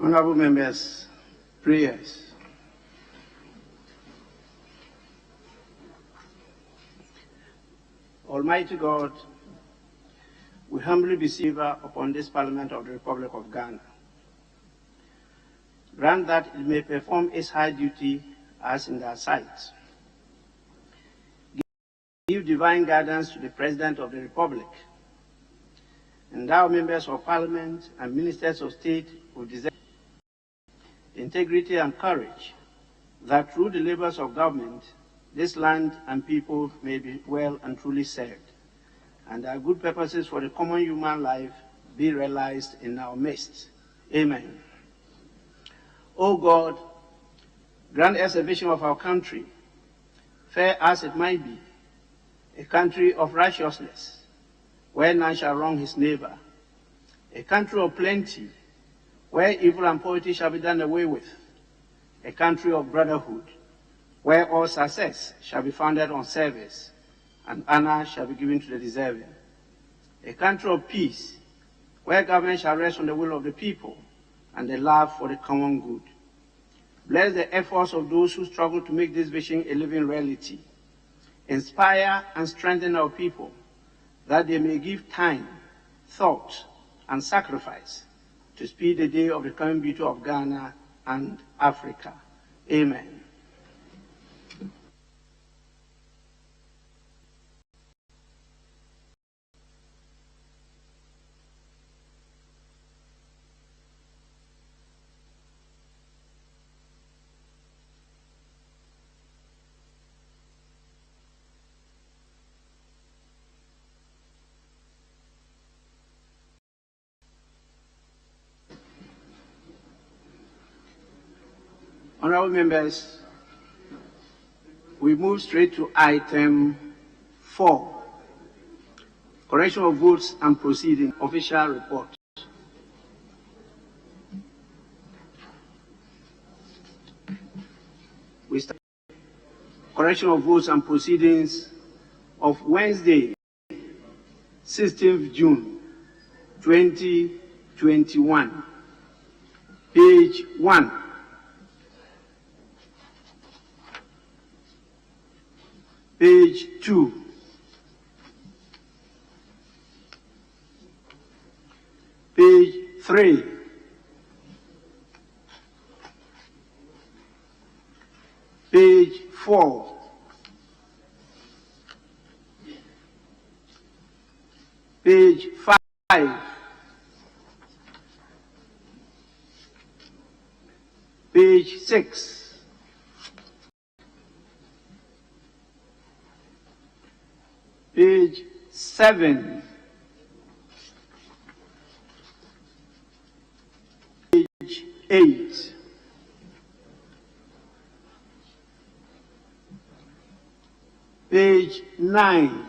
Honorable members, prayers. Almighty God, we humbly beseech you upon this Parliament of the Republic of Ghana. Grant that it may perform its high duty as in thy sight. Give divine guidance to the President of the Republic. Endow members of Parliament and ministers of state with deserved integrity and courage, that through the labors of government, this land and people may be well and truly served, and our good purposes for the common human life be realized in our midst. Amen. O God, grant us a vision of our country, fair as it might be, a country of righteousness, where none shall wrong his neighbor, a country of plenty, where evil and poverty shall be done away with, a country of brotherhood, where all success shall be founded on service, and honor shall be given to the deserving, a country of peace, where government shall rest on the will of the people, and the love for the common good. Bless the efforts of those who struggle to make this vision a living reality. Inspire and strengthen our people, that they may give time, thought, and sacrifice to speed the day of the coming beauty of Ghana and Africa. Amen. Honorable members, we move straight to item 4, correction of votes and proceedings, official report. We start correction of votes and proceedings of Wednesday, 16th June, 2021, page 1. Page 2, page 3, page 4, page 5, page 6, page 7, page 8, page 9,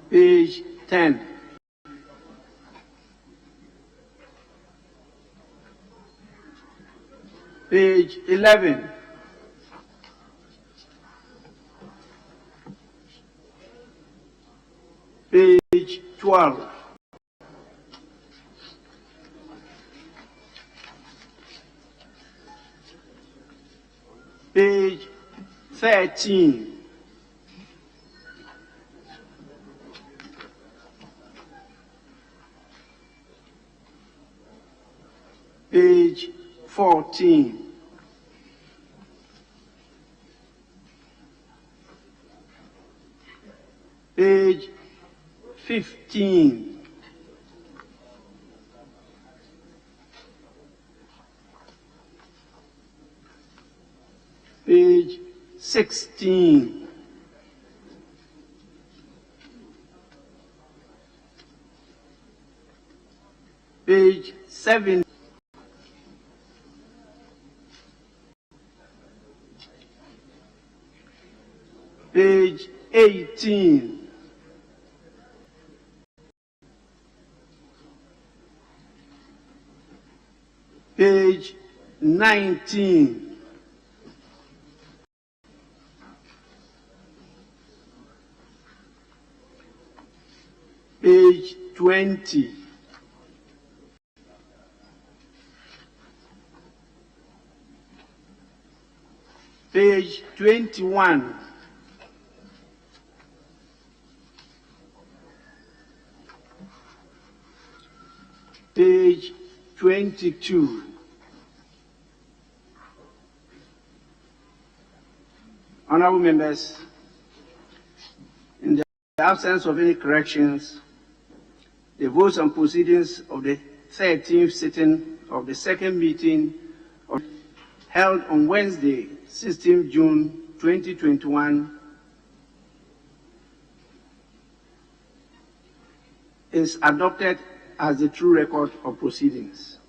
page 10, page 11, page 12, page 13, page 14, page 15, page 16, page 7, page 18, page 19, page 20. Page 21. Page 22. Honorable members, in the absence of any corrections, the votes on proceedings of the 13th sitting of the second meeting held on Wednesday, 16 June 2021 is adopted as the true record of proceedings.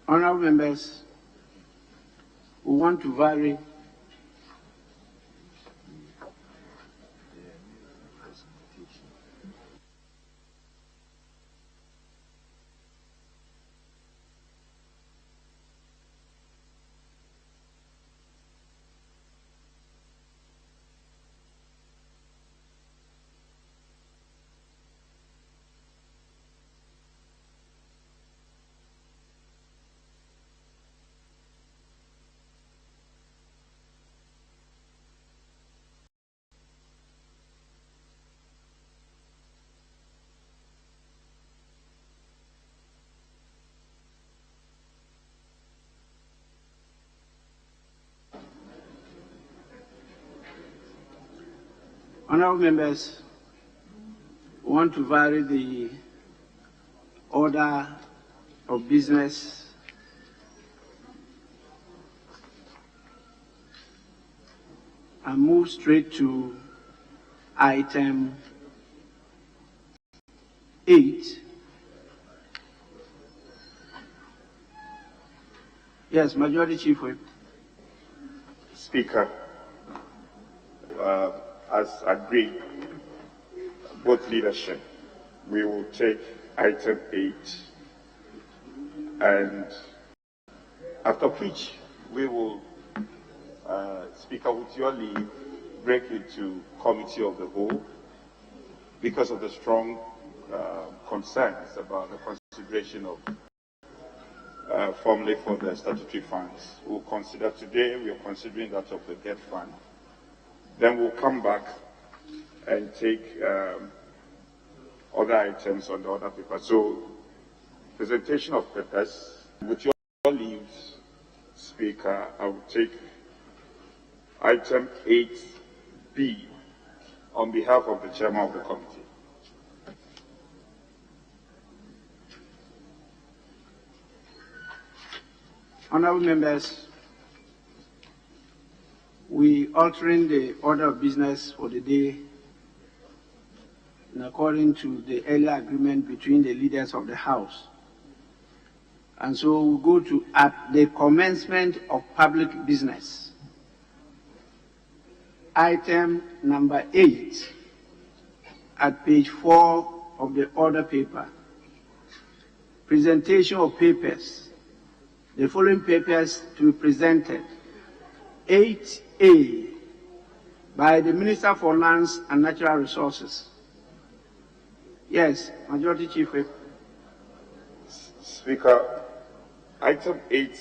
Honorable members, we want to vary Honorable members, we want to vary the order of business and move straight to item 8. Yes, Majority Chief Whip. Speaker, as agreed, both leadership, we will take item 8, and after which we will, Speaker, with your leave, break it to committee of the whole because of the strong concerns about the consideration of formally for the statutory funds. We'll consider today, we are considering that of the debt fund. Then we'll come back and take other items on the other paper. So, presentation of papers. With your leave, Speaker, I will take item 8B on behalf of the chairman of the committee. Honorable members, we altering the order of business for the day in according to the earlier agreement between the leaders of the House. And so we'll go to at the commencement of public business. Item number 8 at page 4 of the order paper. Presentation of papers. The following papers to be presented. 8A by the Minister for Lands and Natural Resources. Yes, Majority Chief Whip. Speaker, item 8A,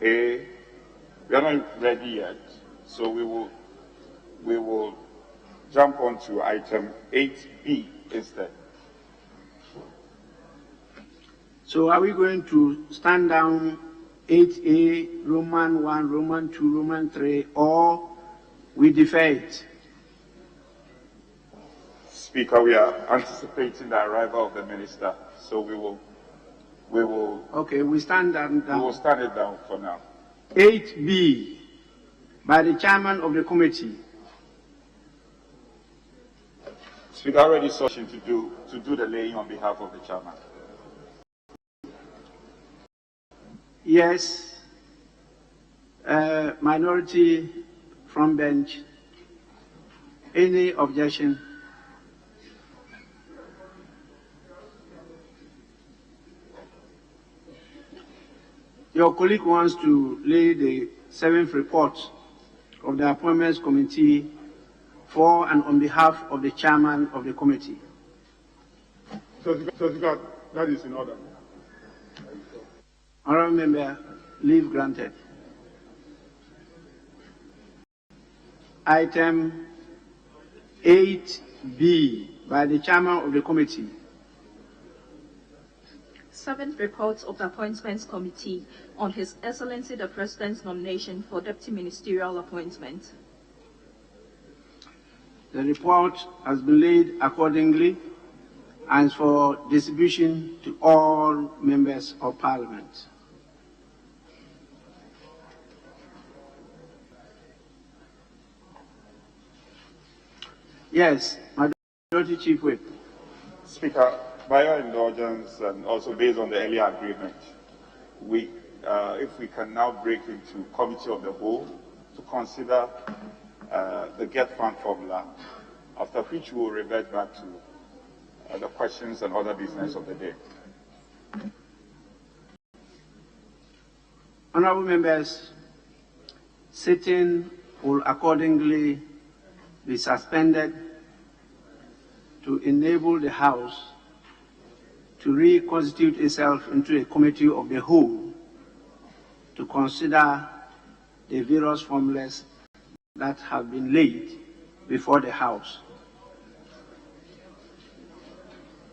we are not ready yet, so we will jump on to item 8B instead. So are we going to stand down 8A, Roman 1, Roman 2, Roman 3, or we defer it? Speaker, we are anticipating the arrival of the minister, so we will. Okay, we stand that down. We will stand it down for now. 8B by the chairman of the committee. Speaker, already sought him to do the laying on behalf of the chairman. Yes. Minority from bench. Any objection? Your colleague wants to lay the 7th report of the Appointments Committee for and on behalf of the chairman of the committee. So that is in order. Honourable Member, leave granted. Item 8B by the chairman of the committee. 7th report of the Appointments Committee on His Excellency the President's nomination for Deputy Ministerial appointment. The report has been laid accordingly and is for distribution to all members of Parliament. Yes, Majority Chief Whip. Speaker, by your indulgence and also based on the earlier agreement, if we can now break into committee of the whole to consider the get fund formula, after which we will revert back to the questions and other business of the day. Honourable members, sitting will accordingly be suspended to enable the House to reconstitute itself into a committee of the whole to consider the various formulas that have been laid before the House.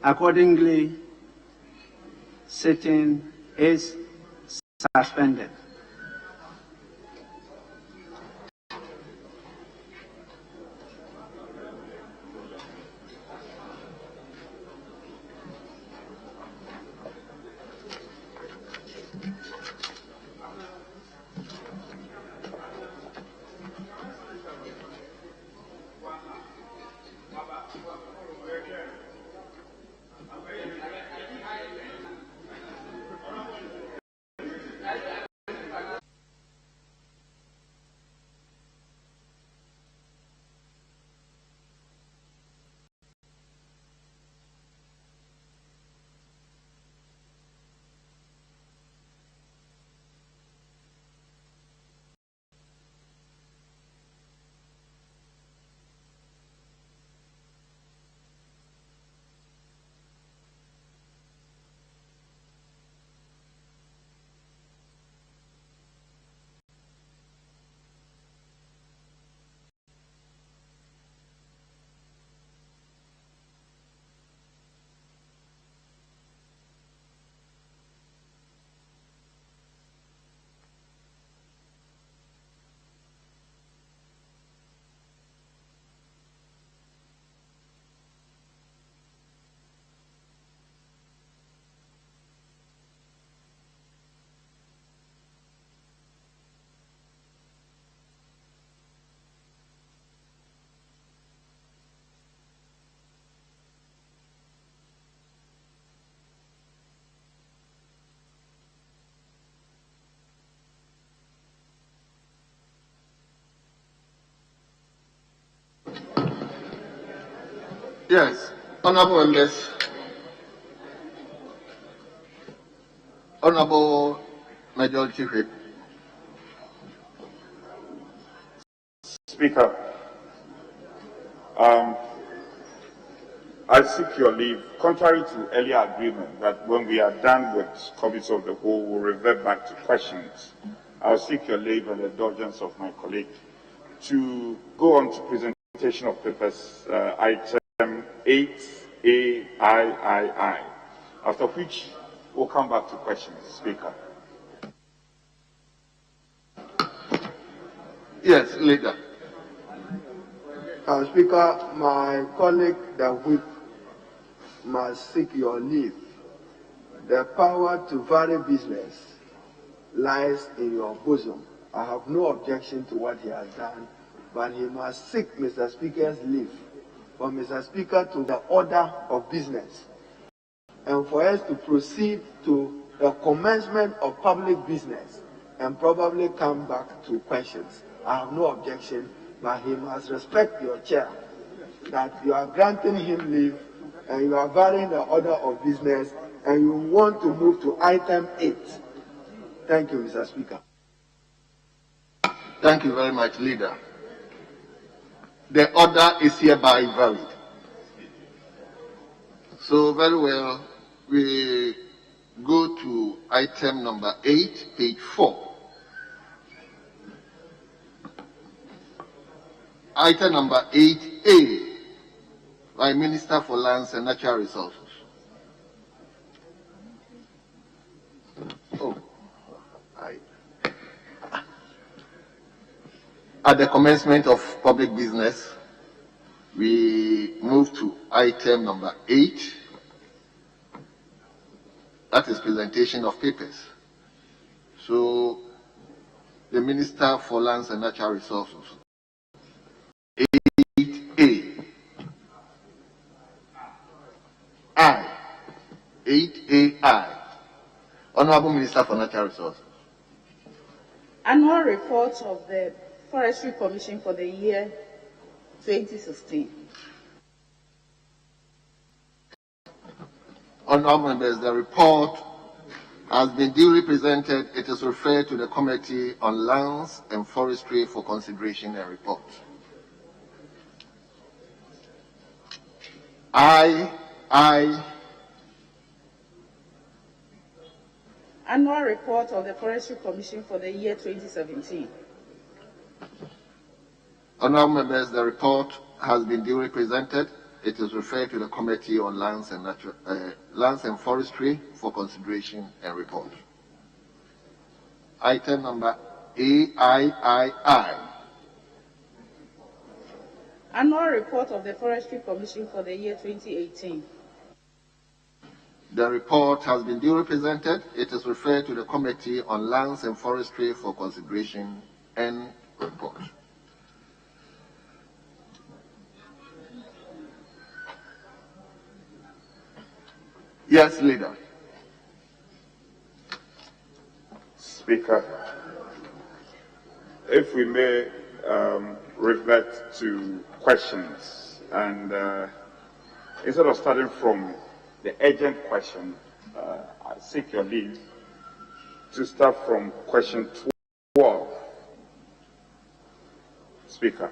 Accordingly, sitting is suspended. Yes, honourable members, honourable Majority Whip. Speaker, I seek your leave, contrary to earlier agreement that when we are done with committee of the whole, we'll revert back to questions. I'll seek your leave and the indulgence of my colleague to go on to presentation of papers, item 8A, after which we'll come back to questions. Speaker. Yes, leader. Speaker, my colleague, the whip, must seek your leave. The power to vary business lies in your bosom. I have no objection to what he has done, but he must seek Mr. Speaker's leave for Mr. Speaker to the order of business and for us to proceed to the commencement of public business and probably come back to questions. I have no objection, but he must respect your chair, that you are granting him leave and you are varying the order of business and you want to move to item 8. Thank you, Mr. Speaker. Thank you very much, Leader. The order is hereby valid. So very well, we go to item number 8, page 4. Item number 8A, by Minister for Lands and Natural Resources. At the commencement of public business, we move to item number 8. That is presentation of papers. So, the Minister for Lands and Natural Resources. 8A. 8AI. Honorable Minister for Natural Resources. Annual report of the Forestry Commission for the year 2016. Honorable members, the report has been duly presented. It is referred to the Committee on Lands and Forestry for consideration and report. Annual report of the Forestry Commission for the year 2017. Honorable members, the report has been duly presented. It is referred to the Committee on Lands and Forestry for consideration and report. Item number AIII. Annual report of the Forestry Commission for the year 2018. The report has been duly presented. It is referred to the Committee on Lands and Forestry for consideration and report. Yes, Leader. Speaker, if we may revert to questions, and instead of starting from the urgent question, I seek your leave to start from question 12. Speaker.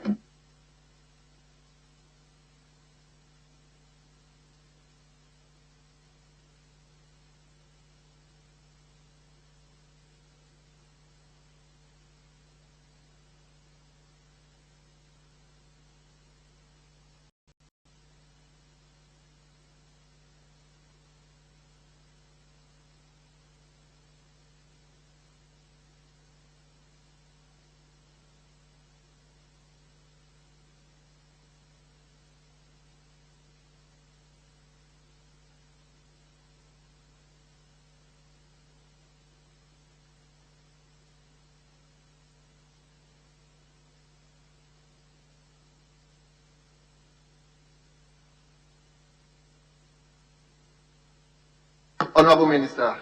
Honorable Minister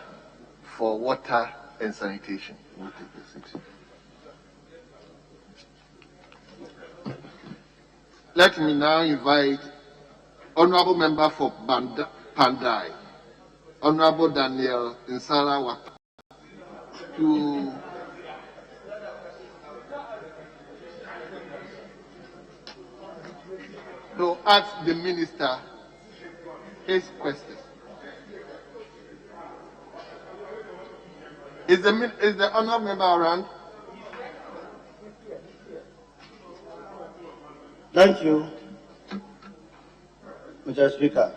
for Water and Sanitation. We'll take your seat. Let me now invite Honorable Member for Pandai, Honorable Daniel Nsala to ask the Minister his questions. Is the honourable member around? Thank you, Mr. Speaker,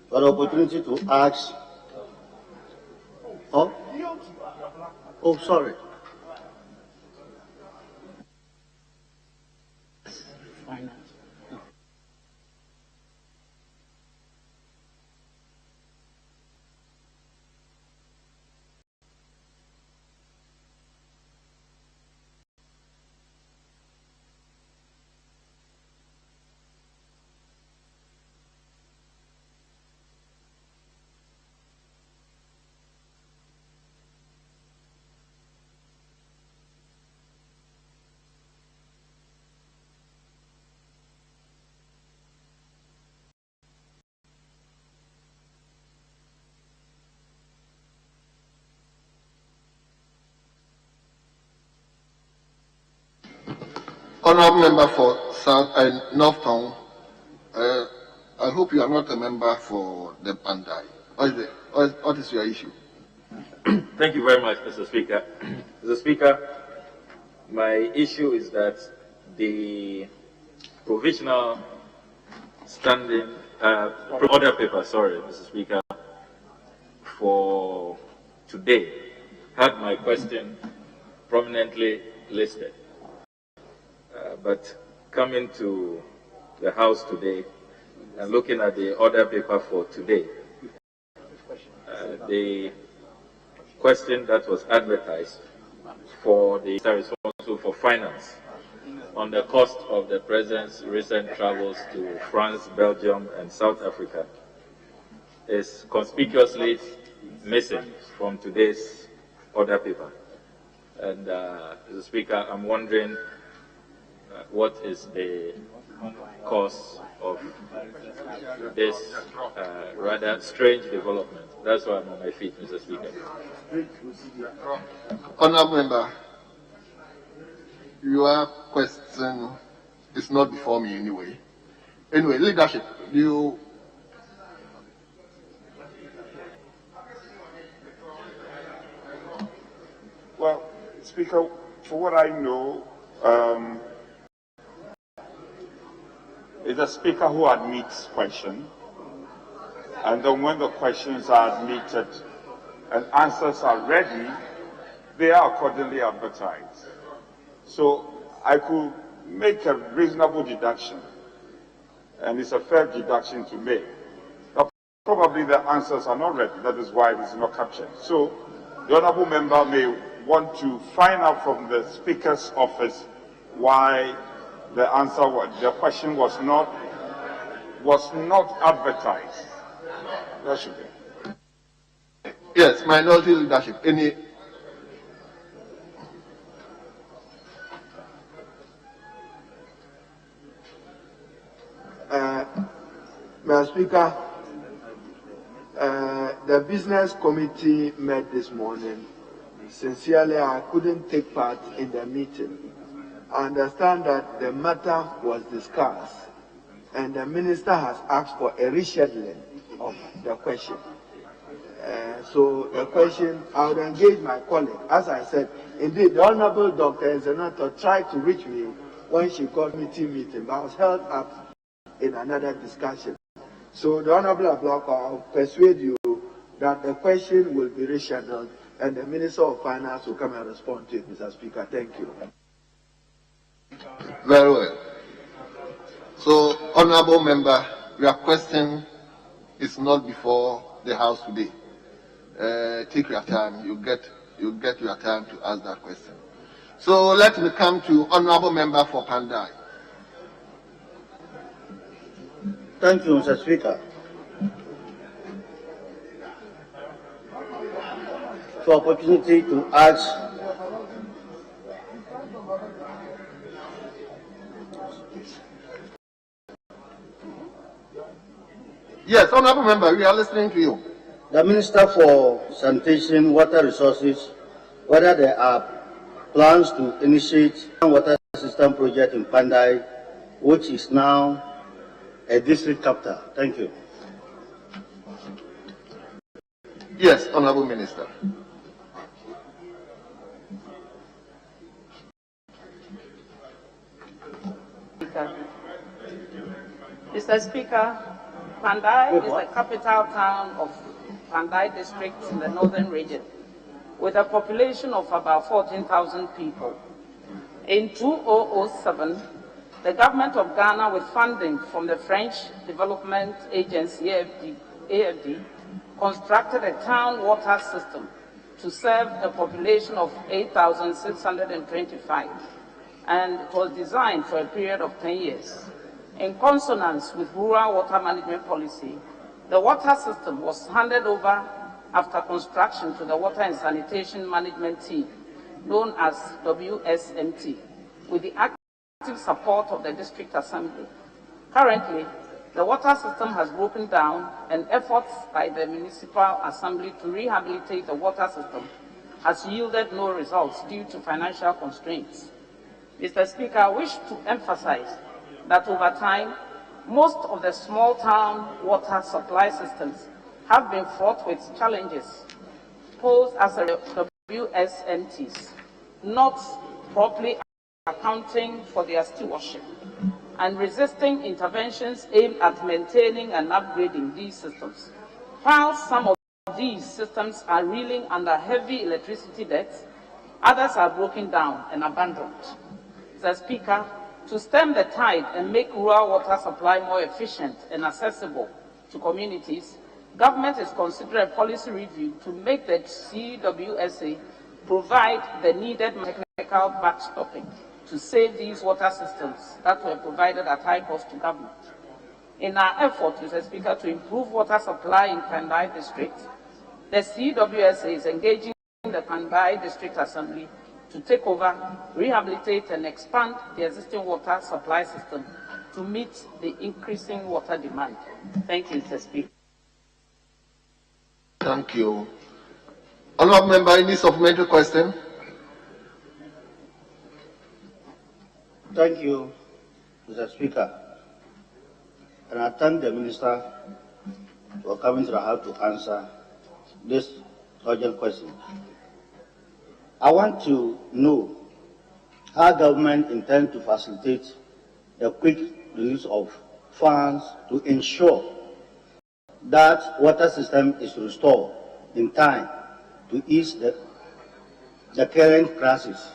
for the opportunity to ask. Oh, sorry. Finance. Honourable member for South and North Town, I hope you are not a member for the Pandai. What is your issue? Thank you very much, Mr. Speaker. Mr. Speaker, my issue is that the provisional standing order paper, sorry, Mr. Speaker, for today had my question prominently listed. But coming to the House today and looking at the order paper for today, the question that was advertised for the Minister responsible for finance on the cost of the President's recent travels to France, Belgium, and South Africa is conspicuously missing from today's order paper. And Mr. Speaker, I'm wondering what is the cause of this rather strange development. That's why I'm on my feet, Mr. Speaker. Honourable member, your question is not before me anyway. Anyway, leadership, do you... Well, Speaker, for what I know, it's a speaker who admits question, and then when the questions are admitted and answers are ready, they are accordingly advertised. So I could make a reasonable deduction, and it's a fair deduction to make. Now, probably the answers are not ready, that is why it is not captured. So the honourable member may want to find out from the Speaker's office why the question was not advertised. That should be. Yes, minority leadership. Any... Mr. Speaker, the business committee met this morning. Sincerely, I couldn't take part in the meeting. I understand that the matter was discussed and the minister has asked for a rescheduling of the question. So the question, I would engage my colleague. As I said, indeed, the Honorable Dr. Senator tried to reach me when she called meeting, but I was held up in another discussion. So the Honorable Ablako, I'll persuade you that the question will be rescheduled and the Minister of Finance will come and respond to it, Mr. Speaker. Thank you. Very well. So, honourable member, your question is not before the House today. Take your time. You get your time to ask that question. So let me come to honourable member for Pandai. Thank you, Mr. Speaker. For opportunity to ask Yes, honourable member, we are listening to you. the Minister for Sanitation, Water Resources, whether there are plans to initiate a water system project in Pandai, which is now a district capital. Thank you. Yes, honourable minister. Mr. Speaker, Pandai is the capital town of Pandai district in the northern region, with a population of about 14,000 people. In 2007, the government of Ghana, with funding from the French Development Agency, AFD, constructed a town water system to serve a population of 8,625, and it was designed for a period of 10 years. In consonance with rural water management policy, the water system was handed over after construction to the Water and Sanitation Management Team, known as WSMT, with the active support of the District Assembly. Currently, the water system has broken down, and efforts by the Municipal Assembly to rehabilitate the water system has yielded no results due to financial constraints. Mr. Speaker, I wish to emphasize that over time, most of the small town water supply systems have been fraught with challenges posed as a WSNTs, not properly accounting for their stewardship and resisting interventions aimed at maintaining and upgrading these systems. While some of these systems are reeling under heavy electricity debts, others are broken down and abandoned. Mr. Speaker, to stem the tide and make rural water supply more efficient and accessible to communities, government is considering a policy review to make the CWSA provide the needed technical backstopping to save these water systems that were provided at high cost to government. In our effort, Mr. Speaker, to improve water supply in Pandai District, the CWSA is engaging the Pandai District Assembly to take over, rehabilitate and expand the existing water supply system to meet the increasing water demand. Thank you, Mr. Speaker. Thank you. Honourable member, any supplementary question? Thank you, Mr. Speaker. And I thank the Minister for coming to the House to answer this urgent question. I want to know how government intends to facilitate the quick release of funds to ensure that water system is restored in time to ease the current crisis.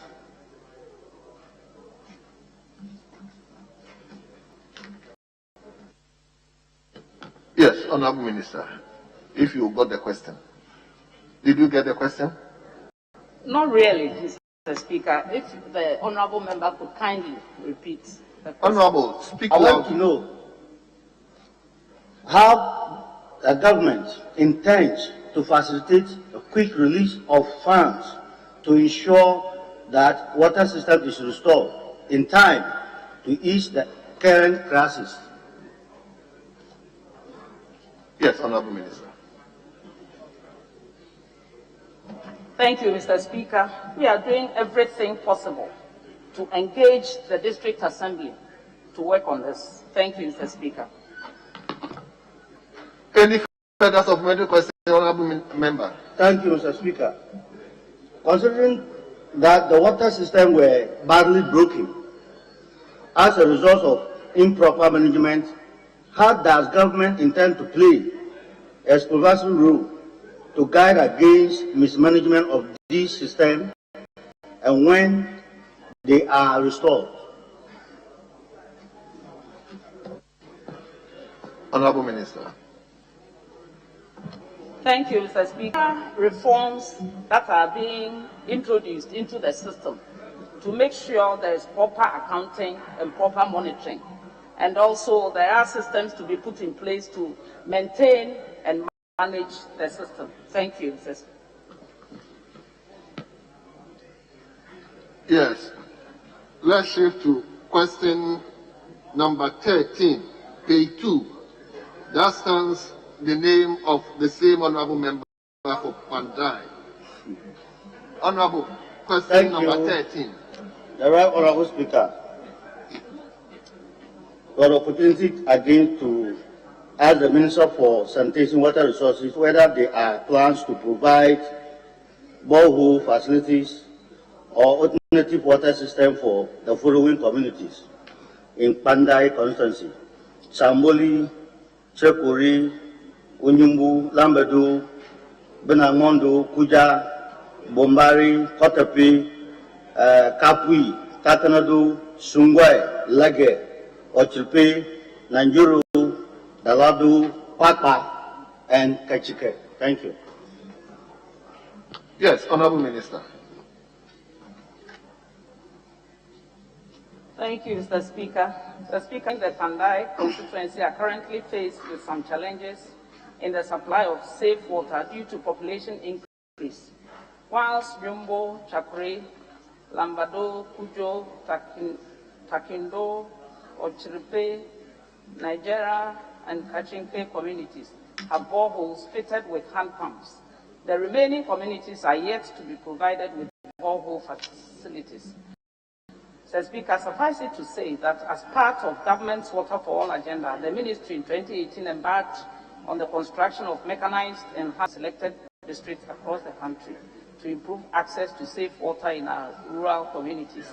Yes, Honourable Minister, if you got the question. Did you get the question? Not really, Mr. Speaker. If the honourable member could kindly repeat the question. Honourable, speak I loud. want to know how the government intends to facilitate a quick release of funds to ensure that water system is restored in time to ease the current crisis. Yes, Honourable Minister. Thank you, Mr. Speaker. We are doing everything possible to engage the District Assembly to work on this. Thank you, Mr. Speaker. Any further supplementary question, Honourable member? Thank you, Mr. Speaker. Considering that the water system were badly broken as a result of improper management, how does government intend to play a supervisory role to guide against mismanagement of these systems and when they are restored? Honourable Minister. Thank you, Mr. Speaker. Reforms that are being introduced into the system to make sure there is proper accounting and proper monitoring. And also there are systems to be put in place to maintain and manage the system. Thank you, Mr. Speaker. Yes. Let's shift to question number 13, page 2. That stands the name of the same honourable member for Pandai. Honourable, question number 13. The right honourable Speaker, for the opportunity again to ask the Minister for Sanitation Water Resources whether there are plans to provide borehole facilities or alternative water system for the following communities in Pandai constituency: Samboli, Chekuri, Unyumbu, Lambadu, Benangondo, Kuja, Bombari, Kotapi, Kapui, Kakanadu, Sungwai, Lage, Ochilpe, Nanjuru, Daladu, Papa, and Kachike. Thank you. Yes, Honourable Minister. Thank you, Mr. Speaker. Mr. Speaker, the Pandai constituency are currently faced with some challenges in the supply of safe water due to population increase. Whilst Jumbo, Chakre, Lambado, Kujo, Takindo, Ochiripe, Nigeria, and Kachinke communities have boreholes fitted with hand pumps. The remaining communities are yet to be provided with borehole facilities. Mr. Speaker, suffice it to say that as part of government's Water for All agenda, the ministry in 2018 embarked on the construction of mechanized and selected districts across the country to improve access to safe water in our rural communities.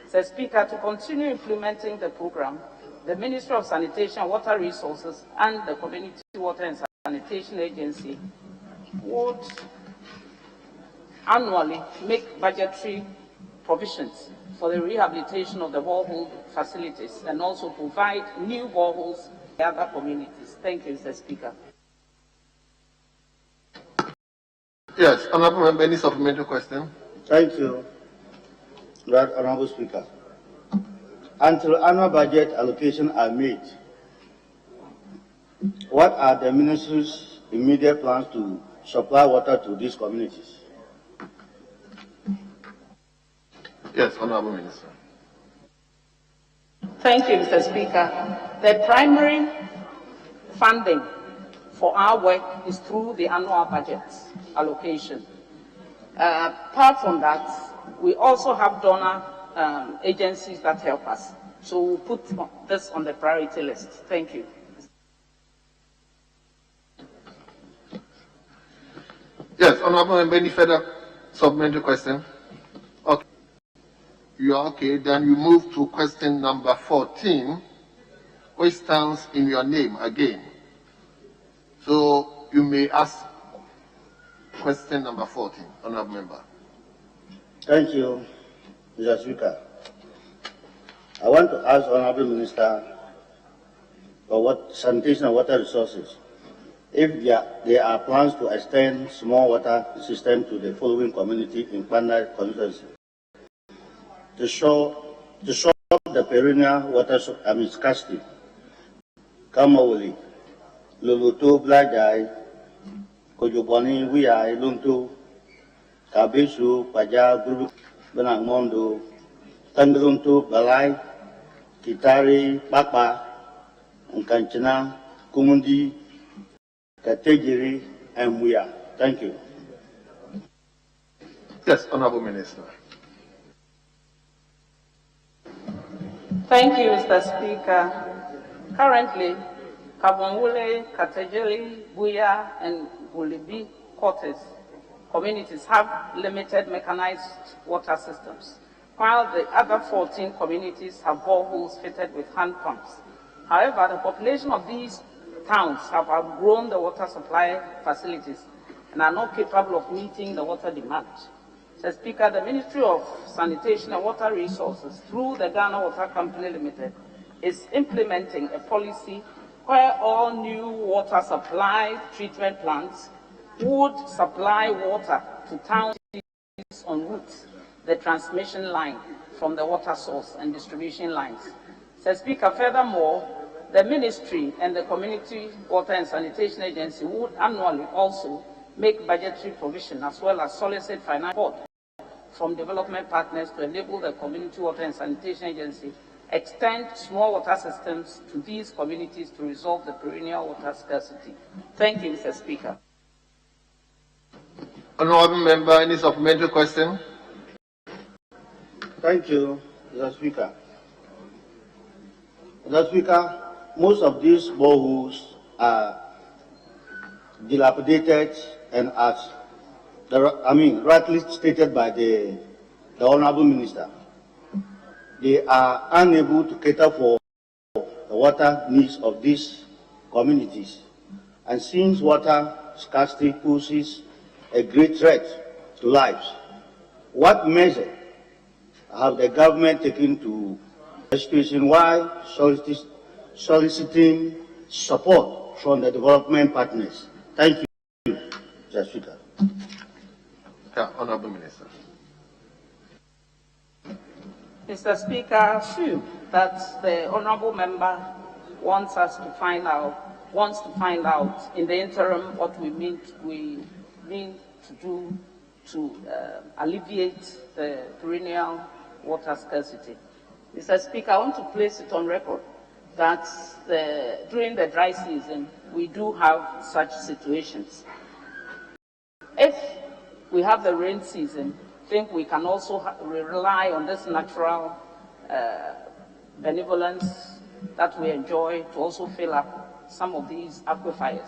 Mr. Speaker, to continue implementing the program, the Ministry of Sanitation, Water Resources, and the Community Water and Sanitation Agency would annually make budgetary provisions for the rehabilitation of the borehole facilities and also provide new boreholes in other communities. Thank you, Mr. Speaker. Yes, Honorable Member, any supplementary question? Thank you, Right Honorable Speaker. Until annual budget allocations are made, what are the ministry's immediate plans to supply water to these communities? Yes, Honorable Minister. Thank you, Mr. Speaker. The primary funding for our work is through the annual budget allocation. Apart from that, we also have donor agencies that help us. So we'll put this on the priority list. Thank you. Yes, Honorable Member, any further supplementary question? Okay. You are okay. Then you move to question number 14, which stands in your name again. So you may ask question number 14, Honorable Member. Thank you, Mr. Speaker. I want to ask Honorable Minister for sanitation and water resources if there are plans to extend small water system to the following community in Pandai constituency to solve the perennial water scarcity: Kamawuli, Luluto, Blajai, Kojoboni, Wiai, Luntu, Kabisu, Paja, Guru, Benangmondo, Tandruntu, Balai, Kitari, Papa, Kanchana, Kumundi, Katejiri, and Muya. Thank you. Yes, Honorable Minister. Thank you, Mr. Speaker. Currently, Kabonwule, Katejiri, Buya, and Gulibi quarters communities have limited mechanized water systems, while the other 14 communities have boreholes fitted with hand pumps. However, the population of these towns have outgrown the water supply facilities and are not capable of meeting the water demand. Mr. Speaker, the Ministry of Sanitation and Water Resources, through the Ghana Water Company Limited, is implementing a policy where all new water supply treatment plants would supply water to towns en route, the transmission line from the water source and distribution lines. Mr. Speaker, furthermore, the Ministry and the Community Water and Sanitation Agency would annually also make budgetary provision as well as solicit financial support from development partners to enable the Community Water and Sanitation Agency extend small water systems to these communities to resolve the perennial water scarcity. Thank you, Mr. Speaker. Honorable Member, any supplementary question? Thank you, Mr. Speaker. Mr. Speaker, most of these boreholes are dilapidated and as rightly stated by the Honorable Minister, they are unable to cater for the water needs of these communities. And since water scarcity poses a great threat to lives, what measure have the government taken to the situation while soliciting support from the development partners? Thank you, Mr. Speaker. Yeah, Honorable Minister. Mr. Speaker, I assume that the honourable member wants to find out in the interim what we mean to do to alleviate the perennial water scarcity. Mr. Speaker, I want to place it on record that during the dry season, we do have such situations. If we have the rain season, I think we can also rely on this natural benevolence that we enjoy to also fill up some of these aquifers.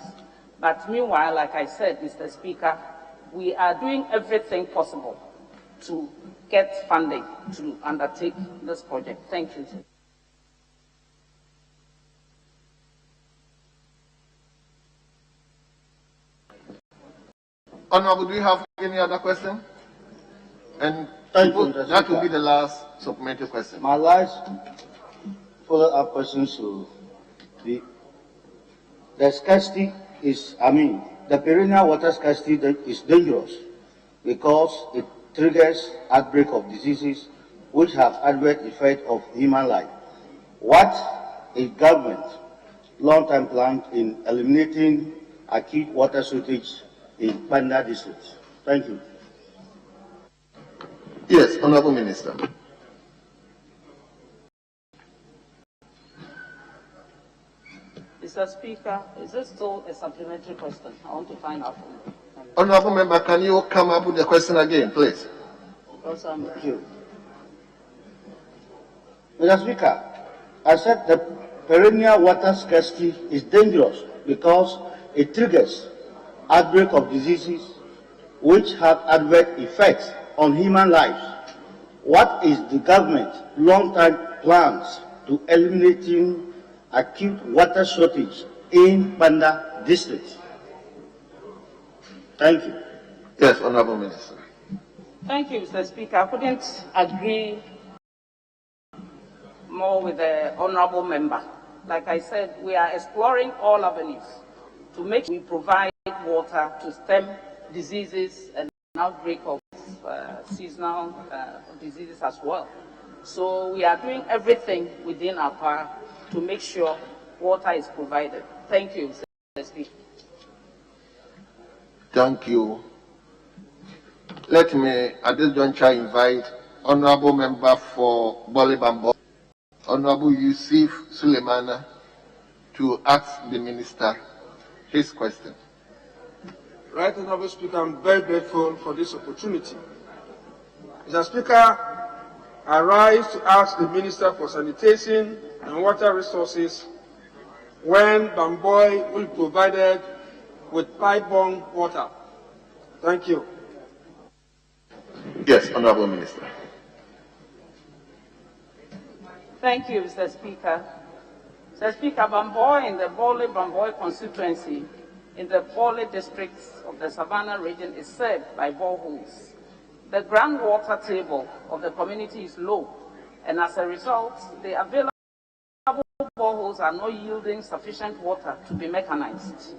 But meanwhile, like I said, Mr. Speaker, we are doing everything possible to get funding to undertake this project. Thank you. Honorable, do you have any other question? And Thank you, that will be the last supplementary question. My last follow-up question to the scarcity is, the perennial water scarcity is dangerous because it triggers outbreak of diseases which have adverse effect of human life. What is government long-term plan in eliminating acute water shortage in Panda district? Thank you. Yes, Honorable Minister. Mr. Speaker, is this still a supplementary question? I want to find out. Honorable Member, can you come up with the question again, please? Thank you. Mr. Speaker, I said the perennial water scarcity is dangerous because it triggers outbreak of diseases which have adverse effects on human lives. What is the government long-term plans to eliminating acute water shortage in Panda district? Thank you. Yes, Honorable Minister. Thank you, Mr. Speaker. I couldn't agree more with the honorable member. Like I said, we are exploring all avenues to make sure we provide water to stem diseases and outbreak of seasonal diseases as well. So we are doing everything within our power to make sure water is provided. Thank you, Mr. Speaker. Thank you. Let me, at this juncture, invite Honorable Member for Bolibambo, Honorable Yusuf Suleimana, to ask the Minister his question. Right, Honorable Speaker, I'm very grateful for this opportunity. Mr. Speaker, I rise to ask the Minister for Sanitation and Water Resources when Bamboy will be provided with pipe-borne water. Thank you. Yes, Honorable Minister. Thank you, Mr. Speaker. Mr. Speaker, Bamboy in the Bamboy constituency in the Bole district of the Savannah region is served by boreholes. The groundwater table of the community is low, and as a result, the available boreholes are not yielding sufficient water to be mechanized.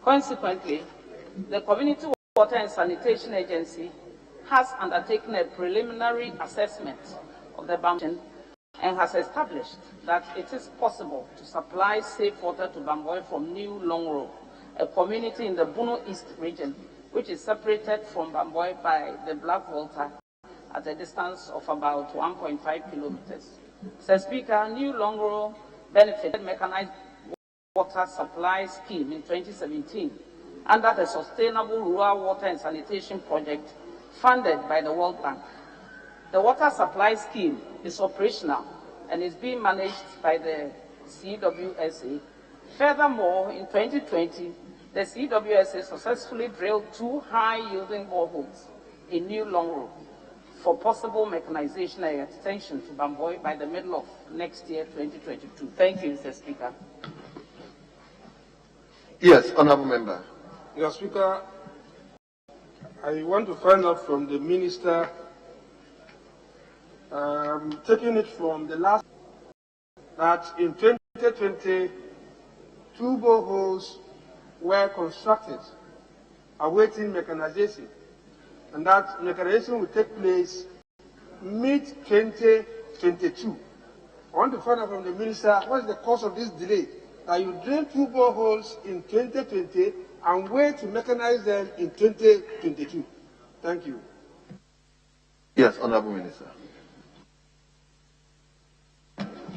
Consequently, the Community Water and Sanitation Agency has undertaken a preliminary assessment of the Bamboy and has established that it is possible to supply safe water to Bamboy from New Longro, a community in the Bono East region, which is separated from Bamboy by the Black Volta at a distance of about 1.5 kilometers. Mr. Speaker, New Longro benefited mechanized water supply scheme in 2017 under the Sustainable Rural Water and Sanitation Project funded by the World Bank. The water supply scheme is operational and is being managed by the CWSA. Furthermore, in 2020, the CWSA successfully drilled 2 high-yielding boreholes in New Longro for possible mechanization and extension to Bamboy by the middle of next year, 2022. Thank you, Mr. Speaker. Yes, Honorable Member. Mr. Speaker, I want to find out from the Minister, taking it from the last, that in 2020, 2 boreholes were constructed awaiting mechanization, and that mechanization will take place mid-2022. I want to find out from the Minister what is the cause of this delay, that you drill 2 boreholes in 2020 and wait to mechanize them in 2022. Thank you. Yes, Honorable Minister.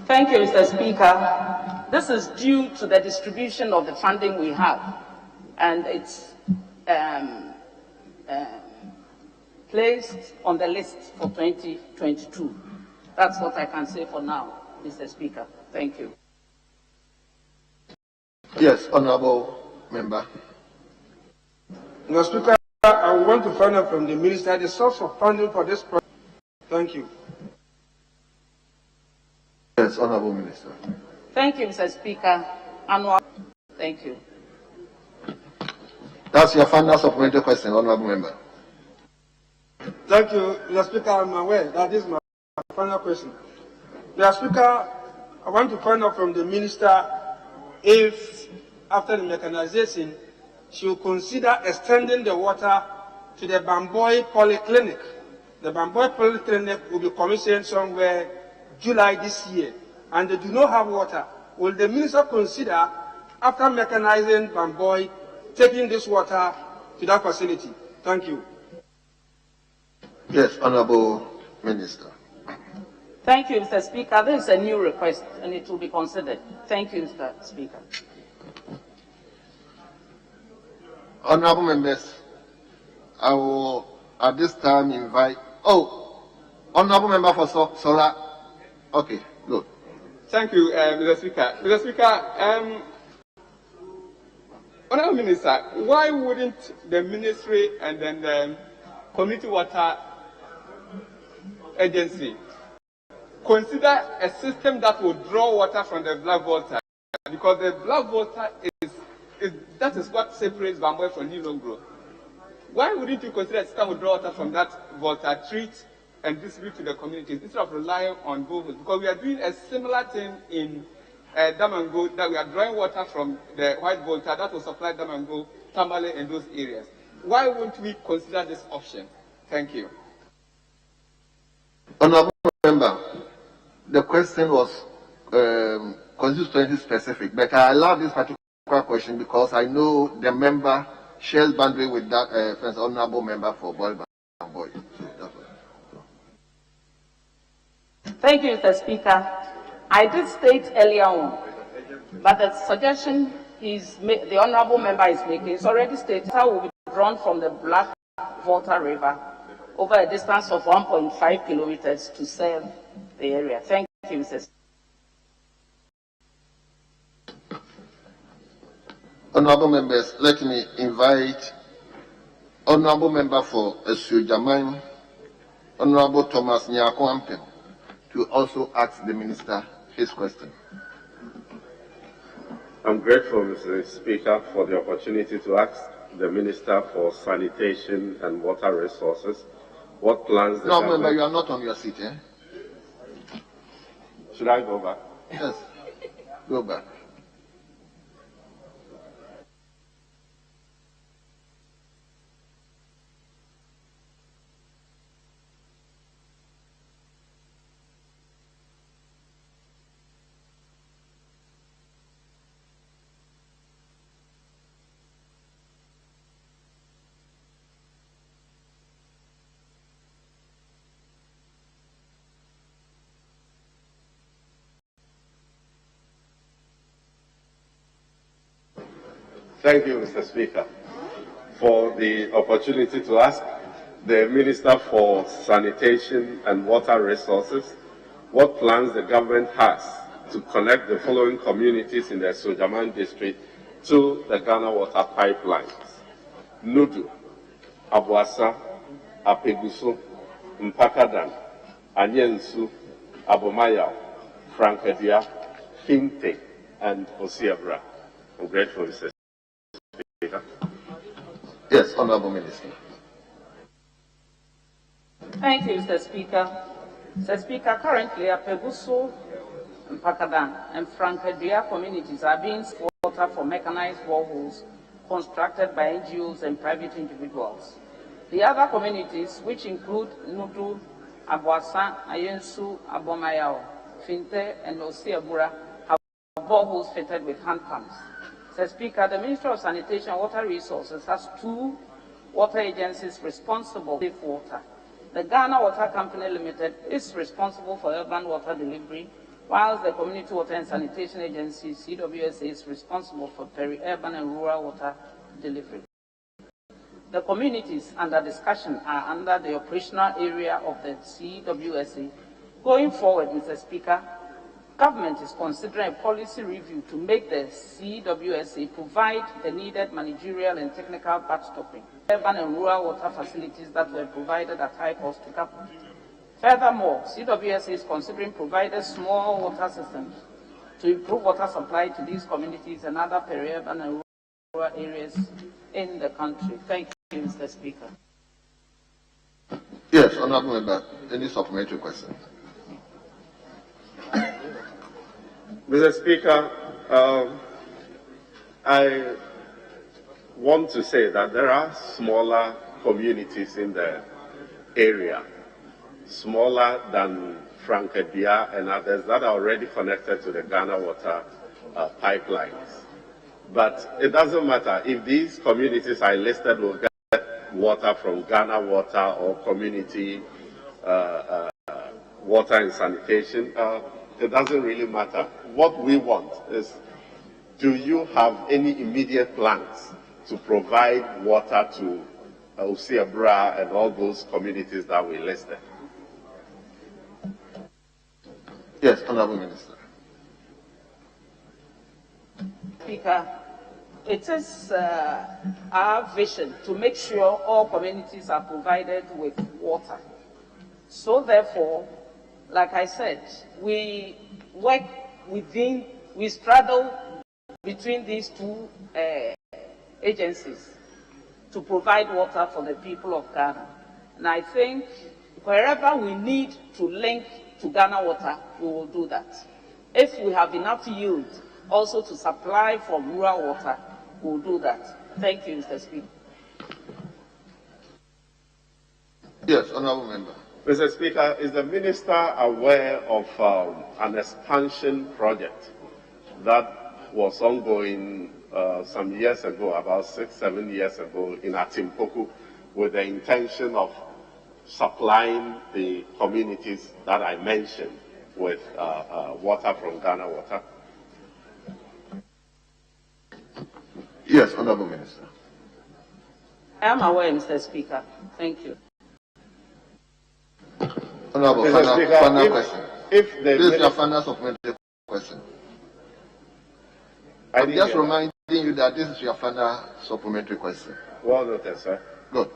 Thank you, Mr. Speaker. This is due to the distribution of the funding we have, and it's placed on the list for 2022. That's what I can say for now, Mr. Speaker. Thank you. Yes, honorable member. Mr. Speaker, I want to find out from the minister the source of funding for this project. Thank you. Yes, honorable minister. Thank you, Mr. Speaker. Thank you. That's your final supplementary question, honorable member. Thank you, Mr. Speaker. I'm aware that this is my final question. Mr. Speaker, I want to find out from the minister if, after the mechanization, she will consider extending the water to the Bamboy Polyclinic. The Bamboy Polyclinic will be commissioned somewhere July this year, and they do not have water. Will the minister consider, after mechanizing Bamboy, taking this water to that facility? Thank you. Yes, honorable minister. Thank you, Mr. Speaker. This is a new request, and it will be considered. Thank you, Mr. Speaker. Honorable members, I will at this time invite. Oh, honorable member for Solar. Okay, good. Thank you, Mr. Speaker. Mr. Speaker, Honorable Minister, why wouldn't the ministry and then the Community Water Agency consider a system that will draw water from the black water? Because the black water that is what separates Bamboy from New Growth. Why wouldn't you consider a system will draw water from that water, treat and distribute to the communities instead of relying on boreholes? Because we are doing a similar thing in Damango, that we are drawing water from the white water that will supply Damango, Tamale, and those areas. Why won't we consider this option? Thank you. Honorable member, the question was constituency specific, but I allow this particular question because I know the member shares boundary with that first honorable member for Bamboy. Thank you, Mr. Speaker. I did state earlier on, but the suggestion the honorable member is making is already stated. Water will be drawn from the Black Volta River over a distance of 1.5 kilometers to serve the area. Thank you, Mr. Speaker. Honorable members, let me invite honorable member for Esujaman, Honorable Thomas Nyako to also ask the minister his question. I'm grateful, Mr. Speaker, for the opportunity to ask the Minister for Sanitation and Water Resources what plans the government... No, member, you are not on your seat, eh? Should I go back? Yes, go back. Thank you, Mr. Speaker, for the opportunity to ask the Minister for Sanitation and Water Resources what plans the government has to connect the following communities in the Sojaman district to the Ghana water pipelines: Nudu, Abuasa, Apeguso, Mpakadan, Anyensu, Abomayao, Frankadia, Finte, and Osiabra. I'm grateful, Mr. Speaker. Yes, Honorable Minister. Thank you, Mr. Speaker. Mr. Speaker, currently Apeguso, Mpakadan, and Frankadia communities are being water for mechanized boreholes constructed by NGOs and private individuals. The other communities, which include Nudu, Abuasa, Ayensu, Abomayao, Finte, and Osiabura, have boreholes fitted with hand pumps. Mr. Speaker, the Ministry of Sanitation and Water Resources has two water agencies responsible for safe water. The Ghana Water Company Limited is responsible for urban water delivery, whilst the Community Water and Sanitation Agency, CWSA, is responsible for peri-urban and rural water delivery. The communities under discussion are under the operational area of the CWSA, Going forward, Mr. Speaker, government is considering a policy review to make the CWSA provide the needed managerial and technical backstopping, urban and rural water facilities that were provided at high cost to government. Furthermore, CWSA is considering providing small water systems to improve water supply to these communities and other peri-urban and rural areas in the country. Thank you, Mr. Speaker. Yes, Honourable Member, any supplementary question? Mr. Speaker, I want to say that there are smaller communities in the area, smaller than Frankedia and others that are already connected to the Ghana water pipelines. But it doesn't matter if these communities I listed will get water from Ghana Water or community water and sanitation. It doesn't really matter. What we want is, do you have any immediate plans to provide water to Usiabra and all those communities that we listed? Yes, Honourable Minister. Speaker, it is our vision to make sure all communities are provided with water. So therefore, like I said, we work within, we straddle between these two agencies to provide water for the people of Ghana. And I think wherever we need to link to Ghana Water, we will do that. If we have enough yield also to supply from rural water, we will do that. Thank you, Mr. Speaker. Yes, Honourable Member. Mr. Speaker, is the Minister aware of an expansion project that was ongoing some years ago, about 6-7 years ago, in Atimpoku, with the intention of supplying the communities that I mentioned with water from Ghana Water? Yes, Honourable Minister. I am aware, Mr. Speaker. Thank you. Honourable, final question. This is your final supplementary question. I'm just reminding you that this is your final supplementary question. Well noted, sir. Good.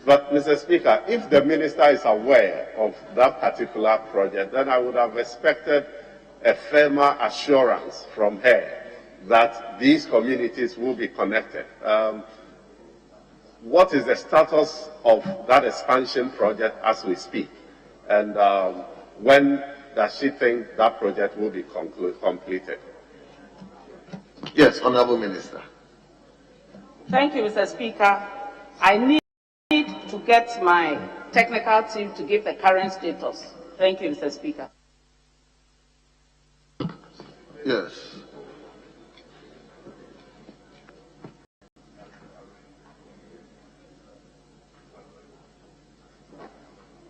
But, Mr. Speaker, if the Minister is aware of that particular project, then I would have expected a firmer assurance from her that these communities will be connected. What is the status of that expansion project as we speak? And when does she think that project will be completed? Yes, Honourable Minister. Thank you, Mr. Speaker. I need to get my technical team to give the current status. Thank you, Mr. Speaker. Yes.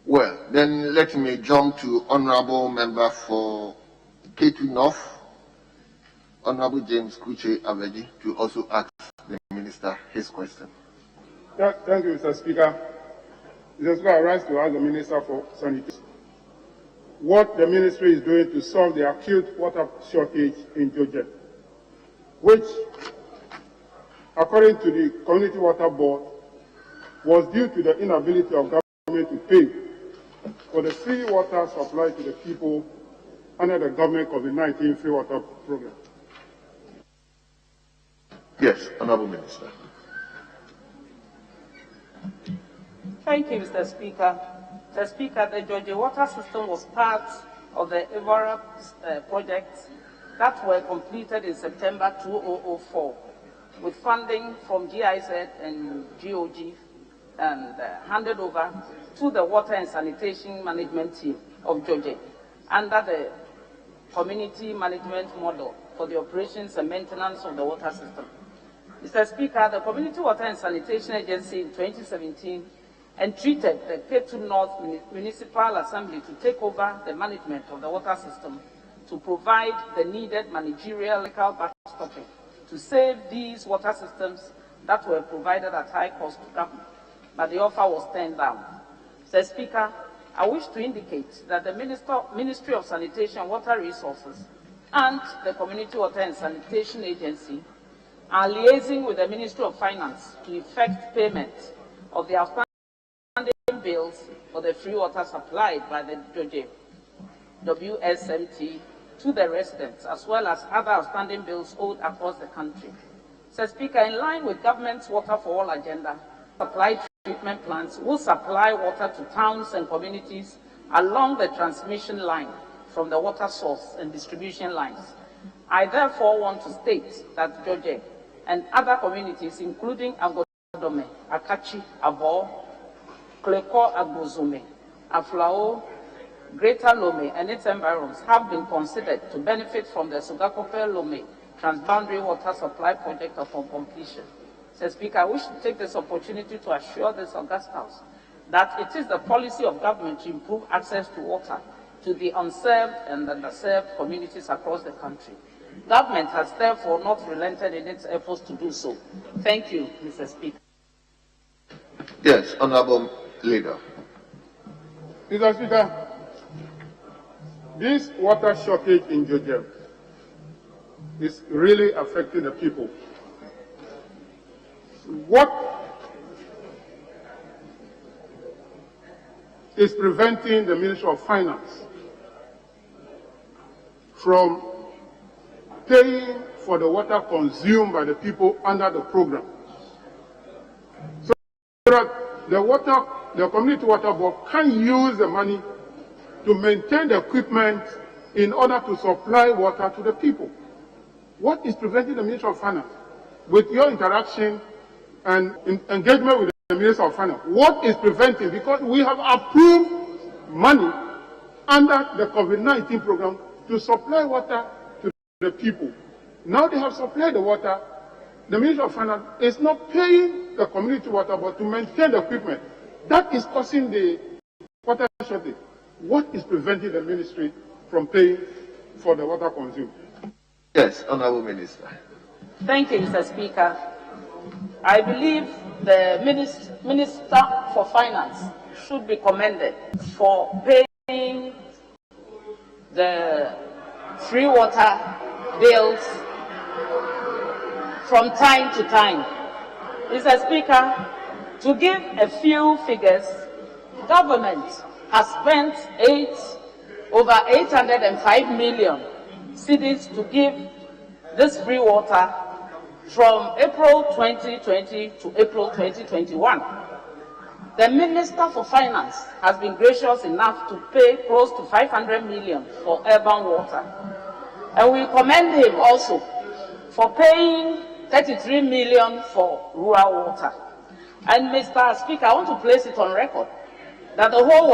Well, then let me jump to Honourable Member for K2 North, Honourable James Kuche Aveji, to also ask the Minister his question. Thank you, Mr. Speaker. Mr. Speaker, I rise to ask the Minister for Sanitation what the Ministry is doing to solve the acute water shortage in Georgia, which, according to the Community Water Board, was due to the inability of government to pay for the free water supply to the people under the government COVID-19 free water program. Yes, Honourable Minister. Thank you, Mr. Speaker. Mr. Speaker, the Georgia water system was part of the Evora projects that were completed in September 2004 with funding from GIZ and GOG and handed over to the Water and Sanitation Management Team of Georgia under the community management model for the operations and maintenance of the water system. Mr. Speaker, the Community Water and Sanitation Agency in 2017 entreated the K2 North Municipal Assembly to take over the management of the water system to provide the needed managerial backstopping to save these water systems that were provided at high cost to government, but the offer was turned down. Mr. Speaker, I wish to indicate that the Ministry of Sanitation and Water Resources and the Community Water and Sanitation Agency are liaising with the Ministry of Finance to effect payment of the outstanding bills for the free water supplied by the Joje WSMT to the residents, as well as other outstanding bills owed across the country. Mr. Speaker, in line with government's Water for All agenda, supply treatment plants will supply water to towns and communities along the transmission line from the water source and distribution lines. I therefore want to state that Joje and other communities, including Agodome, Akachi, Abo, Kleko Agbozume, Aflao, Greater Lome and its environs have been considered to benefit from the Sugakope Lome Transboundary Water Supply Project upon completion. Mr. Speaker, I wish to take this opportunity to assure this August House that it is the policy of government to improve access to water to the unserved and underserved communities across the country. Government has therefore not relented in its efforts to do so. Thank you, Mr. Speaker. Yes, Honorable Leader. Mr. Speaker, this water shortage in Georgia is really affecting the people. What is preventing the Ministry of Finance from paying for the water consumed by the people under the program, so that the community water board can use the money to maintain the equipment in order to supply water to the people? What is preventing the Ministry of Finance, with your interaction and engagement with the Minister of Finance, what is preventing? Because we have approved money under the COVID-19 program to supply water to the people. Now they have supplied the water. The Ministry of Finance is not paying the community water, but to maintain the equipment. That is causing the water shortage. What is preventing the ministry from paying for the water consumed? Yes, Honorable Minister. Thank you, Mr. Speaker. I believe the Minister for Finance should be commended for paying the free water bills from time to time. Mr. Speaker, to give a few figures, government has spent over 805 million cedis to give this free water from April 2020 to April 2021. The Minister for Finance has been gracious enough to pay close to 500 million for urban water. And we commend him also for paying 33 million for rural water. And Mr. Speaker, I want to place it on record that the whole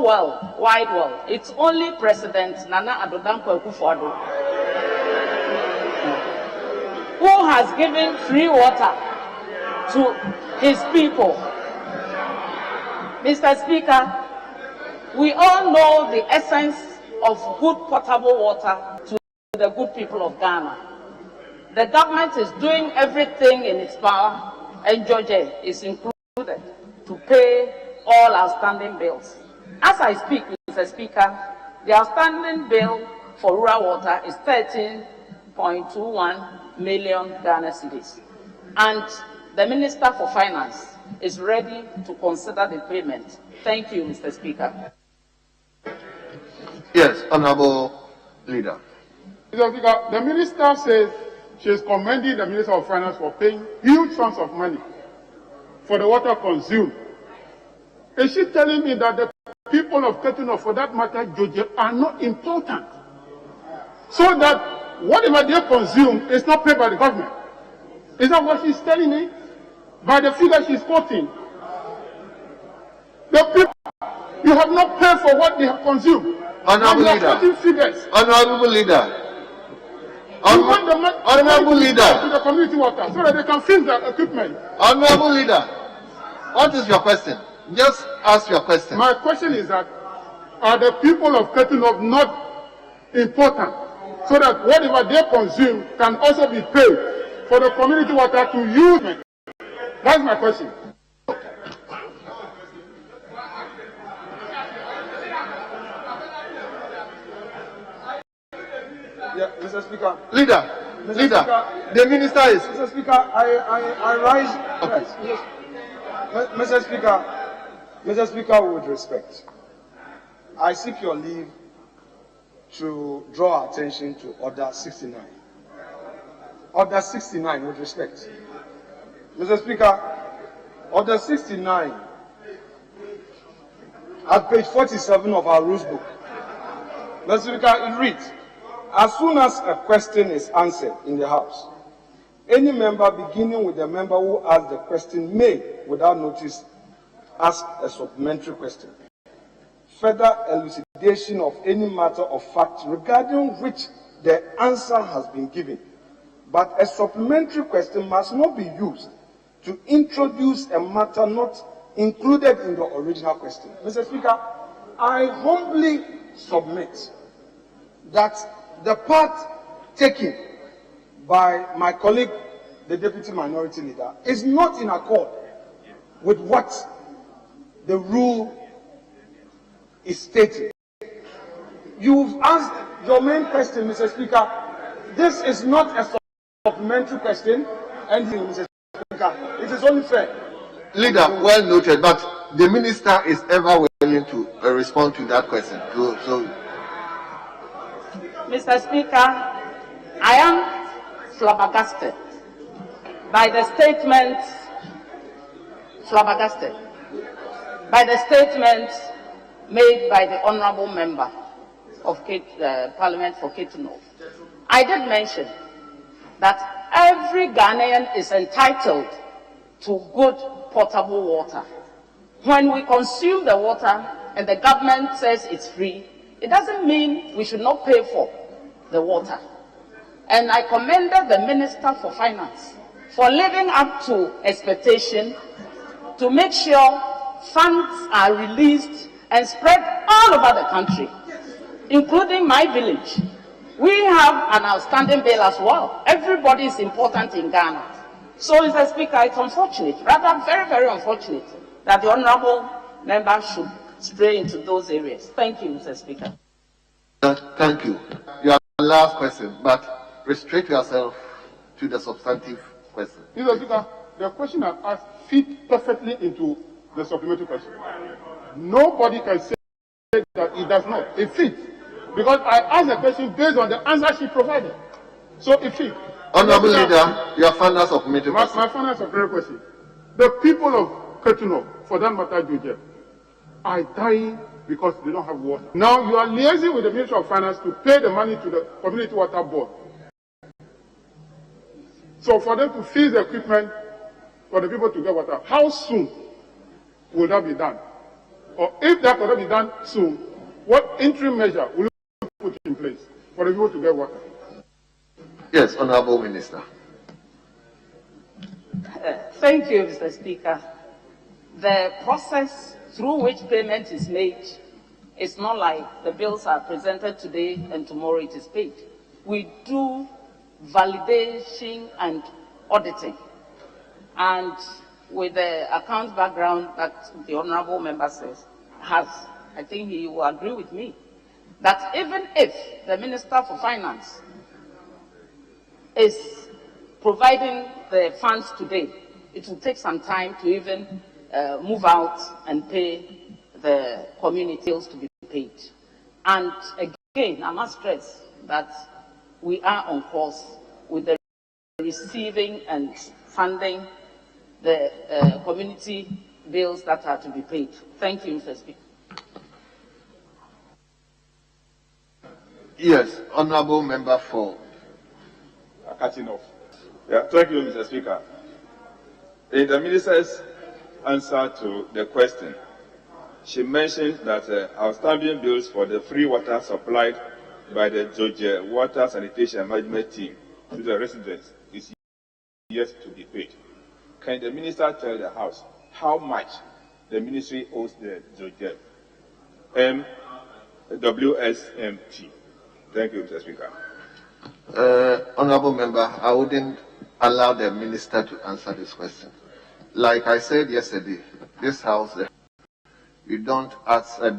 wide world, it's only President Nana Addo Dankwa Akufo-Addo who has given free water to his people. Mr. Speaker, we all know the essence of good potable water to the good people of Ghana. The government is doing everything in its power, and Georgia is included, to pay all outstanding bills. As I speak, Mr. Speaker, the outstanding bill for rural water is 13.21 million Ghana cedis. And the Minister for Finance is ready to consider the payment. Thank you, Mr. Speaker. Yes, Honorable Leader. Mr. Speaker, the Minister says she is commending the Minister of Finance for paying huge sums of money for the water consumed. Is she telling me that the people of Ketuno, for that matter, Georgia, are not important? So that whatever they consume is not paid by the government? Is that what she's telling me? By the figure she's quoting. The people, you have not paid for what they have consumed. Honorable Leader. Figures. Honorable Leader. Honorable Leader. To the community water so that they can fill the equipment. Honorable Leader. What is your question? Just ask your question. My question is that, are the people of Ketuno not important so that whatever they consume can also be paid for the community water to use? That's my question. Yeah, Mr. Speaker. Leader, Mr. leader, Speaker, the minister is. Mr. Speaker, I rise. Okay. Yes. Mr. Speaker, with respect, I seek your leave to draw attention to Order 69. Order 69, with respect. Mr. Speaker, Order 69, at page 47 of our rules book. Mr. Speaker, it reads, as soon as a question is answered in the House, any member beginning with the member who asked the question may, without notice, ask a supplementary question. Further elucidation of any matter of fact regarding which the answer has been given, but a supplementary question must not be used to introduce a matter not included in the original question. Mr. Speaker, I humbly submit that the part taken by my colleague, the Deputy Minority Leader, is not in accord with what the rule is stating. You've asked your main question, Mr. Speaker. This is not a supplementary question, and Mr. Speaker, it is only fair. Leader, well noted, but the minister is ever willing to respond to that question. So, Mr. Speaker, I am flabbergasted by the statement, made by the honourable member of Parliament for Ketu North. I did mention that every Ghanaian is entitled to good potable water. When we consume the water and the government says it's free, it doesn't mean we should not pay for the water. And I commended the Minister for Finance for living up to expectation to make sure funds are released and spread all over the country, including my village. We have an outstanding bill as well. Everybody is important in Ghana. So, Mr. Speaker, it's unfortunate, rather very, very unfortunate, that the honourable member should stray into those areas. Thank you, Mr. Speaker. Thank you. Your last question, but restrict yourself to the substantive question. Mr. Speaker, the question I asked fit perfectly into the supplementary question. Nobody can say that it does not. It fits. Because I asked the question based on the answer she provided. So it fits. Honourable Leader, your final supplementary question. My final supplementary question. The people of Ketu North, for that matter, Georgia, are dying because they don't have water. Now you are liaising with the Ministry of Finance to pay the money to the Community Water Board. So for them to freeze the equipment for the people to get water, how soon will that be done? Or if that cannot be done soon, what interim measure will you put in place for the people to get water? Yes, Honourable Minister. Thank you, Mr. Speaker. The process through which payment is made is not like the bills are presented today and tomorrow it is paid. We do validation and auditing. And with the account background that the honourable member has, I think he will agree with me that even if the Minister for Finance is providing the funds today, it will take some time to even move out and pay the community bills to be paid. And again, I must stress that we are on course with the receiving and funding the community bills that are to be paid. Thank you, Mr. Speaker. Yes, Honourable Member for Cutting off. Yeah, thank you, Mr. Speaker. In the Minister's answer to the question, she mentioned that outstanding bills for the free water supplied by the Georgia Water Sanitation Management Team to the residents is yet to be paid. Can the Minister tell the House how much the Ministry owes the Georgia WSMT? Thank you, Mr. Speaker. Honourable Member, I wouldn't allow the Minister to answer this question. Like I said yesterday, this House, you don't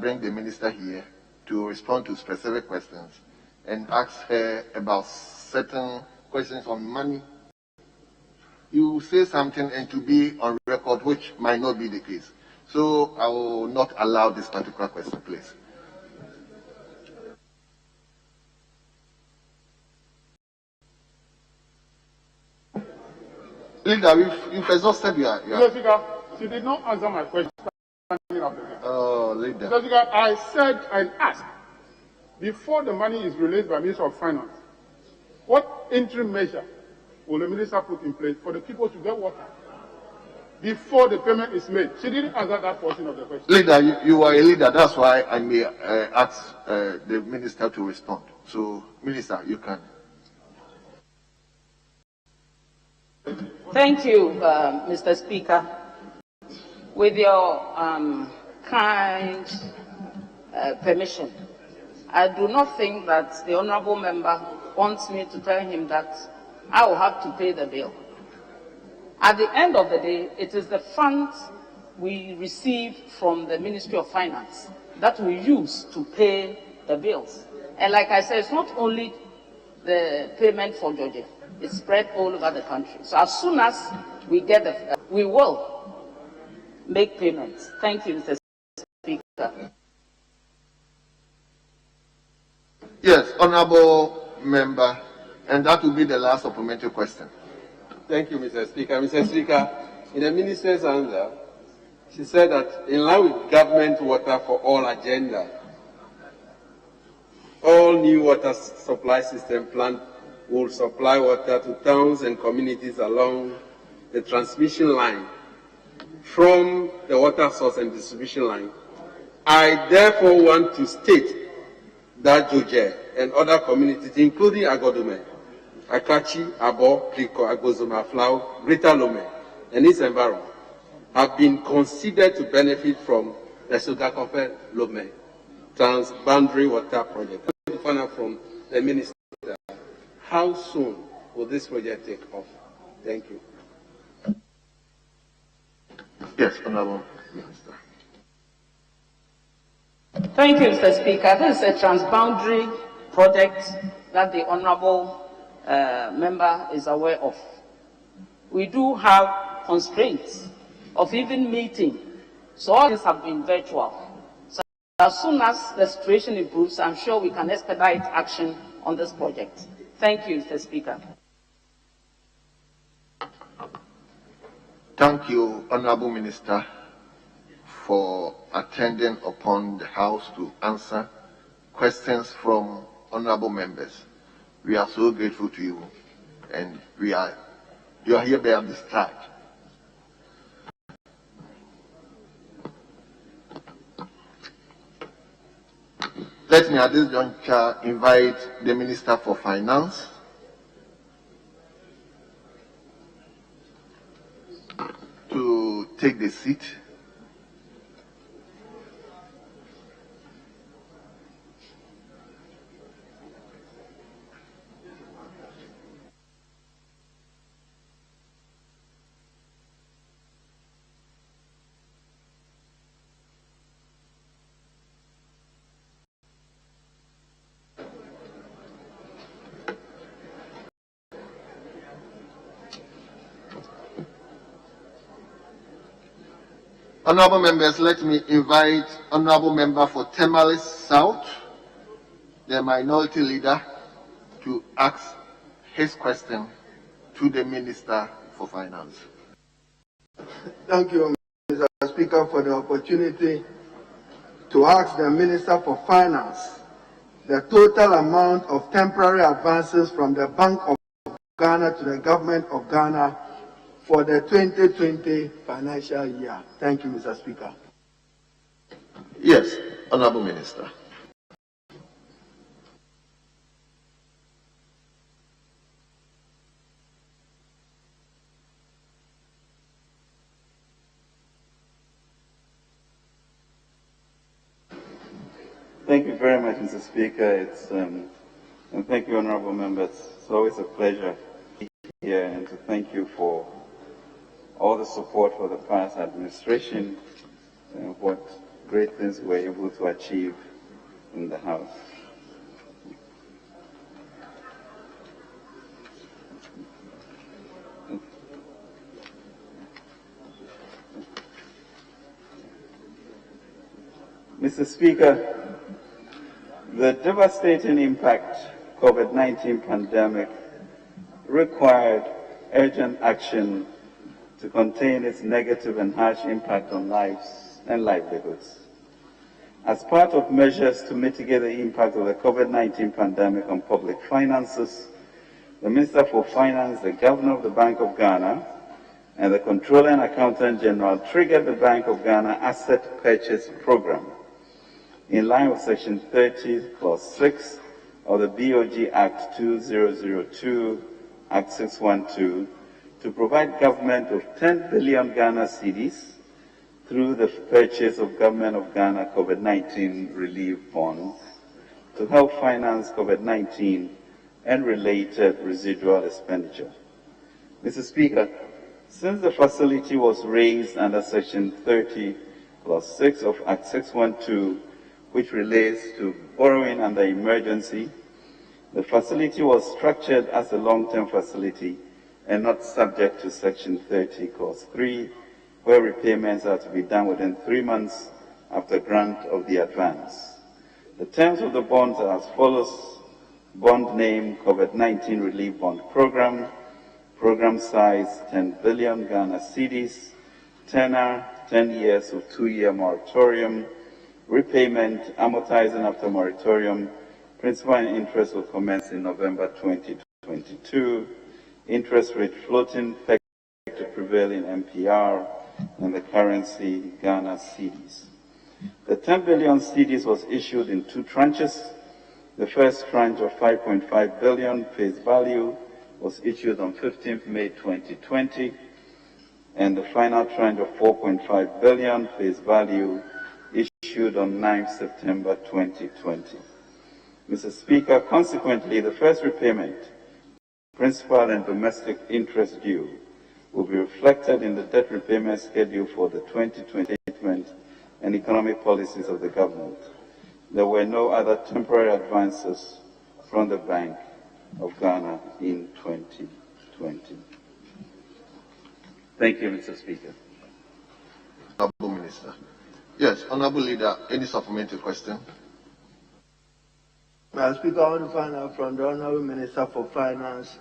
bring the Minister here to respond to specific questions and ask her about certain questions on money, you say something and to be on record, which might not be the case. So I will not allow this particular question, please. Leader, you've exhausted your... Mr. Speaker, she did not answer my question. Oh, Leader. Mr. Speaker, I said and asked, before the money is released by Minister of Finance, what interim measure will the minister put in place for the people to get water before the payment is made? She didn't answer that portion of the question. Leader, you are a leader. That's why I may ask the minister to respond. So, Minister, you can. Thank you, Mr. Speaker. With your kind permission, I do not think that the honourable member wants me to tell him that I will have to pay the bill. At the end of the day, it is the funds we receive from the Ministry of Finance that we use to pay the bills. And like I said, it's not only the payment for Georgia, it's spread all over the country. So as soon as we get the, we will make payments. Thank you, Mr. Speaker. Yes, honourable member, and that will be the last supplementary question. Thank you, Mr. Speaker. Mr. Speaker, in the minister's answer, she said that in line with government water for all agenda, all new water supply system plant will supply water to towns and communities along the transmission line from the water source and distribution line. I therefore want to state that Georgia and other communities, including Agodome, Akachi, Abo, Pliko, Agozoma, Flau, Greater Lome, and its environment, have been considered to benefit from the Sodakofe Lome transboundary water project. I want to find out from the minister, how soon will this project take off? Thank you. Yes, honourable minister. Thank you, Mr. Speaker. This is a transboundary project that the honourable member is aware of. We do have constraints of even meeting, so all these have been virtual. So as soon as the situation improves, I'm sure we can expedite action on this project. Thank you, Mr. Speaker. Thank you, honourable minister, for attending upon the House to answer questions from honourable members. We are so grateful to you, and you are hereby discharged. Let me at this juncture invite the Minister for Finance to take the seat. Honourable members, let me invite Honourable Member for Temalis South, the minority leader, to ask his question to the Minister for Finance. Thank you, Mr. Speaker, for the opportunity to ask the Minister for Finance the total amount of temporary advances from the Bank of Ghana to the Government of Ghana for the 2020 financial year. Thank you, Mr. Speaker. Yes, Honourable Minister. Thank you very much, Mr. Speaker. And thank you, honourable members. It's always a pleasure to be here and to thank you for all the support for the past administration and what great things we were able to achieve in the House. Mr. Speaker, the devastating impact COVID-19 pandemic required urgent action to contain its negative and harsh impact on lives and livelihoods. As part of measures to mitigate the impact of the COVID-19 pandemic on public finances, the Minister for Finance, the Governor of the Bank of Ghana, and the Controller and Accountant General triggered the Bank of Ghana Asset Purchase Program in line with Section 30, Clause 6 of the BOG Act 2002, Act 612, to provide government with 10 billion Ghana cedis through the purchase of Government of Ghana COVID-19 relief bonds to help finance COVID-19 and related residual expenditure. Mr. Speaker, since the facility was raised under Section 30, Clause 6 of Act 612, which relates to borrowing under emergency, the facility was structured as a long-term facility and not subject to Section 30, Clause 3, where repayments are to be done within 3 months after grant of the advance. The terms of the bonds are as follows. Bond name, COVID-19 Relief Bond Program. Program size, 10 billion Ghana cedis. Tenor, 10 years with 2-year moratorium. Repayment, amortizing after moratorium. Principal and interest will commence in November 2022. Interest rate floating pegged to prevailing MPR, and the currency Ghana cedis. The 10 billion cedis was issued in 2 tranches. The first tranche of 5.5 billion face value was issued on 15th May 2020, and the final tranche of 4.5 billion face value issued on 9th September 2020. Mr. Speaker, consequently, the first repayment, principal and domestic interest due, will be reflected in the debt repayment schedule for the 2020 statement and economic policies of the government. There were no other temporary advances from the Bank of Ghana in 2020. Thank you, Mr. Speaker. Honourable Minister. Yes, Honourable Leader, any supplementary question? Mr. Speaker, I want to find out from the Honourable Minister for Finance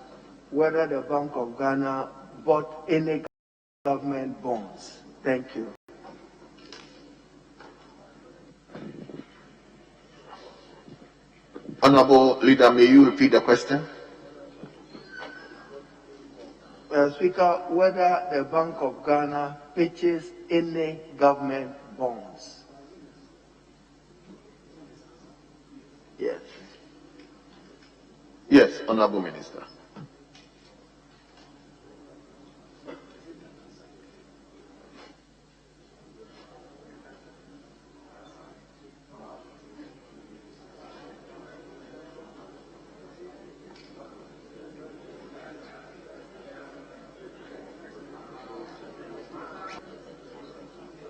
whether the Bank of Ghana bought any government bonds. Thank you. Honourable Leader, may you repeat the question? Mr. Speaker, whether the Bank of Ghana purchased any government bonds. Yes. Yes, Honourable Minister.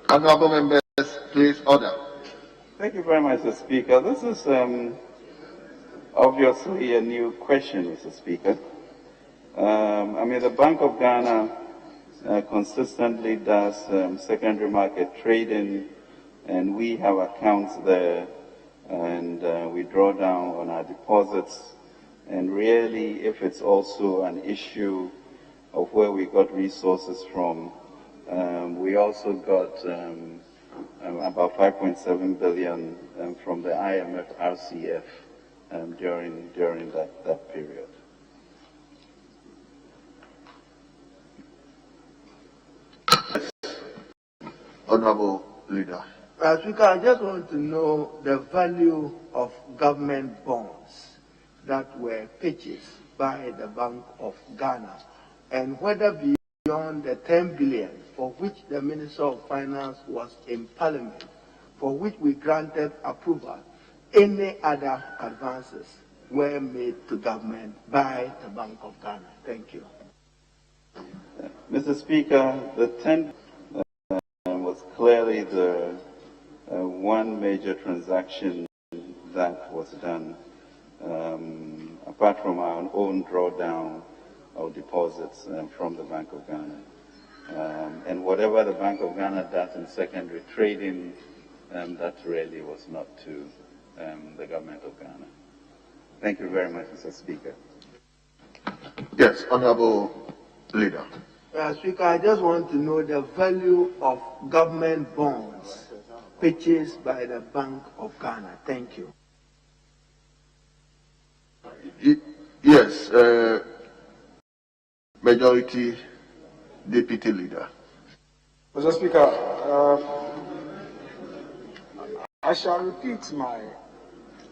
Honourable members, please order. Thank you very much, Mr. Speaker. This is obviously a new question, Mr. Speaker. The Bank of Ghana consistently does secondary market trading, and we have accounts there, and we draw down on our deposits. And really, if it's also an issue of where we got resources from, we also got about 5.7 billion from the IMF RCF during that period. Honourable Leader. Mr. Speaker, I just want to know the value of government bonds that were purchased by the Bank of Ghana, and whether beyond the 10 billion for which the Minister of Finance was in Parliament, for which we granted approval, any other advances were made to government by the Bank of Ghana. Thank you. Mr. Speaker, the 10 was clearly the one major transaction that was done, apart from our own drawdown of deposits from the Bank of Ghana. And whatever the Bank of Ghana does in secondary trading that really was not to the government of Ghana. Thank you very much, Mr. Speaker. Yes, Honorable Leader. Speaker, I just want to know the value of government bonds purchased by the Bank of Ghana. Thank you. Yes, Majority Deputy Leader. Mr. Speaker, I shall repeat my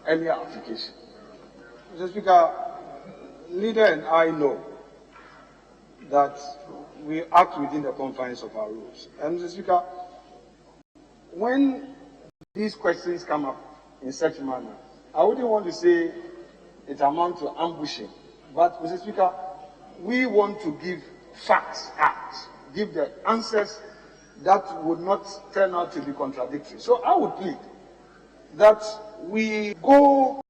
earlier application. Mr. Speaker, Leader and I know that we act within the confines of our rules. And Mr. Speaker, when these questions come up in such a manner, I wouldn't want to say it amounts to ambushing, but Mr. Speaker, we want to give facts out, give the answers that would not turn out to be contradictory. So I would plead that we go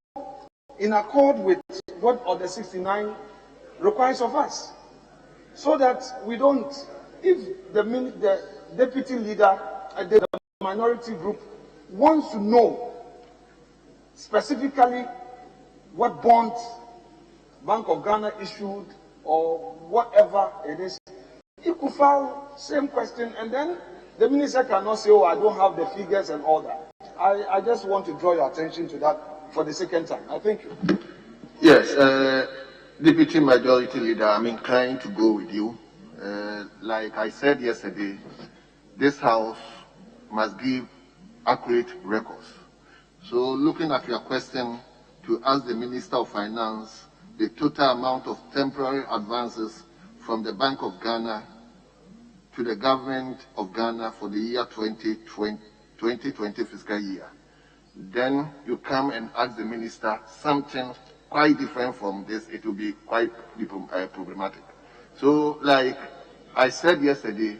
in accord with what Order 69 requires of us, so that we don't, if the deputy leader, the minority group wants to know specifically what bonds Bank of Ghana issued or whatever it is, he could file same question, and then the minister cannot say, oh, I don't have the figures and all that. I just want to draw your attention to that for the second time. I thank you. Yes, Deputy Majority Leader, I'm inclined to go with you. Like I said yesterday, this House must give accurate records. So looking at your question to ask the Minister of Finance the total amount of temporary advances from the Bank of Ghana to the Government of Ghana for the year 2020 fiscal year. Then you come and ask the Minister something quite different from this, it will be quite problematic. So like I said yesterday,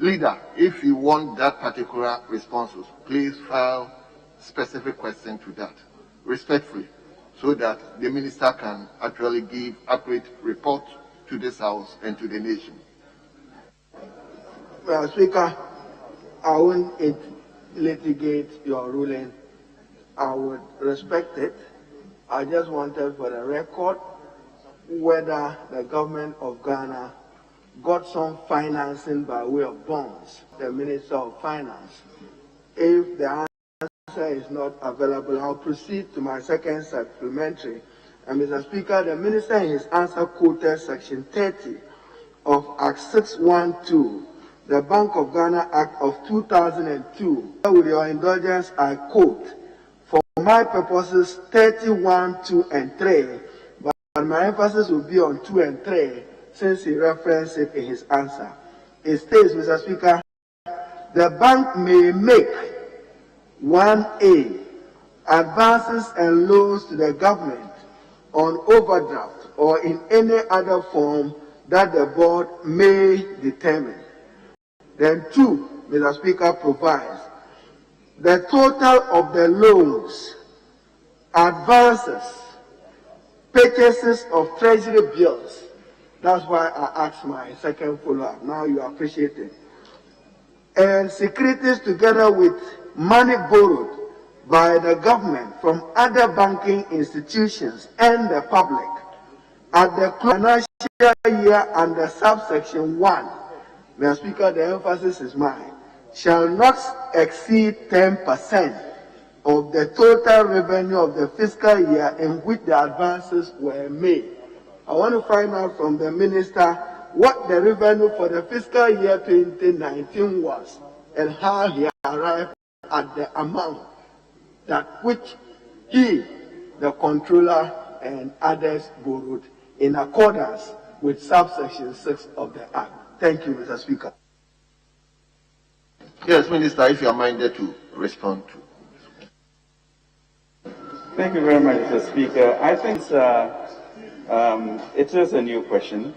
Leader, if you want that particular responses, please file specific question to that, respectfully, so that the Minister can actually give accurate report to this House and to the nation. Well, Speaker, I won't litigate your ruling. I would respect it. I just wanted for the record whether the government of Ghana got some financing by way of bonds, the Minister of Finance. If the answer is not available, I'll proceed to my second supplementary. And Mr. Speaker, the Minister in his answer quoted Section 30 of Act 612, the Bank of Ghana Act of 2002. With your indulgence, I quote, for my purposes, 31, 2, and 3, but my emphasis will be on 2 and 3, since he referenced it in his answer. It states, Mr. Speaker, the bank may make 1A, advances and loans to the government on overdraft or in any other form that the board may determine. Then 2, Mr. Speaker, provides the total of the loans, advances, purchases of treasury bills. That's why I asked my second follow-up. Now you appreciate it. And securities together with money borrowed by the government from other banking institutions and the public at the financial year under subsection 1. Mr. Speaker, the emphasis is mine, shall not exceed 10% of the total revenue of the fiscal year in which the advances were made. I want to find out from the Minister what the revenue for the fiscal year 2019 was and how he arrived at the amount that which he, the controller, and others borrowed in accordance with subsection 6 of the Act. Thank you, Mr. Speaker. Yes, Minister, if you are minded to respond to. Thank you very much, Mr. Speaker. I think it is a new question,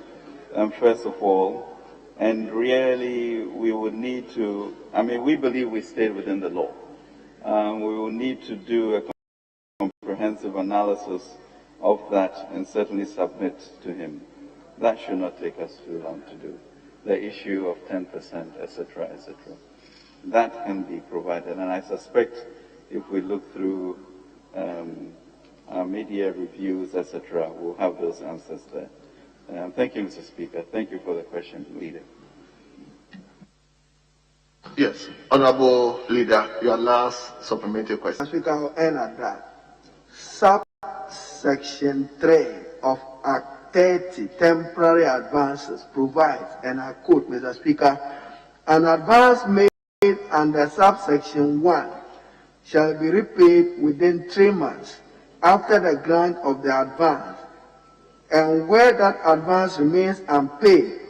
first of all, and really we would need to, we believe we stayed within the law. We will need to do a comprehensive analysis of that and certainly submit to him. That should not take us too long to do. The issue of 10%, etc., etc. that can be provided. And I suspect if we look through our media reviews, etc., we'll have those answers there. Thank you, Mr. Speaker. Thank you for the question, Leader. Yes, Honorable Leader, your last supplementary question. Speaker, I'll end at that. Subsection 3 of Act 30, temporary advances, provides, and I quote, Mr. Speaker, an advance made under subsection 1 shall be repaid within 3 months after the grant of the advance, and where that advance remains unpaid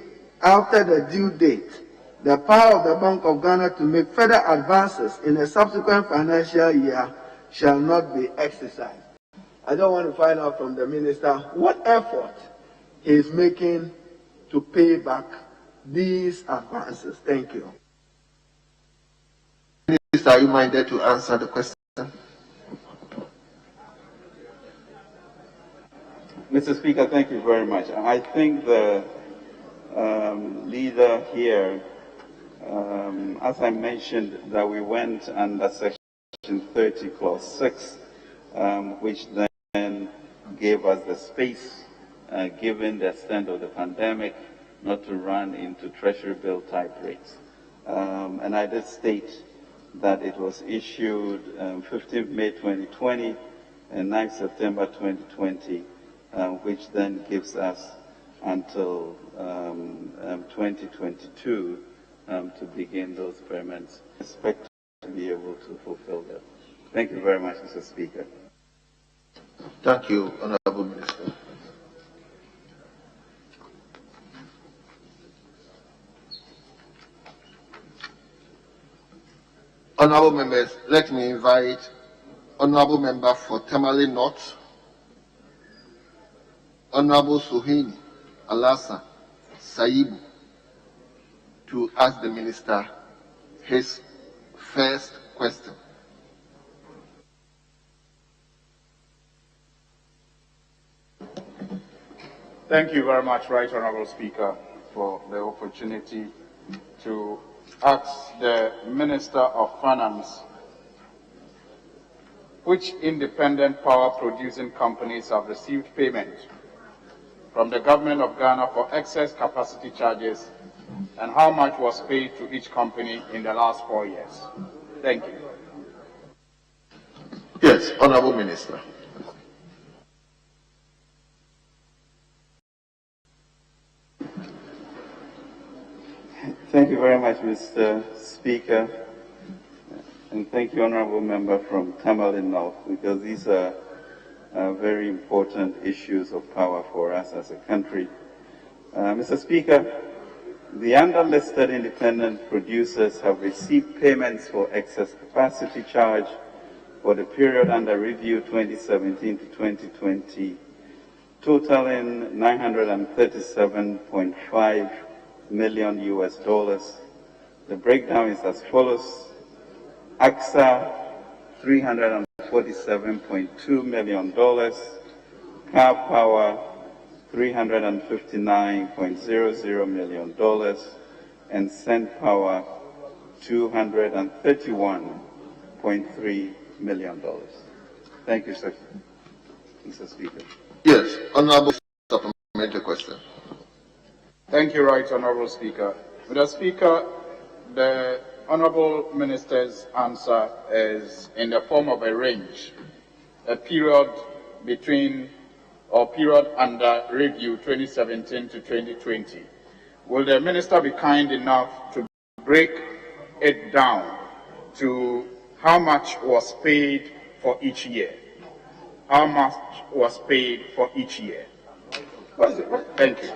after the due date, the power of the Bank of Ghana to make further advances in a subsequent financial year shall not be exercised. I don't want to find out from the minister what effort he is making to pay back these advances. Thank you. Minister, are you minded to answer the question? Mr. Speaker, thank you very much. I think the leader here, as I mentioned, that we went under Section 30, Clause 6, which then gave us the space, given the extent of the pandemic, not to run into treasury bill type rates. And I did state that it was issued 15th May 2020 and 9th September 2020, which then gives us until 2022 to begin those payments. I expect to be able to fulfill that. Thank you very much, Mr. Speaker. Thank you, Honorable Minister. Honorable members, let me invite Honorable Member for Tamale North, Honorable Suhini Alasa Saibu, to ask the Minister his first question. Thank you very much, Right Honorable Speaker, for the opportunity to ask the Minister of Finance which independent power producing companies have received payment from the Government of Ghana for excess capacity charges, and how much was paid to each company in the last 4 years. Thank you. Yes, Honorable Minister. Thank you very much, Mr. Speaker, and thank you, Honorable Member from Tamale North, because these are very important issues of power for us as a country. Mr. Speaker, the underlisted independent producers have received payments for excess capacity charge for the period under review 2017 to 2020, totaling $937.5 million US. The breakdown is as follows: AXA $347.2 million, Car Power $359.00 million, and Cent Power $231.3 million. Thank you, sir. Mr. Speaker. Yes, Honorable supplementary question. Thank you, Right Honorable Speaker. Mr. Speaker, the Honorable Minister's answer is in the form of a range, a period between or period under review 2017 to 2020. Will the Minister be kind enough to break it down to how much was paid for each year? How much was paid for each year? Thank you.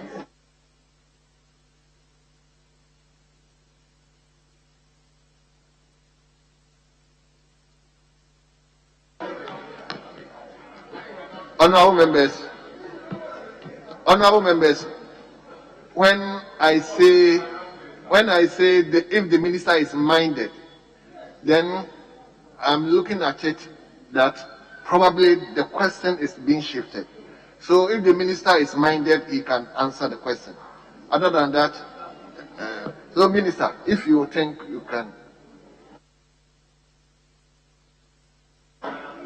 Honorable members, when I say that if the minister is minded, then I'm looking at it that probably the question is being shifted. So if the minister is minded, he can answer the question. Other than that, so Minister, if you think you can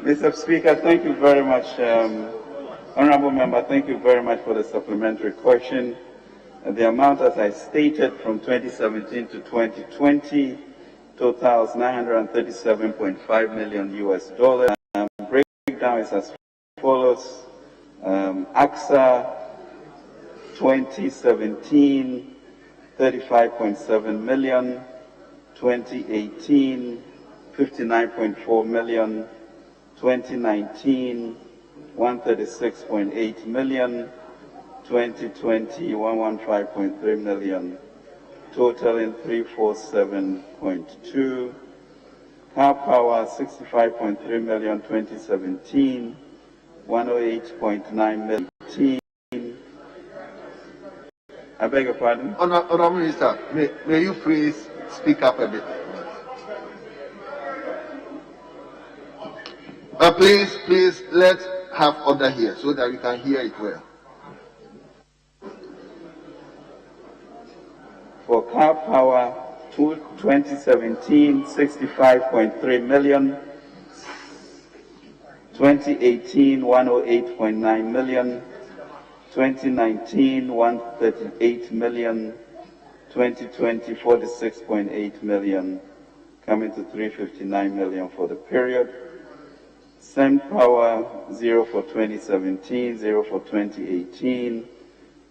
Mr. Speaker, thank you very much. Honorable Member, thank you very much for the supplementary question. The amount, as I stated, from 2017 to 2020 totals $937.5 million US. Breakdown is as follows. AXA 2017, 35.7 million. 2018, 59.4 million. 2019, 136.8 million. 2020, 115.3 million. Totaling 347.2. Car power 65.3 million 2017, 108.9 million. I beg your pardon? Honorable Minister, may you please speak up a bit? Please, let's have order here so that we can hear it well. For car power, 2017, 65.3 million. 2018, 108.9 million. 2019, 138 million. 2020, 46.8 million, coming to 359 million for the period. Same power, 0 for 2017, 0 for 2018,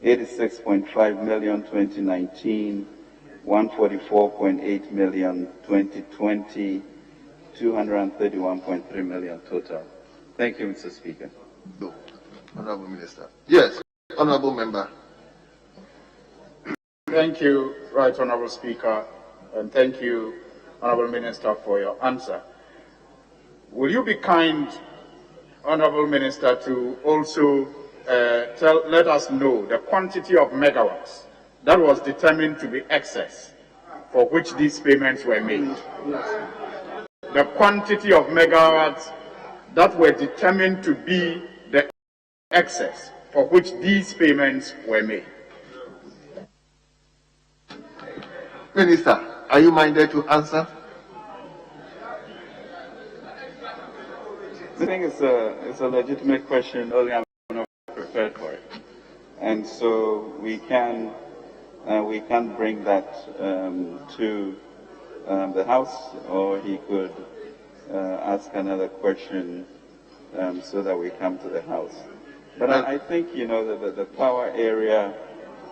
86.5 million 2019, 144.8 million 2020, 231.3 million total. Thank you, Mr. Speaker. No. Honorable Minister. Yes, Honorable Member. Thank you, Right Honorable Speaker, and thank you, Honorable Minister, for your answer. Will you be kind, Honorable Minister, to also let us know the quantity of megawatts that was determined to be excess for which these payments were made? Yes. The quantity of megawatts that were determined to be the excess for which these payments were made. Minister, are you minded to answer? I think it's a legitimate question. Only I'm not prepared for it, and so we can bring that to the House, or he could ask another question so that we come to the House. But I think that the power area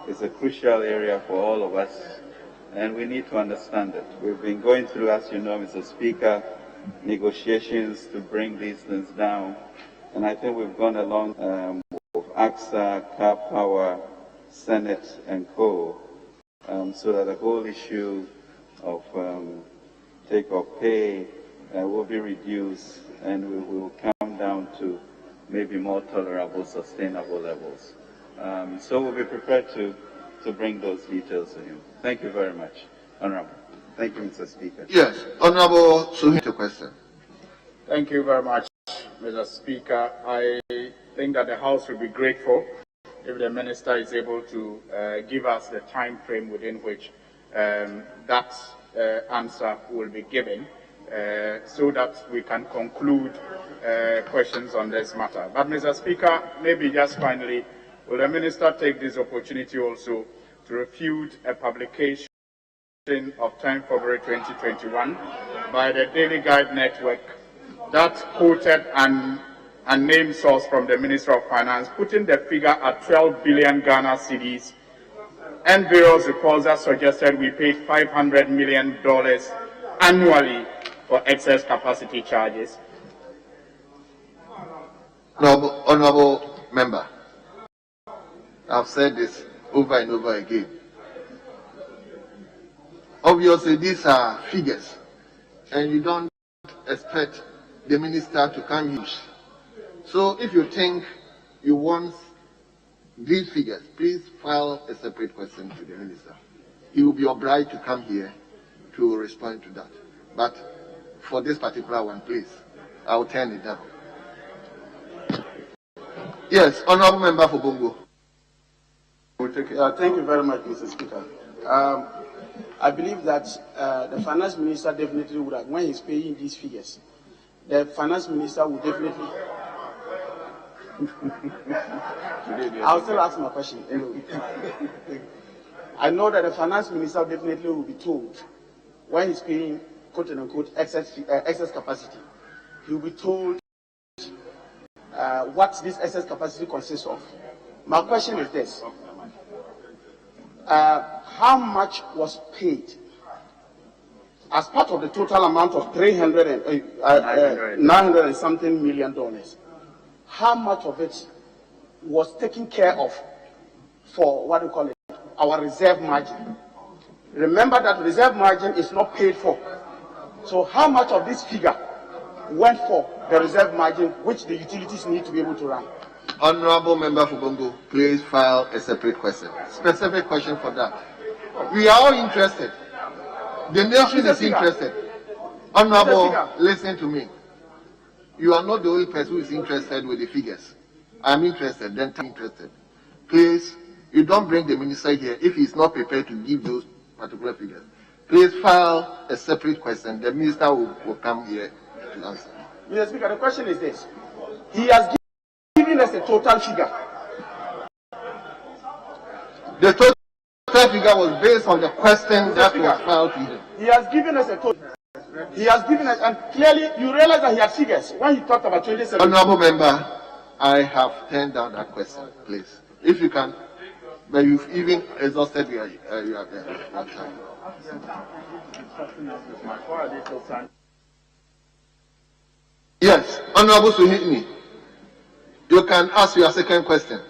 is a crucial area for all of us, and we need to understand it. We've been going through, as you know, Mr. Speaker, negotiations to bring these things down, and I think we've gone along with AXA, Car Power, Senate, and Co. So that the whole issue of take or pay will be reduced, and we will come down to maybe more tolerable, sustainable levels. So we'll be prepared to bring those details to him. Thank you very much, Honorable. Thank you, Mr. Speaker. Yes, Honorable Suhi, to question. Thank you very much, Mr. Speaker. I think that the House will be grateful if the Minister is able to give us the time frame within which that answer will be given, so that we can conclude questions on this matter. But, Mr. Speaker, maybe just finally, will the Minister take this opportunity also to refute a publication of 10 February 2021 by the Daily Guide Network that quoted an unnamed source from the Minister of Finance, putting the figure at 12 billion Ghana cedis, and various reports that suggested we paid $500 million annually for excess capacity charges? Honorable Member, I've said this over and over again. Obviously, these are figures, and you don't expect the Minister to come use. So if you think you want these figures, please file a separate question to the Minister. He will be obliged to come here to respond to that. But for this particular one, please, I'll turn it down. Yes, Honorable Member for Bongo. Thank you very much, Mr. Speaker. I believe that the Finance Minister definitely would have, when he's paying these figures, the finance minister will definitely. I'll still ask my question. I know that the finance minister definitely will be told when he's paying quote unquote excess capacity. He will be told what this excess capacity consists of. My question is this: how much was paid as part of the total amount of $900 and something million? How much of it was taken care of for what we call it, our reserve margin? Remember that reserve margin is not paid for. So how much of this figure went for the reserve margin which the utilities need to be able to run? Honorable Member for Bongo, please file a separate question. Specific question for that. We are all interested. The nation is interested. Honorable, listen to me. You are not the only person who is interested with the figures. I'm interested, then I'm interested. Please, you don't bring the minister here if he's not prepared to give those particular figures. Please file a separate question. The minister will come here to answer. Mr. Speaker, the question is this. He has given us a total figure. The total figure was based on the question that was filed to him. He has given us a total. He has given us, and clearly you realize that he had figures when he talked about 2017. Honorable Member, I have turned down that question, please. If you can, but you've even exhausted your time. Yes, Honorable Suhini, you can ask your second question.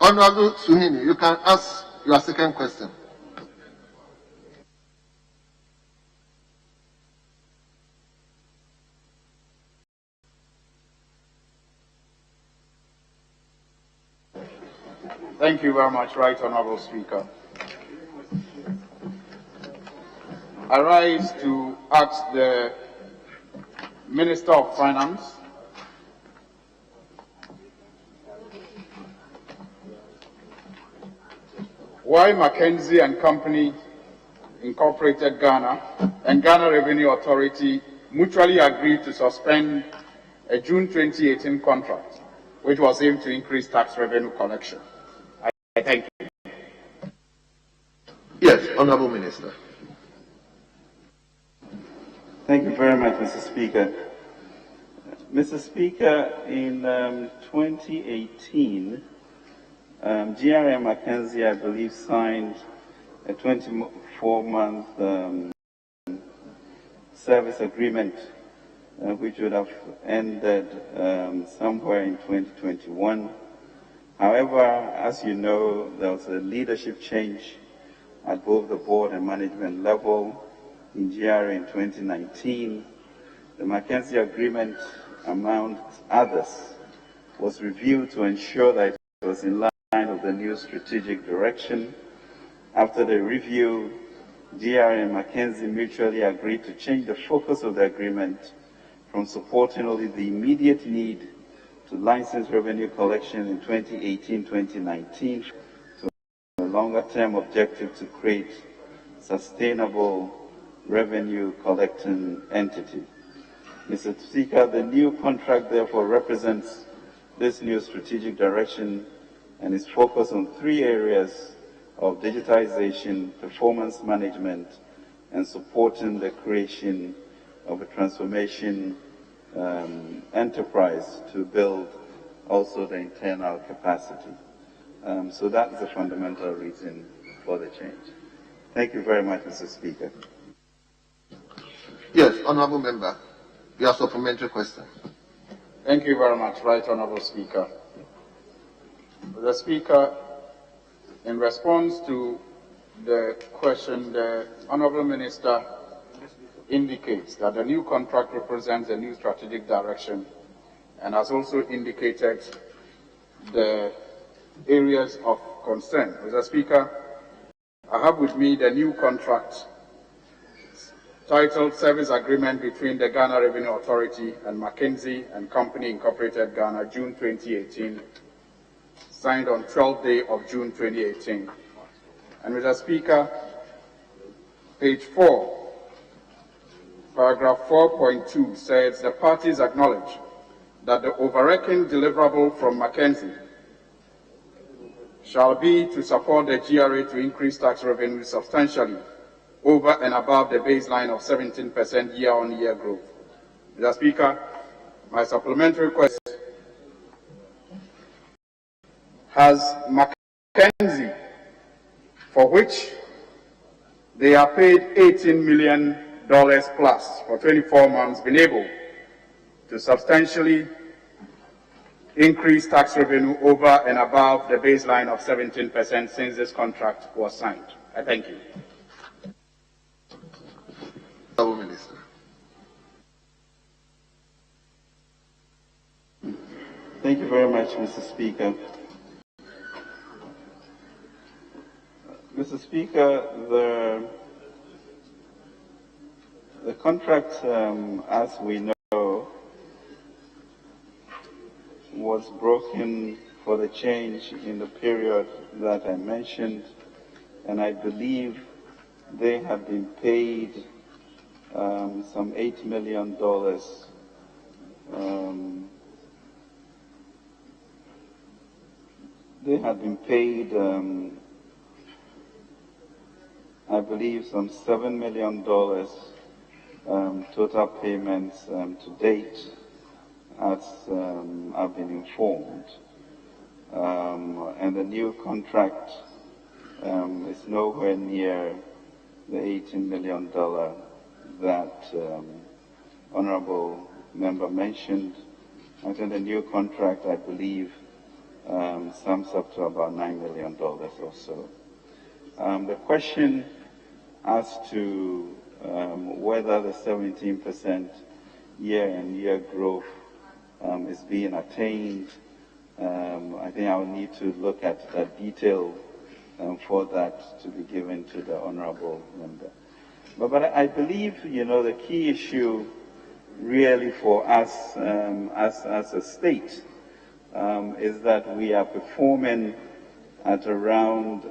Honorable Suhini, you can ask your second question. Thank you very much, Right Honorable Speaker. I rise to ask the Minister of Finance why Mackenzie and Company Incorporated Ghana and Ghana Revenue Authority mutually agreed to suspend a June 2018 contract which was aimed to increase tax revenue collection. I thank you. Yes, Honorable Minister. Thank you very much, Mr. Speaker. Mr. Speaker, in 2018, GRM Mackenzie, I believe, signed a 24-month service agreement, which would have ended somewhere in 2021. However, as you know, there was a leadership change at both the board and management level in GRA in 2019. The Mackenzie agreement, among others, was reviewed to ensure that it was in line with the new strategic direction. After the review, GRA and Mackenzie mutually agreed to change the focus of the agreement from supporting only the immediate need to license revenue collection in 2018-2019 to a longer-term objective to create sustainable revenue collecting entity. Mr. Speaker, the new contract therefore represents this new strategic direction and is focused on three areas of digitization, performance management, and supporting the creation of a transformation enterprise to build also the internal capacity. So that's the fundamental reason for the change. Thank you very much, Mr. Speaker. Yes, Honorable Member, your supplementary question. Thank you very much, Right Honorable Speaker. The Speaker, in response to the question, the Honorable Minister indicates that the new contract represents a new strategic direction and has also indicated the areas of concern. Mr. Speaker, I have with me the new contract titled Service Agreement between the Ghana Revenue Authority and Mackenzie and Company Incorporated Ghana, June 2018, signed on 12th day of June 2018. And Mr. Speaker, page 4 paragraph 4.2 says the parties acknowledge that the overarching deliverable from Mackenzie shall be to support the GRA to increase tax revenue substantially over and above the baseline of 17% year-on-year growth. Mr. Speaker, my supplementary question: has Mackenzie, for which they are paid $18 million plus for 24 months, been able to substantially increase tax revenue over and above the baseline of 17% since this contract was signed? I thank you. Minister. Thank you very much, Mr. Speaker. Mr. Speaker, the contract, as we know, was broken for the change in the period that I mentioned, and I believe they have been paid some $8 million. They have been paid, I believe, some $7 million total payments to date, as I've been informed. And the new contract is nowhere near the $18 million that Honorable Member mentioned. I think the new contract, I believe, sums up to about $9 million or so. The question as to whether the 17% year-on-year growth is being attained, I think I will need to look at the detail for that to be given to the Honorable Member. But I believe, the key issue really for us as a state is that we are performing at around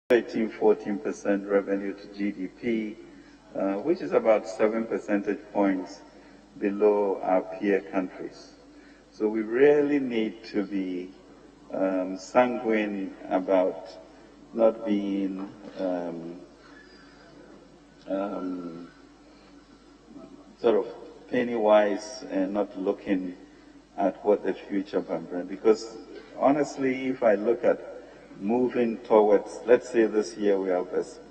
13–14% revenue to GDP, which is about 7 percentage points below our peer countries. So we really need to be sanguine about not being sort of penny wise and not looking at what the future can bring. Because honestly, if I look at moving towards, let's say this year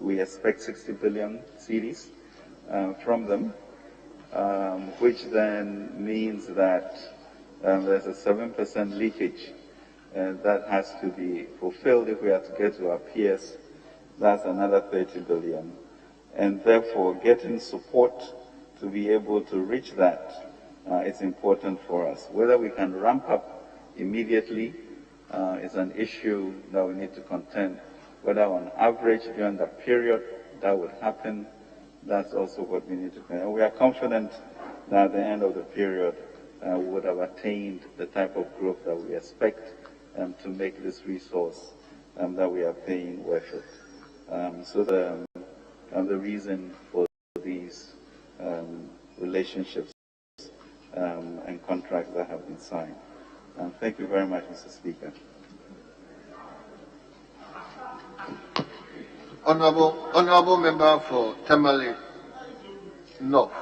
we expect 60 billion cedis from them, which then means that there's a 7% leakage that has to be fulfilled. If we are to get to our peers, that's another 30 billion. And therefore, getting support to be able to reach that is important for us. Whether we can ramp up immediately is an issue that we need to contend. Whether on average during the period that would happen, that's also what we need to contend. And we are confident that at the end of the period we would have attained the type of growth that we expect to make this resource that we are paying worth it. So the reason for these relationships and contracts that have been signed. Thank you very much, Mr. Speaker. Honorable Member for Tamale North,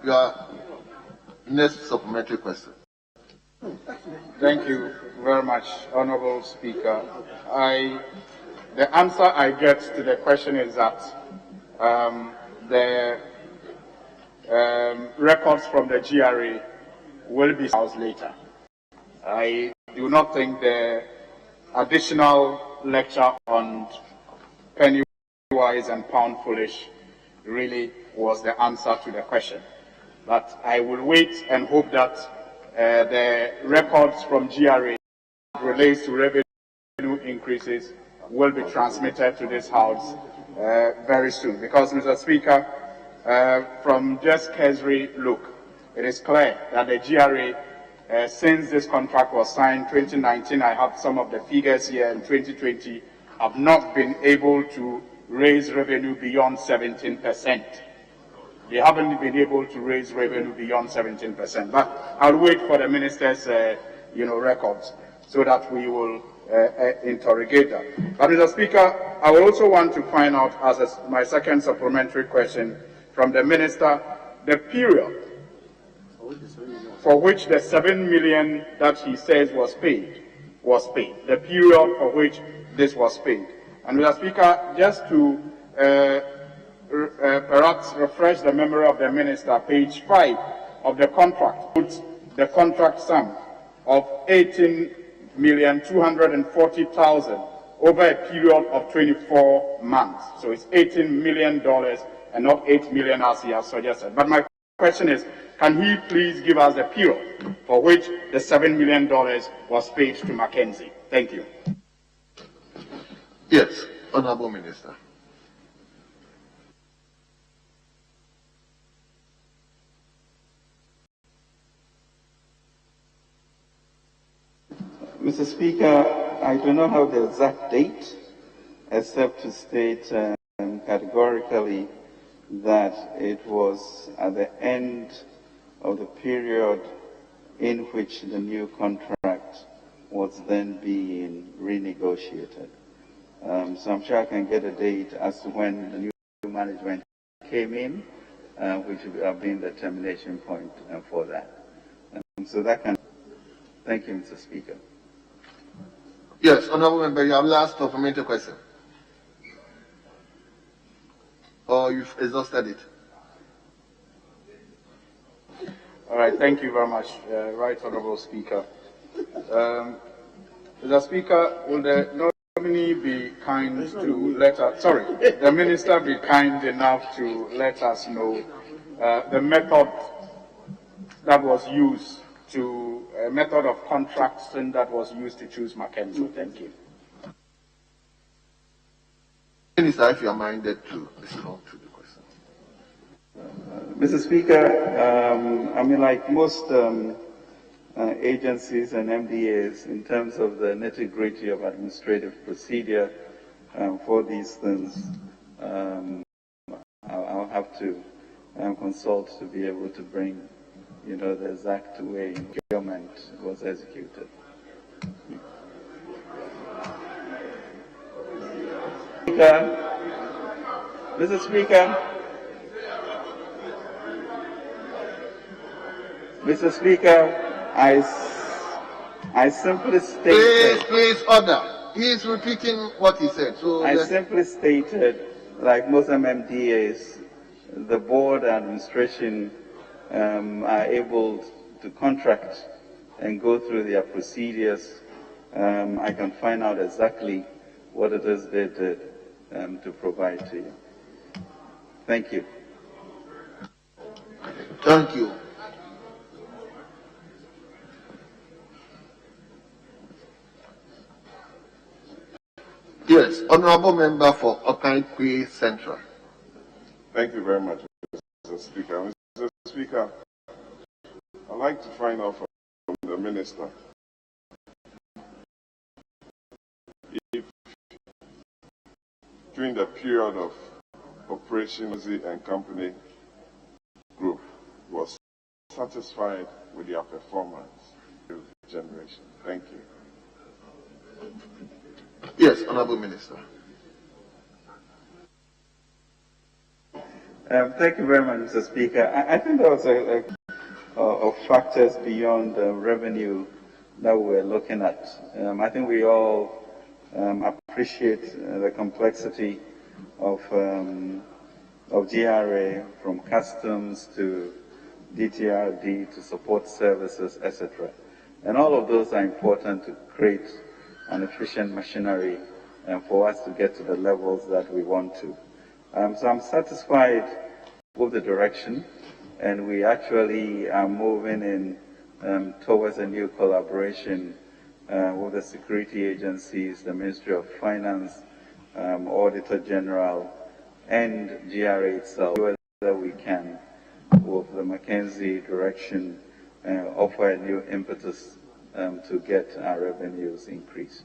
your next supplementary question. Thank you very much, Honorable Speaker. The answer I get to the question is that the records from the GRA will be housed later. I do not think the additional lecture on penny wise and pound foolish really was the answer to the question. But I will wait and hope that the records from GRA relates to revenue increases will be transmitted to this House very soon. Because, Mr. Speaker, from just cursory look, it is clear that the GRA, since this contract was signed 2019, I have some of the figures here, in 2020, have not been able to raise revenue beyond 17%. they haven't been able to raise revenue beyond 17%. But I'll wait for the minister's, records so that we will interrogate that. But Mr. Speaker, I will also want to find out, as my second supplementary question from the minister, the period for which the 7 million that he says was paid, the period for which this was paid. And Mr. Speaker, just to perhaps refresh the memory of the minister, page 5 of the contract puts the contract sum of 18,240,000 over a period of 24 months. So it's $18 million and not 8 million as he has suggested. But my question is, can he please give us the period for which the $7 million was paid to Mackenzie? Thank you. Yes, Honorable Minister. Mr. Speaker, I do not have the exact date, except to state categorically that it was at the end of the period in which the new contract was then being renegotiated. So I'm sure I can get a date as to when the new management came in, which would have been the termination point for that. So that can. Thank you, Mr. Speaker. Yes, Honorable Member, you have last supplementary question. Or you've exhausted it? All right, thank you very much, Right Honorable Speaker. Mr. Speaker, will the nominee be kind to let us, the minister be kind enough to let us know the method that was used to, a method of contracting that was used to choose Mackenzie? Thank you. Minister, if you are minded to respond to the question. Mr. Speaker, like most agencies and MDAs, in terms of the nitty-gritty of administrative procedure for these things, I'll have to consult to be able to bring, the exact way procurement was executed. Mr. Speaker, I simply stated... Please, order. He is repeating what he said. So I simply stated, like most MMDAs, the board administration are able to contract and go through their procedures. I can find out exactly what it is they did to provide to you. Thank you. Thank you. Yes, Honorable Member for Okaikwe Central. Thank you very much, Mr. Speaker. Mr. Speaker, I'd like to find out from the Minister if during the period of Operation and Company Group was satisfied with their performance generation. Thank you. Yes, Honorable Minister. Thank you very much, Mr. Speaker. I think there was of factors beyond revenue that we're looking at. I think we all appreciate the complexity of GRA, from customs to DTRD to support services, etc. And all of those are important to create an efficient machinery for us to get to the levels that we want to. So I'm satisfied with the direction, and we actually are moving in towards a new collaboration with the security agencies, the Ministry of Finance, Auditor General, and GRA itself, whether we can, with the Mackenzie direction, offer a new impetus to get our revenues increased.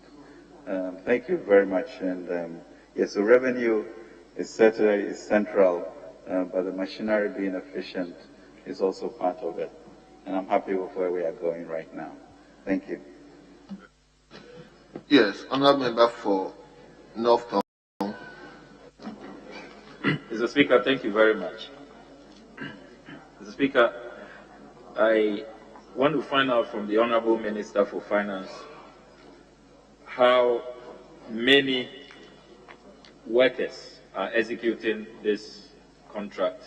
Thank you very much. And yes, so revenue is certainly central but the machinery being efficient is also part of it. And I'm happy with where we are going right now. Thank you. Yes, honourable member for North Town. Mr. Speaker, thank you very much. Mr. Speaker, I want to find out from the Honourable Minister for Finance how many workers are executing this contract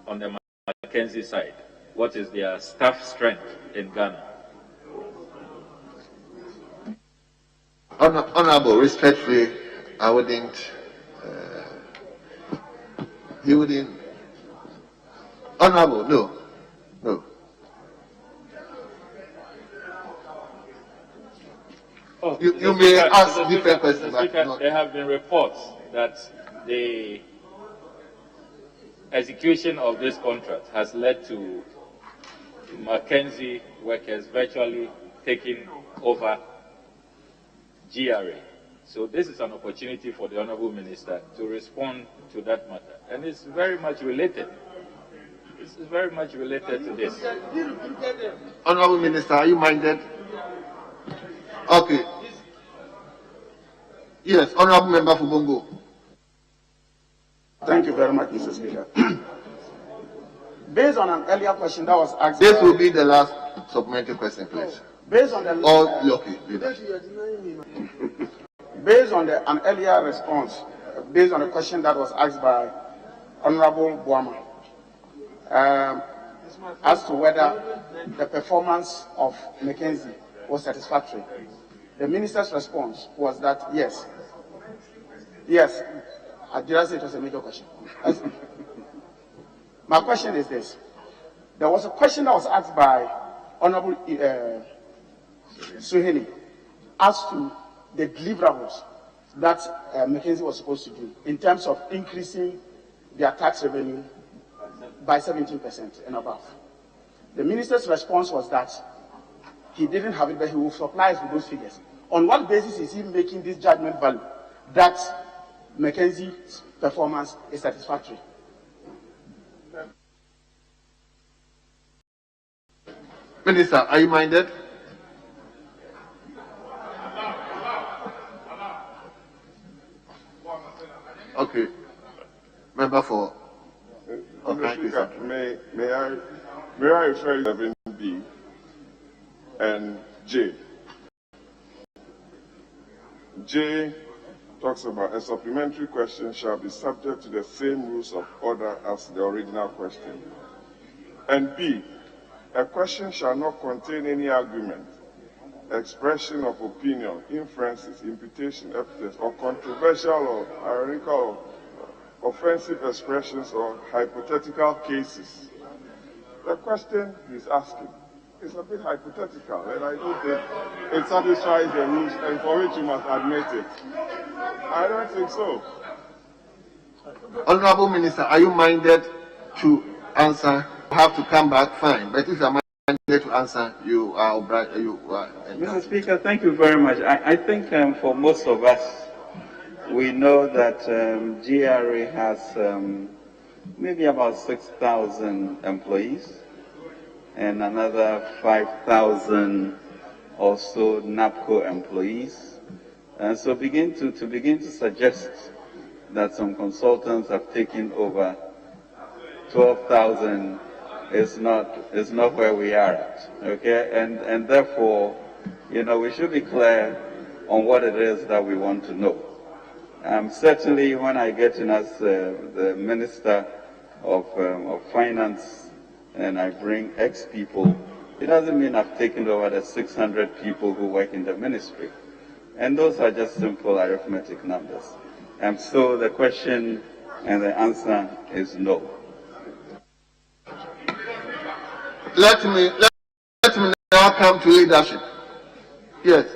on the Mackenzie side. What is their staff strength in Ghana? Honourable, respectfully, I wouldn't. He wouldn't. Honourable, no. Oh, you may ask different questions. There have been reports that the execution of this contract has led to Mackenzie workers virtually taking over GRA. So this is an opportunity for the Honourable Minister to respond to that matter. And it's very much related. This is very much related to this. Honourable Minister, are you minded? Okay. Yes, Honourable Member for Bongo. Thank you very much, Mr. Speaker. Based on an earlier question that was asked. This will be the last supplementary question, please. Based on the based on an earlier response, based on a question that was asked by Honourable Boama, as to whether the performance of Mackenzie was satisfactory, the minister's response was that yes. Yes, did I say it was a major question? My question is this: there was a question that was asked by Honourable Suheni as to the deliverables that Mackenzie was supposed to do in terms of increasing their tax revenue by 17% and above. The minister's response was that he didn't have it, but he will supply us with those figures. On what basis is he making this judgment value that Mackenzie's performance is satisfactory? Minister, are you minded? Okay. Member for. Mr. Speaker, may I refer you to 7B and J. J talks about a supplementary question shall be subject to the same rules of order as the original question. And B, a question shall not contain any argument, expression of opinion, inferences, imputation, epithets, or controversial or ironical or offensive expressions or hypothetical cases. The question he's asking is a bit hypothetical, and I don't think it satisfies the rules, and for which you must admit it. I don't think so. Honourable Minister, are you minded to answer? You have to come back, fine. But if you are minded to answer, you are obliged. Mr. Speaker, thank you very much. I think for most of us, we know that GRA has maybe about 6,000 employees and another 5,000 or so NAPCO employees. And so begin to suggest that some consultants have taken over 12,000 is not where we are at. Okay? And therefore, we should be clear on what it is that we want to know. Certainly when I get in as the Minister of Finance and I bring X people, it doesn't mean I've taken over the 600 people who work in the ministry. And those are just simple arithmetic numbers. And so the question and the answer is no. Let me now come to leadership. Yes,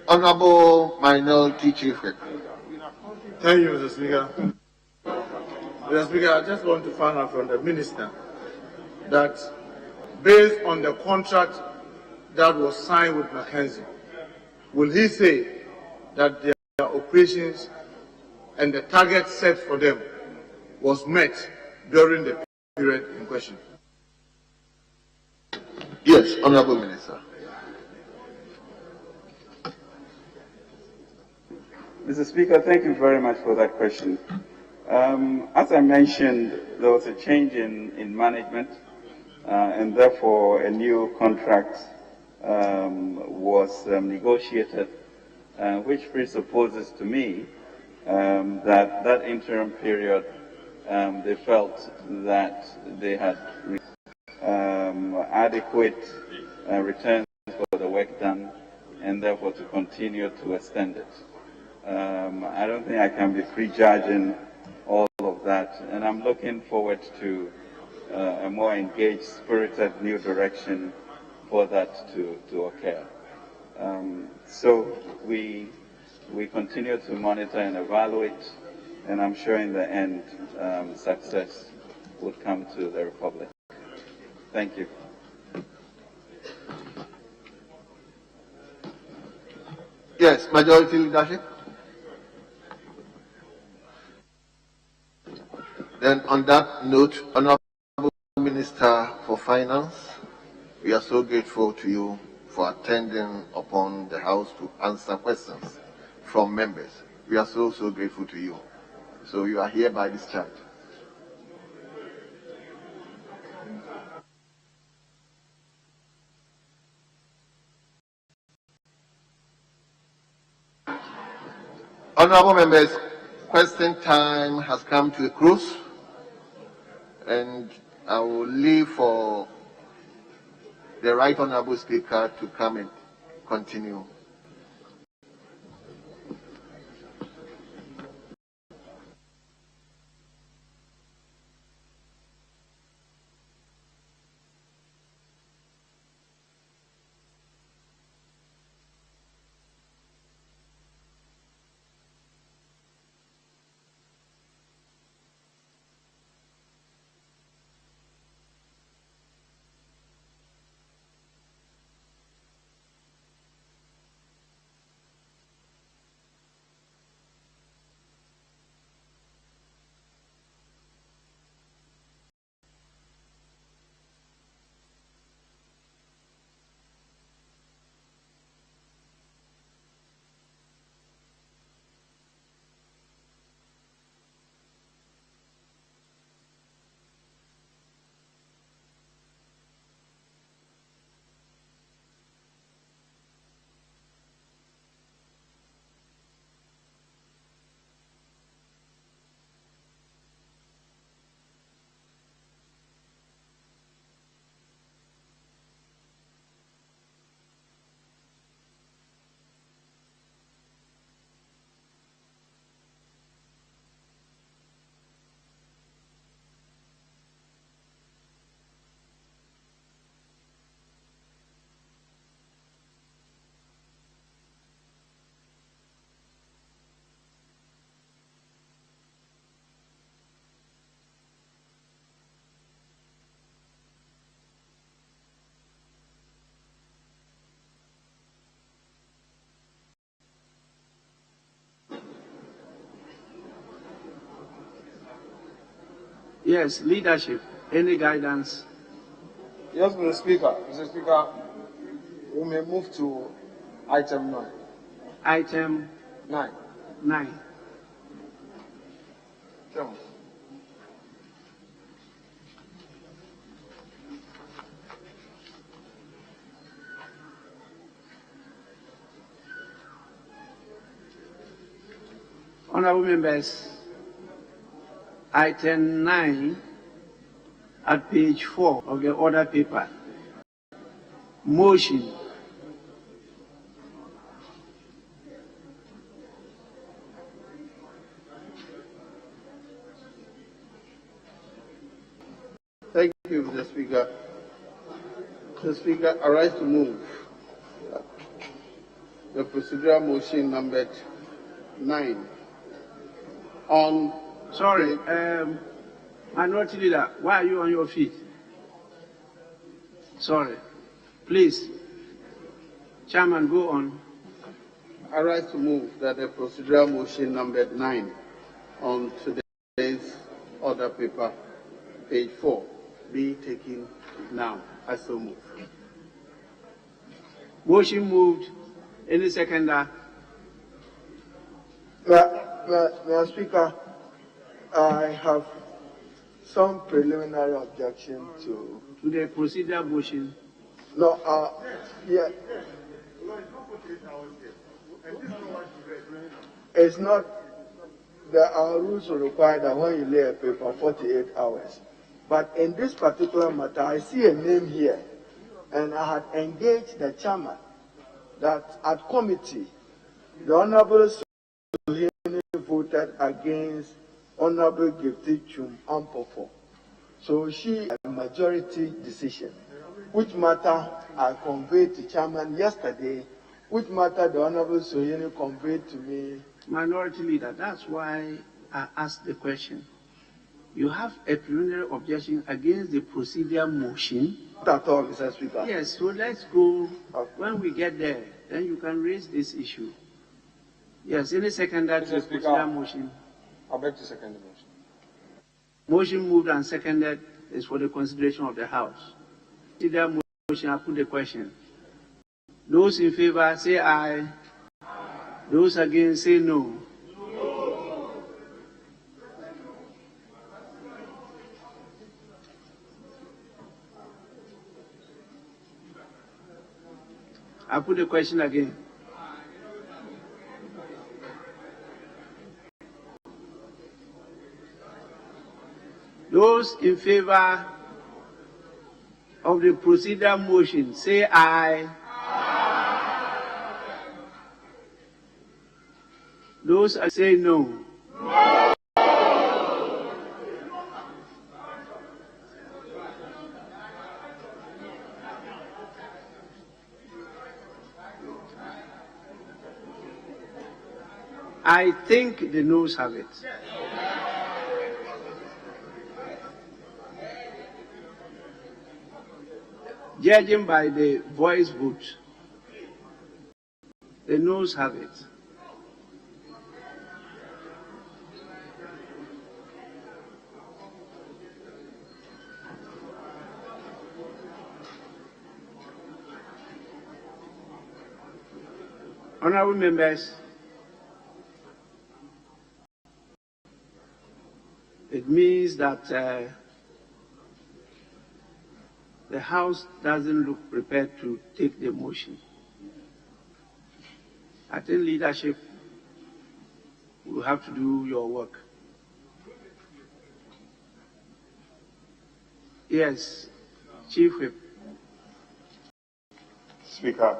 Honourable Minority Chief Whip. Thank you, Mr. Speaker. Mr. Speaker, I just want to find out from the Minister that based on the contract that was signed with Mackenzie, will he say that their operations and the target set for them was met during the period in question? Yes, Honorable Minister. Mr. Speaker, thank you very much for that question. As I mentioned, there was a change in management, and therefore a new contract was negotiated, which presupposes to me that interim period, they felt that they had adequate returns for the work done, and therefore to continue to extend it. I don't think I can be prejudging all of that, and I'm looking forward to a more engaged, spirited new direction for that to occur. So we continue to monitor and evaluate, and I'm sure in the end success would come to the Republic. Thank you. Yes, Majority Leadership. Then on that note, Honorable Minister for Finance, we are so grateful to you for attending upon the House to answer questions from members. We are so grateful to you. So you are hereby discharged. Honorable members, question time has come to a close, and I will leave for the Right Honorable Speaker to come and continue. Yes, leadership. Any guidance? Yes, Mr. Speaker. Mr. Speaker, we may move to item 9. Item 9. 9. Honorable members, item 9 at page 4 of the order paper. Motion. Thank you, Mr. Speaker. Mr. Speaker, I rise to move the procedural motion numbered 9 on... Sorry, Minority Leader, why are you on your feet? Sorry. Please, Chairman, go on. I rise to move that the procedural motion numbered 9 on today's order paper, page 4, be taken now. I so move. Motion moved. Any seconder? Mr. Speaker, I have some preliminary objection to the procedural motion. No, yeah. It's not. There are rules to require that when you lay a paper, 48 hours. But in this particular matter, I see a name here, and I had engaged the chairman that at committee, the Honorable Suhini voted against Honorable Gifty Chum Ampofo. So she a majority decision, which matter I conveyed to chairman yesterday, which matter the Honorable Suhini conveyed to me. Minority leader, that's why I asked the question. You have a preliminary objection against the procedural motion. Not at all, Mr. Speaker. Yes, so let's go. When we get there, then you can raise this issue. Yes, any seconder to the procedural motion? I beg to second the motion. Motion moved and seconded is for the consideration of the House. Procedural motion, I put the question. Those in favor say aye. Those against say no. I put the question again. Those in favor of the procedural motion say aye. Those say no. I think the noes have it. Judging by the voice vote, the noes have it. Honorable members, it means that the House doesn't look prepared to take the motion. I think leadership will have to do your work. Yes, Chief Whip. Speaker,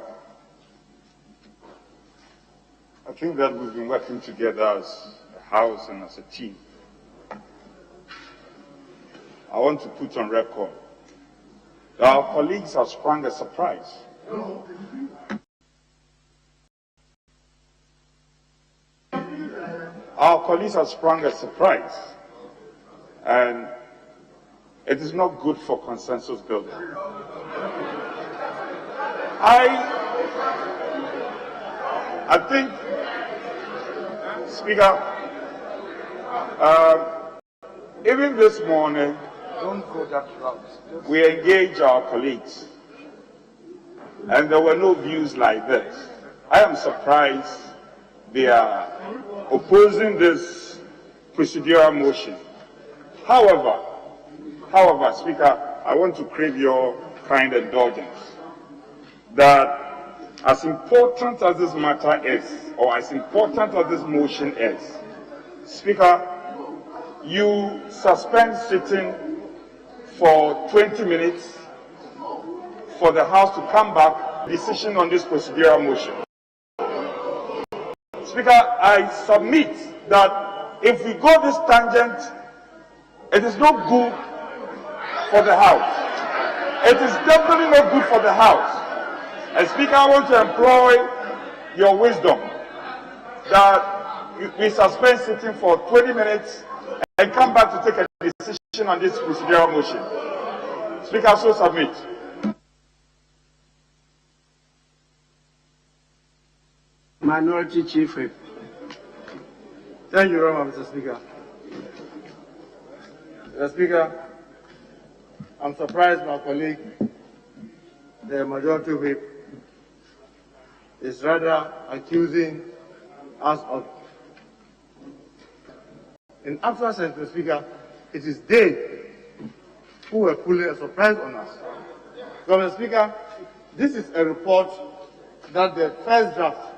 I think that we've been working together as a House and as a team. I want to put on record that our colleagues have sprung a surprise. Our colleagues have sprung a surprise, and it is not good for consensus building. I think, Speaker, even this morning, Don't go that route. we engaged our colleagues, and there were no views like this. I am surprised they are opposing this procedural motion. However, Speaker, I want to crave your kind indulgence that as important as this matter is, or as important as this motion is, Speaker, you suspend sitting for 20 minutes for the House to come back, decision on this procedural motion. Speaker, I submit that if we go this tangent, it is not good for the House. It is definitely not good for the House. And Speaker, I want to employ your wisdom that we suspend sitting for 20 minutes and come back to take a decision on this procedural motion. Speaker, so submit. Minority Chief Whip. Thank you very much, Mr. Speaker. Mr. Speaker, I'm surprised my colleague, the Majority Whip, is rather accusing us of. In actual sense, Mr. Speaker, it is they who were pulling a surprise on us. So, Mr. Speaker, this is a report that the first draft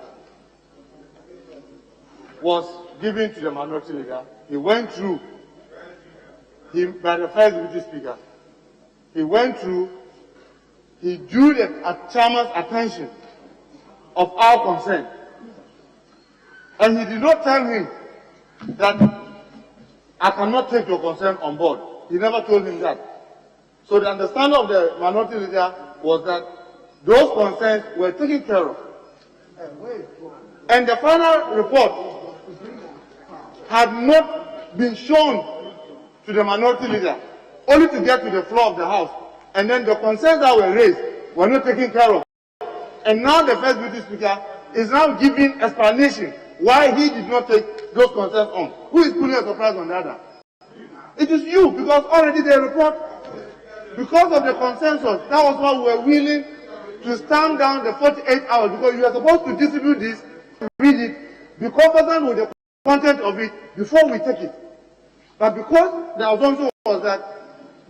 was given to the minority leader. He went through by the first deputy speaker. He went through, he drew the chairman's attention of our concern. And he did not tell him that I cannot take your concern on board. He never told him that. So the understanding of the minority leader was that those concerns were taken care of. And the final report had not been shown to the minority leader, only to get to the floor of the House. And then the concerns that were raised were not taken care of. And now the first deputy speaker is now giving explanation why he did not take those concerns on. Who is putting a surprise on the other? It is you, because already the report, because of the consensus, that was why we were willing to stand down the 48 hours, because you are supposed to distribute this, read it, be confident with the content of it before we take it. But because the assumption was that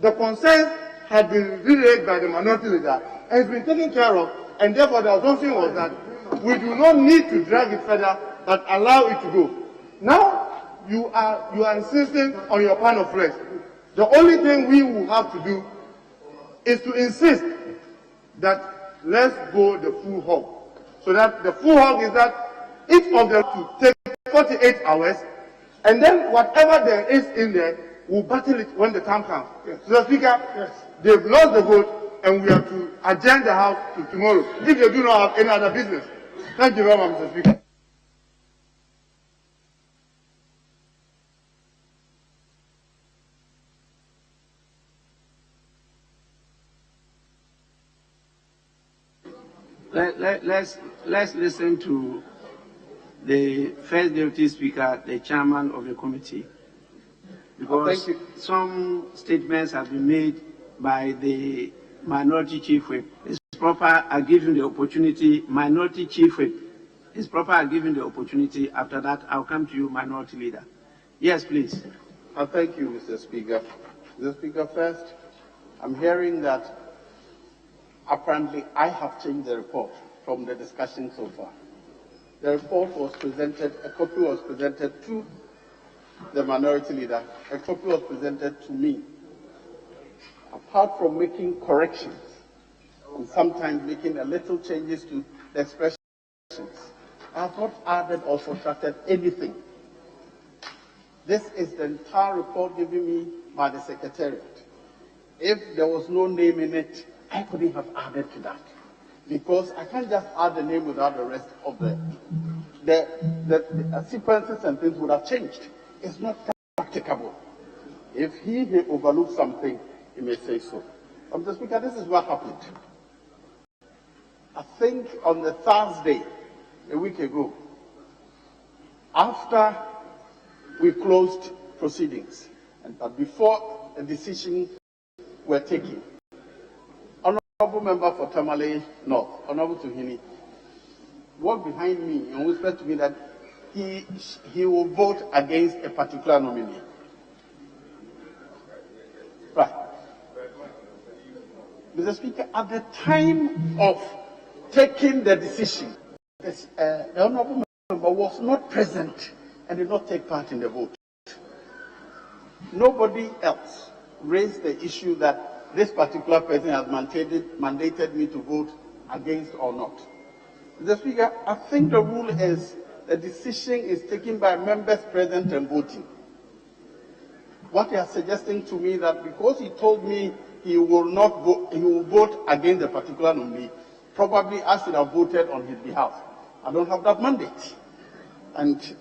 the concerns had been relayed by the minority leader and it's been taken care of, and therefore the assumption was that we do not need to drag it further, but allow it to go. Now you are insisting on your pound of flesh. The only thing we will have to do is to insist that let's go the full hog. So that the full hog is that each of them to take 48 hours, and then whatever there is in there, we'll battle it when the time comes. Yes. So, Speaker, yes, they've lost the vote, and we have to adjourn the House to tomorrow, if they do not have any other business. Thank you very much, Mr. Speaker. Let's listen to the first deputy speaker, the chairman of the committee, because some statements have been made by the minority chief whip. It's proper I give him the opportunity. Minority chief whip. It's proper I give him the opportunity. After that, I'll come to you, minority leader. Yes, please. Thank you, Mr. Speaker. Mr. Speaker, first, I'm hearing that apparently I have changed the report from the discussion so far. The report was presented, a copy was presented to the minority leader, a copy was presented to me. Apart from making corrections and sometimes making a little changes to the expressions, I have not added or subtracted anything. This is the entire report given me by the Secretariat. If there was no name in it, I couldn't have added to that, because I can't just add the name without the rest of the sequences and things would have changed. It's not practicable. If he overlooked something, he may say so. Mr. Speaker, this is what happened. I think on the Thursday, a week ago, after we closed proceedings, but before a decision were taken, Honorable Member for Tamale North, Honorable Tuhini, walked behind me and whispered to me that he will vote against a particular nominee. Right. Mr. Speaker, at the time of taking the decision, the Honorable Member was not present and did not take part in the vote. Nobody else raised the issue that this particular person has mandated me to vote against or not. Mr. Speaker, I think the rule is the decision is taken by members present and voting. What they are suggesting to me that because he told me he will not vote, he will vote against a particular nominee, probably I should have voted on his behalf. I don't have that mandate. And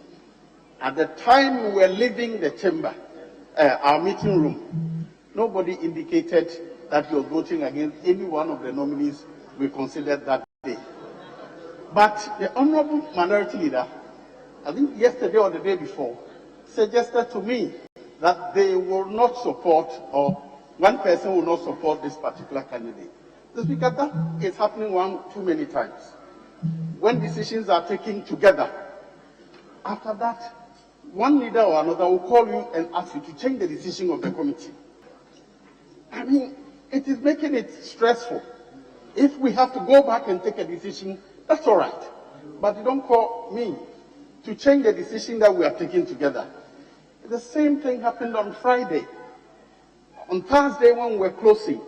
at the time we were leaving the chamber, our meeting room, nobody indicated that he was voting against any one of the nominees we considered that day. But the Honorable Minority Leader, I think yesterday or the day before, suggested to me that they will not support, or one person will not support this particular candidate. Mr. Speaker, that is happening too many times. When decisions are taken together, after that, one leader or another will call you and ask you to change the decision of the committee. I mean, it is making it stressful. If we have to go back and take a decision, that's all right. But you don't call me to change the decision that we are taking together. The same thing happened on Friday. On Thursday, when we were closing,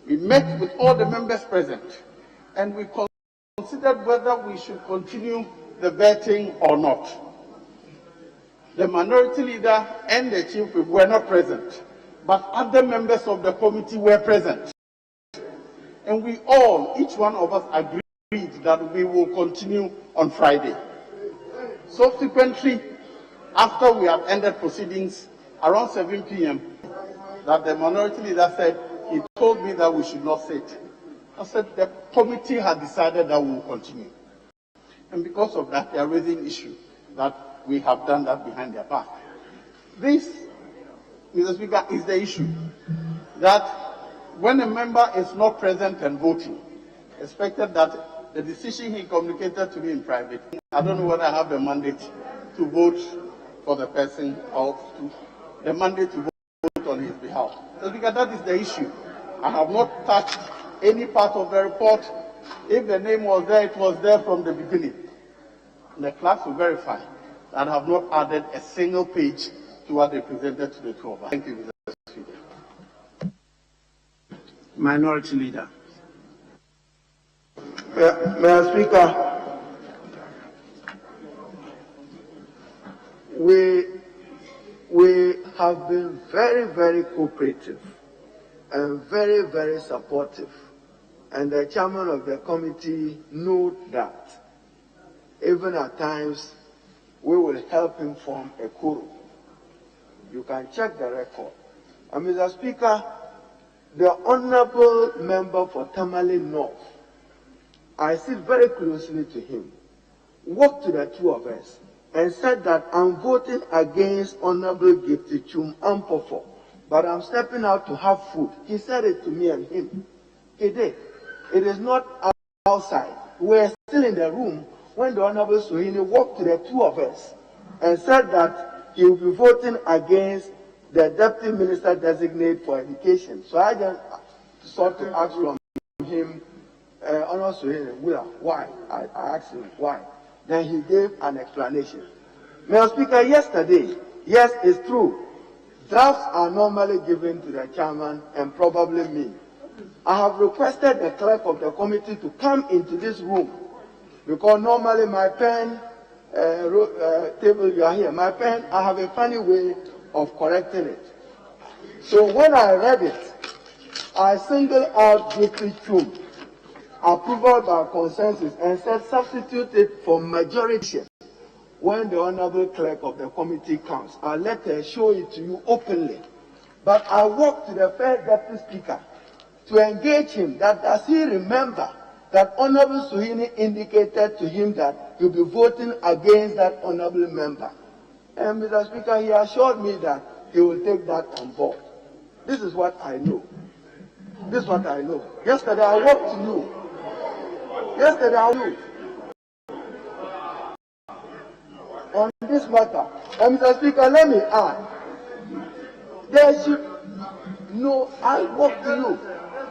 we met with all the members present, and we considered whether we should continue the vetting or not. The minority leader and the chief whip were not present, but other members of the committee were present. And we all, each one of us, agreed that we will continue on Friday. Subsequently, after we have ended proceedings, around 7 p.m., that the minority leader said, he told me that we should not sit. I said, the committee had decided that we will continue. And because of that, they are raising issue that we have done that behind their back. This, Mr. Speaker, is the issue. That when a member is not present and voting, expected that the decision he communicated to me in private, I don't know whether I have the mandate to vote for the person or the mandate to vote on his behalf. So because that is the issue. I have not touched any part of the report. If the name was there, it was there from the beginning. The clerks will verify that I have not added a single page to what they presented to the two of us. Thank you, Mr. Speaker. Minority Leader. Mr. Speaker, we have been very, very cooperative and very, very supportive. And the chairman of the committee knows that. Even at times, we will help him form a quorum. You can check the record. And Mr. Speaker, the honorable member for Tamale North, I sit very closely to him, walked to the two of us, and said that I'm voting against Honorable Gifty Chum Ampofo, but I'm stepping out to have food. He said it to me and him. He did. It is not outside. We're still in the room when the Honorable Suhini walked to the two of us and said that he will be voting against the Deputy Minister Designate for Education. So I just sought to ask from him, Honorable Suhini, why? I asked him why. Then he gave an explanation. Mr. Speaker, yesterday, yes, it's true, drafts are normally given to the chairman and probably me. I have requested the clerk of the committee to come into this room because normally my pen, table you are here, my pen, I have a funny way of correcting it. So when I read it, I singled out Gifty Chum, approval by consensus, and said substitute it for majority. When the honorable clerk of the committee comes, I'll let her show it to you openly. But I walked to the first deputy speaker to engage him that does he remember that Honorable Suhini indicated to him that he'll be voting against that honorable member. And Mr. Speaker, he assured me that he will take that on board. This is what I know. This is what I know. Yesterday I walked to you. Yesterday I knew. On this matter, and Mr. Speaker, let me add, there should no. I walk to you.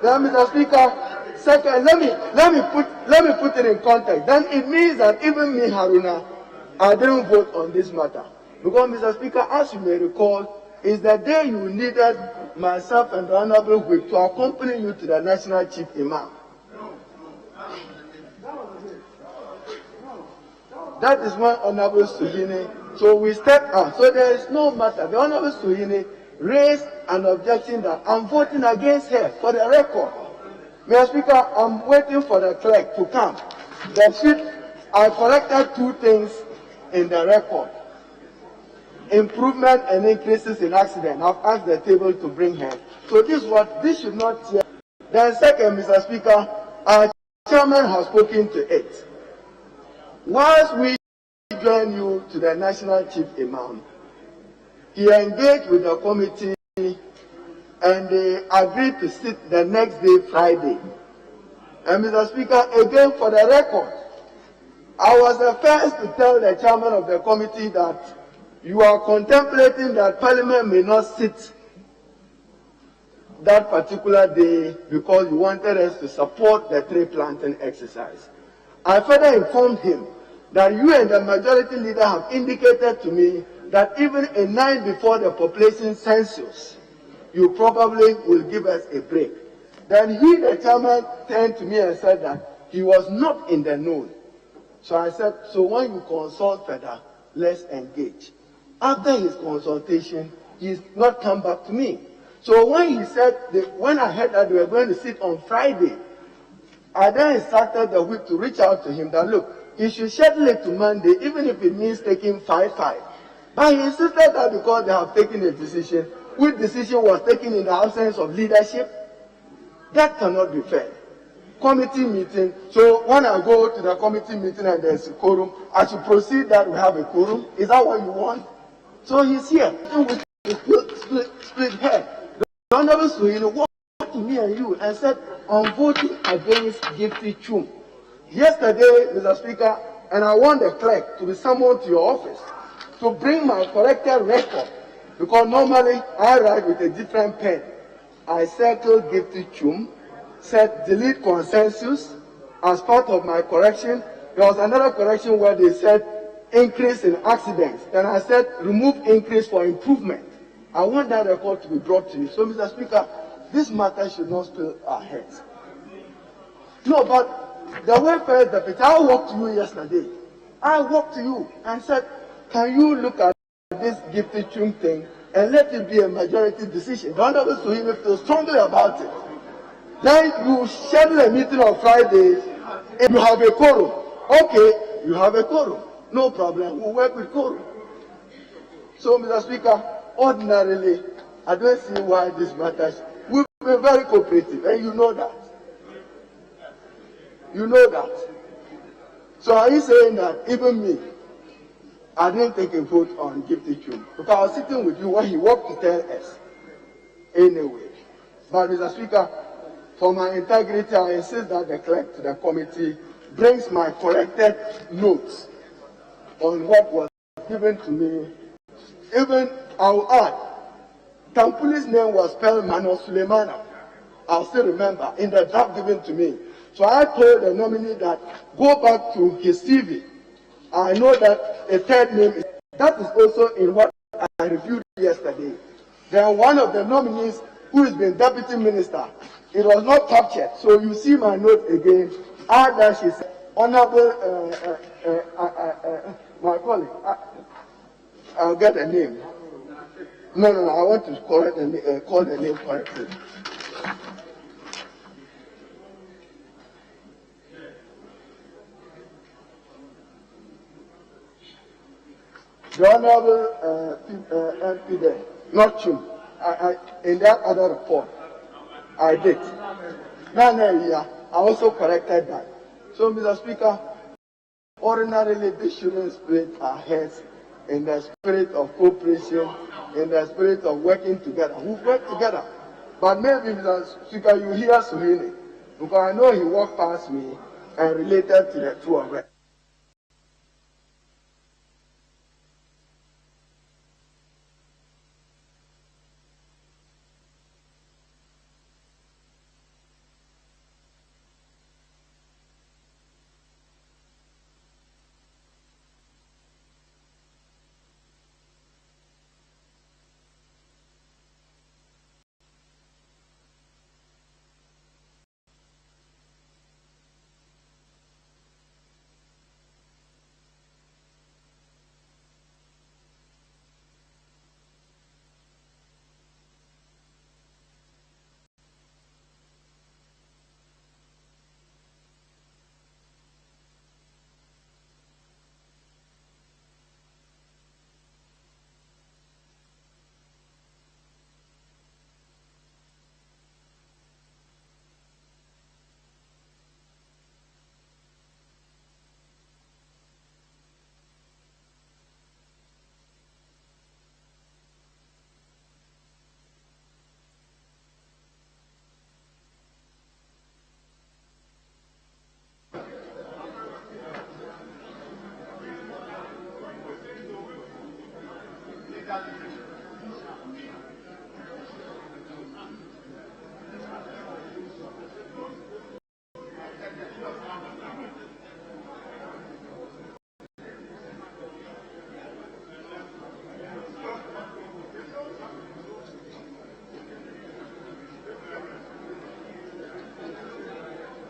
Then, Mr. Speaker, second, let me put it in context. Then it means that even me, Haruna, I didn't vote on this matter because, Mr. Speaker, as you may recall, is the day you needed myself and the Honorable Whip to accompany you to the National Chief Imam. That is when Honorable Suhini, so we stepped out. So there is no matter. The Honorable Suhini raised an objection that I'm voting against her for the record. Mr. Speaker, I'm waiting for the clerk to come. I corrected two things in the record. Improvement and increases in accident. I've asked the table to bring her. So this should not change. Then second, Mr. Speaker, our chairman has spoken to it. Once we join you to the National Chief Imam, He engaged with the committee and they agreed to sit the next day, Friday. And Mr. Speaker, again for the record, I was the first to tell the chairman of the committee that you are contemplating that Parliament may not sit that particular day because you wanted us to support the tree planting exercise. I further informed him that you and the majority leader have indicated to me that even a night before the population census, you probably will give us a break. Then he, the chairman, turned to me and said that he was not in the know. So I said, so when you consult further, let's engage. After his consultation, he's not come back to me. So when he said, when I heard that they were going to sit on Friday, I then instructed the whip to reach out to him that, look, he should schedule it to Monday, even if it means taking 5-5. But he insisted that because they have taken a decision, which decision was taken in the absence of leadership, that cannot be fair. Committee meeting, so when I go to the committee meeting and there's a quorum, I should proceed that we have a quorum. Is that what you want? So he's here. Split head. The Honorable Suhili walked to me and you and said, I'm voting against Gifty Chum. Yesterday, Mr. Speaker, and I want the clerk to be summoned to your office to bring my corrected record, because normally I write with a different pen. I circled Gifty Chum, said delete consensus as part of my correction. There was another correction where they said increase in accidents. Then I said remove increase for improvement. I want that record to be brought to you. So, Mr. Speaker, this matter should not spill our heads. No, but the welfare deputy, I walked to you yesterday. I walked to you and said, can you look at this Gifty Chum thing and let it be a majority decision? The Honorable Suhili feels strongly about it. Then you schedule a meeting on Friday if you have a quorum. Okay, you have a quorum. No problem, we'll work with quorum. So, Mr. Speaker, ordinarily, I don't see why this matters. We've been very cooperative, and you know that. You know that. So are you saying that even me, I didn't take a vote on Gifty Chum? Because I was sitting with you when he walked to tell us. Anyway. But Mr. Speaker, for my integrity, I insist that the clerk to the committee brings my corrected notes on what was given to me. Even, I'll add, Tampuli's name was spelled Mano Sulemana. I'll still remember, in the draft given to me. So I told the nominee that, go back to his CV. I know that a third name is, that is also in what I reviewed yesterday. Then one of the nominees, who has been deputy minister, it was not captured. So you see my note again. That she said, Honorable, my colleague, I'll get a name. No, I want to correct call the name correctly. The Honorable MP there, not Chum. In that other report, I did. I also corrected that. So, Mr. Speaker, ordinarily this shouldn't split our heads in the spirit of cooperation, in the spirit of working together. We've worked together. But maybe, Mr. Speaker, you hear Suhili, because I know he walked past me and related to the two of us.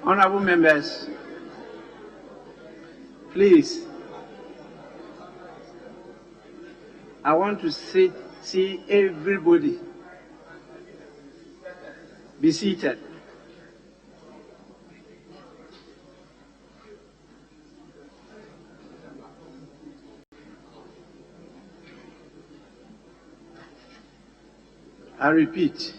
Honorable members, please, I want to see everybody be seated. I repeat,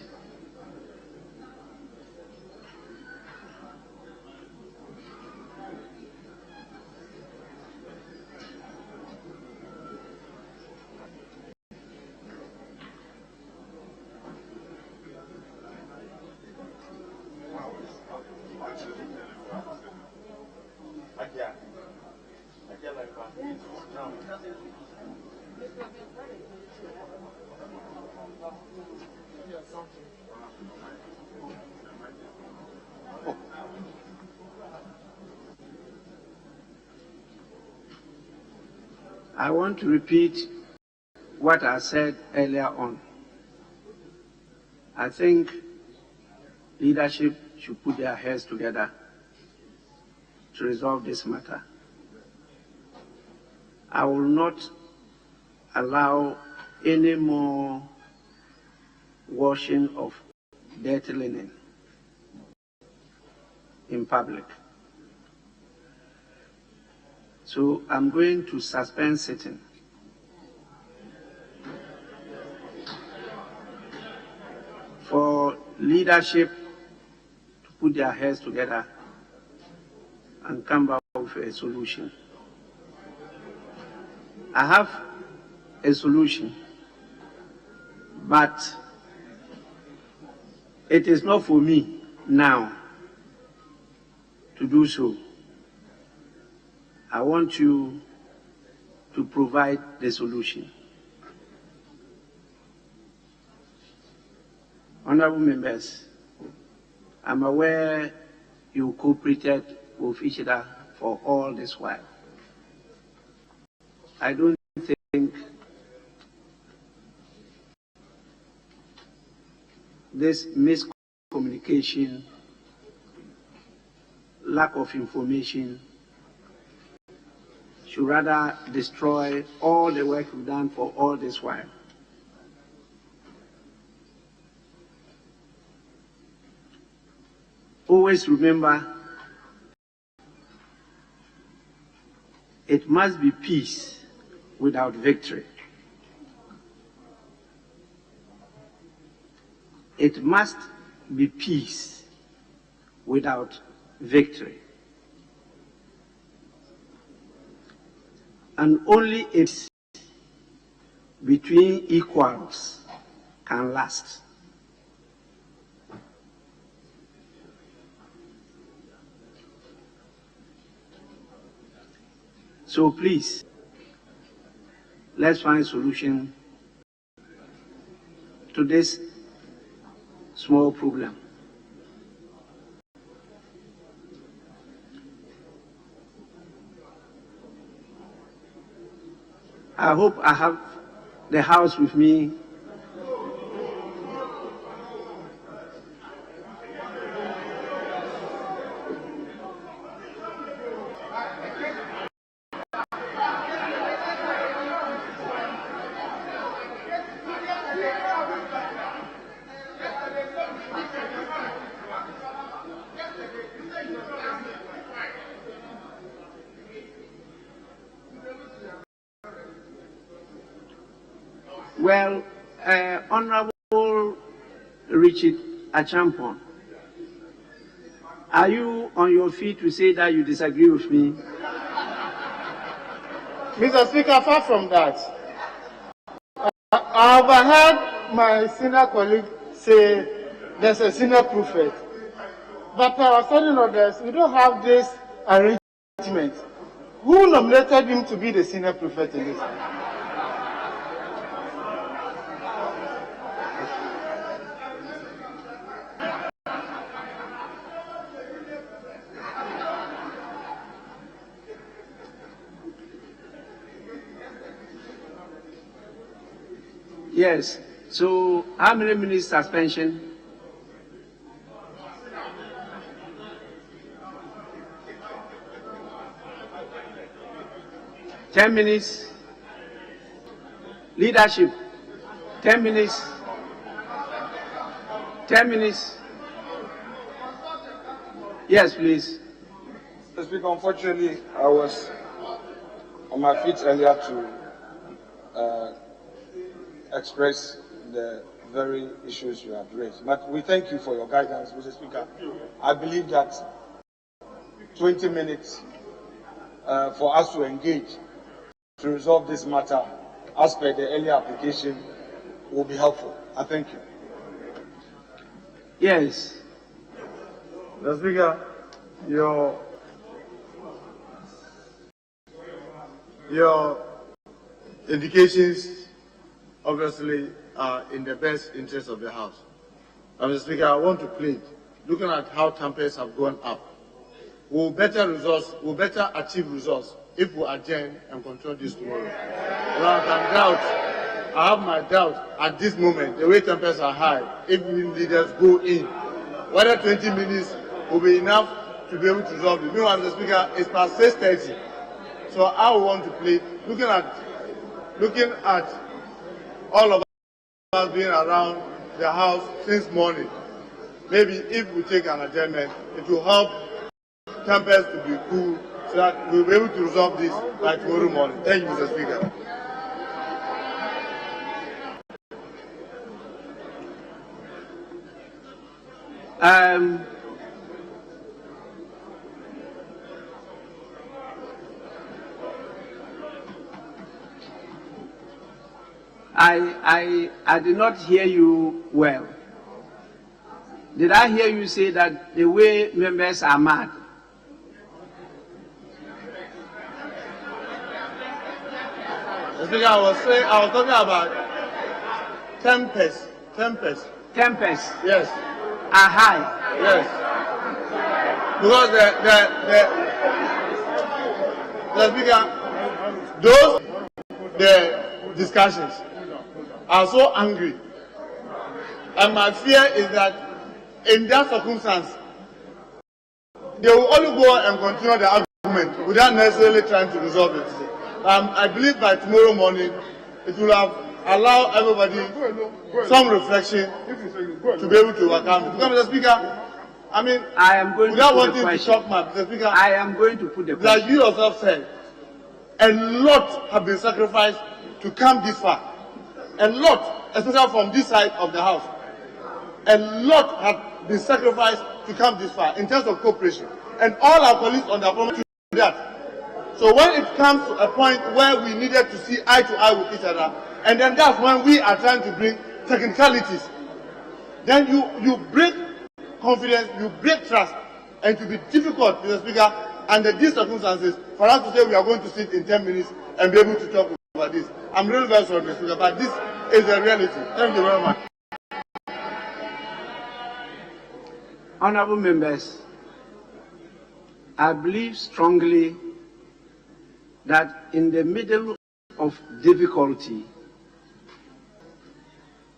I want to repeat what I said earlier on. I think leadership should put their heads together to resolve this matter. I will not allow any more washing of dirty linen in public. So I'm going to suspend sitting. For leadership to put their heads together and come back with a solution. I have a solution, but it is not for me now to do so. I want you to provide the solution. Honorable members, I'm aware you cooperated with each other for all this while. I don't think this miscommunication, lack of information, should rather destroy all the work we've done for all this while. Always remember, it must be peace without victory. It must be peace without victory. And only peace between equals can last. So please, let's find a solution to this small problem. I hope I have the House with me. Well, Honorable Richard Achampon, are you on your feet to say that you disagree with me? Mr. Speaker, far from that, I overheard my senior colleague say there's a senior prefect. But our studying orders, we don't have this arrangement. Who nominated him to be the senior prefect in this? Yes. So how many minutes suspension? Ten minutes. Leadership. 10 minutes. 10 minutes. Yes, please. Mr. Speaker, unfortunately, I was on my feet earlier to express the very issues you have raised. But we thank you for your guidance, Mr. Speaker. I believe that 20 minutes for us to engage to resolve this matter as per the earlier application will be helpful. I thank you. Yes. Mr. Speaker, your indications obviously are in the best interest of the House. Mr. Speaker, I want to plead, looking at how tempers have gone up, we'll better achieve results if we adjourn and control this tomorrow. I have my doubt at this moment, the way tempers are high, if leaders go in, whether 20 minutes will be enough to be able to resolve it. Meanwhile, Mr. Speaker, it's past 6:30. So I want to plead, looking at all of us being around the House since morning, maybe if we take an adjournment, it will help tempers to be cool so that we'll be able to resolve this by tomorrow morning. Thank you, Mr. Speaker. I did not hear you well. Did I hear you say that the way members are mad? Speaker, I was talking about tempers. Tempers? Yes. Are high? Yes. Because the discussions are so angry. And my fear is that in that circumstance, they will only go and continue the argument without necessarily trying to resolve it. I believe by tomorrow morning, it will have allowed everybody some reflection to be able to work out. Mr. Speaker, I mean, I am going without to put wanting the to question. talk, Mr. Speaker, I am going to put the question. like you yourself said, a lot have been sacrificed to come this far. A lot, especially from this side of the House. A lot have been sacrificed to come this far in terms of cooperation. And all our colleagues on the appointment to do that. So when it comes to a point where we needed to see eye to eye with each other, and then that's when we are trying to bring technicalities, then you break confidence, you break trust, and it will be difficult, Mr. Speaker, under these circumstances, for us to say we are going to sit in 10 minutes and be able to talk about this. I'm really very sorry, Mr. Speaker, but this is the reality. Thank you very much. Honorable members, I believe strongly that in the middle of difficulty,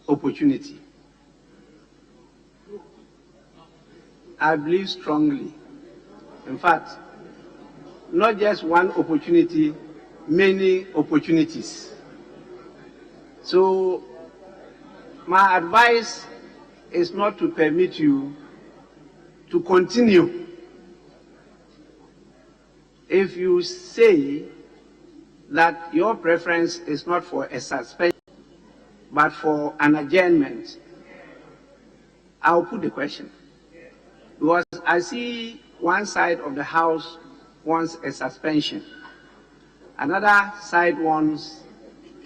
opportunity. I believe strongly. In fact, not just one opportunity, many opportunities. So my advice is not to permit you to continue. If you say that your preference is not for a suspension, but for an adjournment, I'll put the question. Because I see one side of the House wants a suspension. Another side wants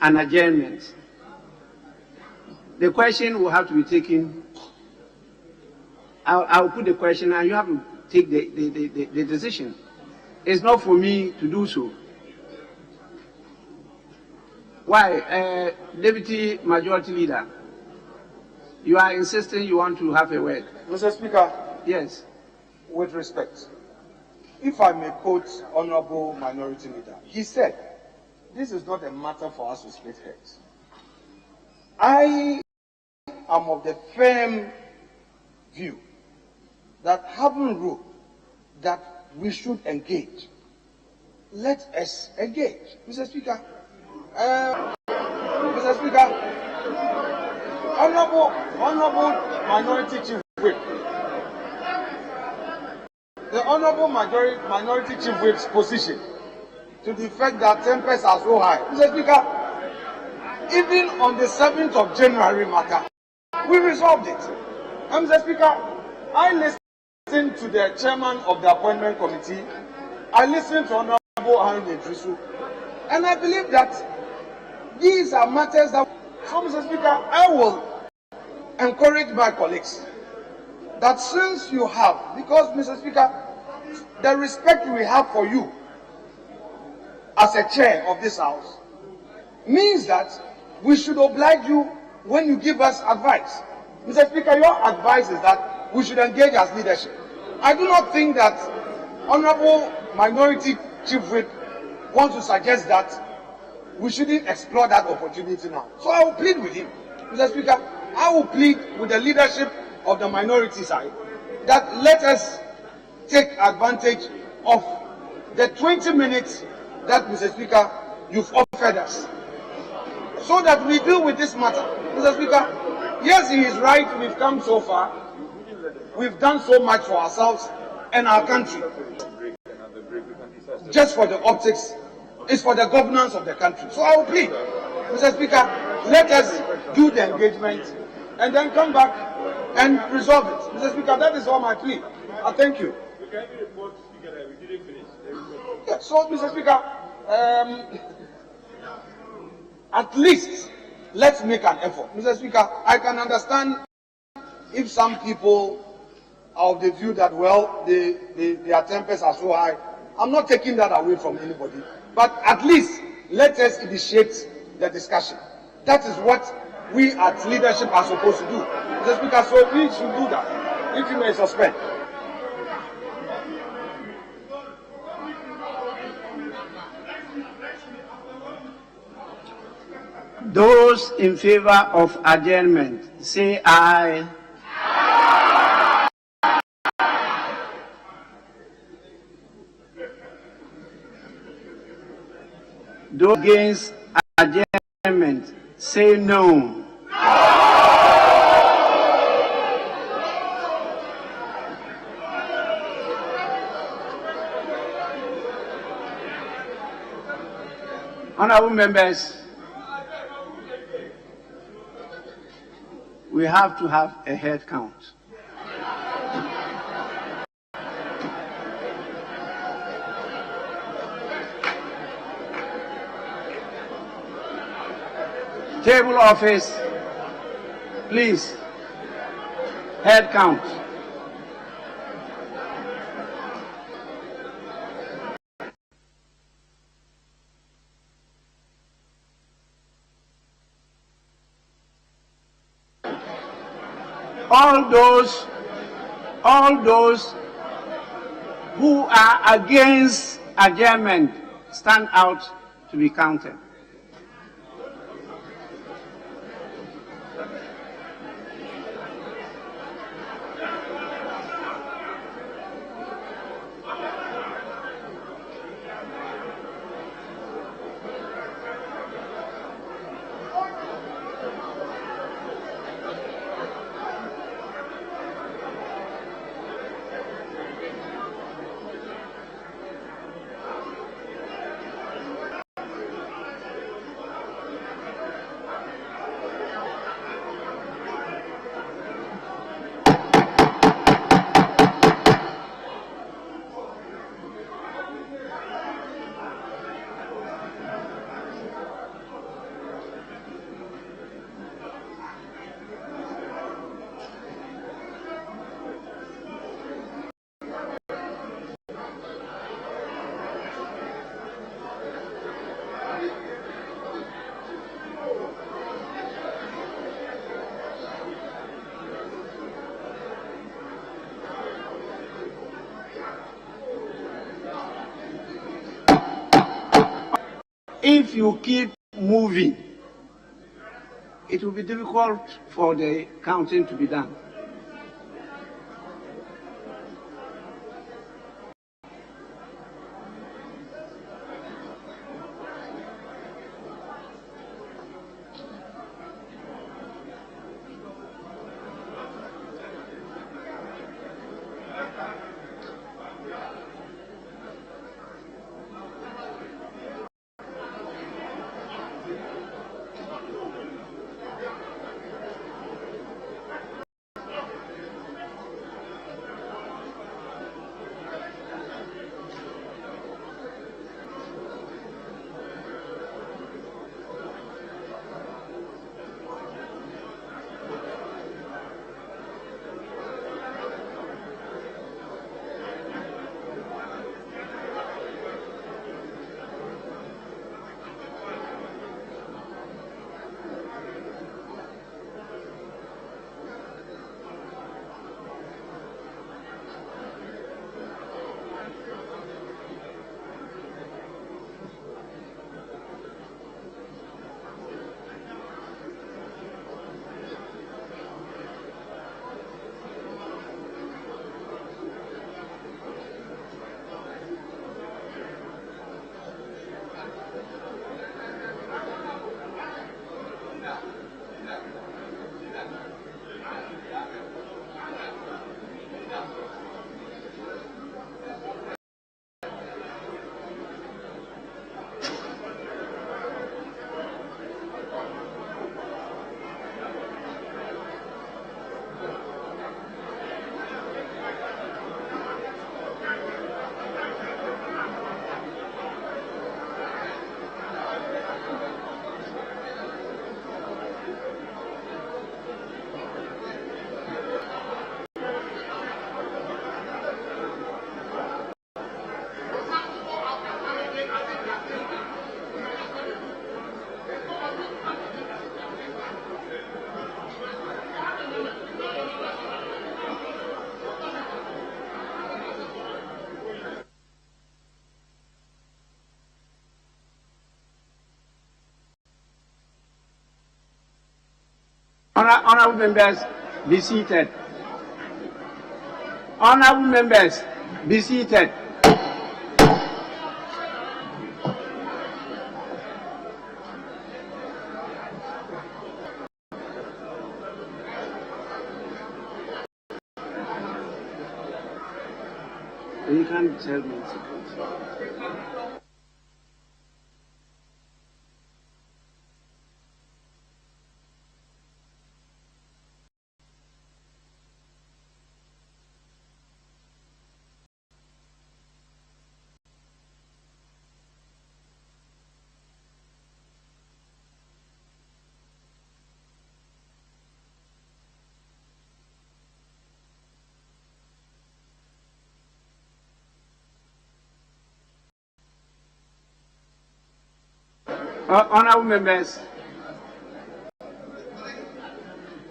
an adjournment. The question will have to be taken. I'll put the question and you have to take the decision. It's not for me to do so. Why? Deputy Majority Leader, you are insisting you want to have a word. Mr. Speaker. Yes. With respect, if I may quote Honorable Minority Leader, he said, this is not a matter for us to split heads. I am of the firm view that having ruled that we should engage, let us engage. Mr. Speaker, Honorable Minority Chief Whip, the Honorable Minority Chief Whip's position to the fact that temperatures are so high. Mr. Speaker, even on the 7th of January matter, we resolved it. Mr. Speaker, I listened to the chairman of the appointment committee. I listened to Honorable Harun Idrisu, and I believe that these are matters that. So, Mr. Speaker, I will encourage my colleagues that since you have, because, Mr. Speaker, the respect we have for you as a chair of this house means that we should oblige you when you give us advice. Mr. Speaker, your advice is that we should engage as leadership. I do not think that Honorable Minority Chief Whip wants to suggest that we shouldn't explore that opportunity now. So I will plead with him. Mr. Speaker, I will plead with the leadership of the minority side that let us take advantage of the 20 minutes that, Mr. Speaker, you've offered us, so that we deal with this matter. Mr. Speaker, yes, he is right, we've come so far. We've done so much for ourselves and our country. Just for the optics, it's for the governance of the country. So I will plead, Mr. Speaker, let us do the engagement and then come back and resolve it. Mr. Speaker, that is all my plea. I thank you. Yeah, so, Mr. Speaker, at least let's make an effort. Mr. Speaker, I can understand if some people are of the view that, well, their tempers are so high. I'm not taking that away from anybody. But at least let us initiate the discussion. That is what we as leadership are supposed to do. Mr. Speaker, so we should do that. If you may suspend. Those in favor of adjournment, say aye. Those against adjournment, say no. Honorable members, we have to have a head count. Table office, please, head count. All those who are against adjournment stand out to be counted. If you keep moving, it will be difficult for the counting to be done. Honorable members, be seated. Honorable members, be seated. You can't tell me. Honorable members,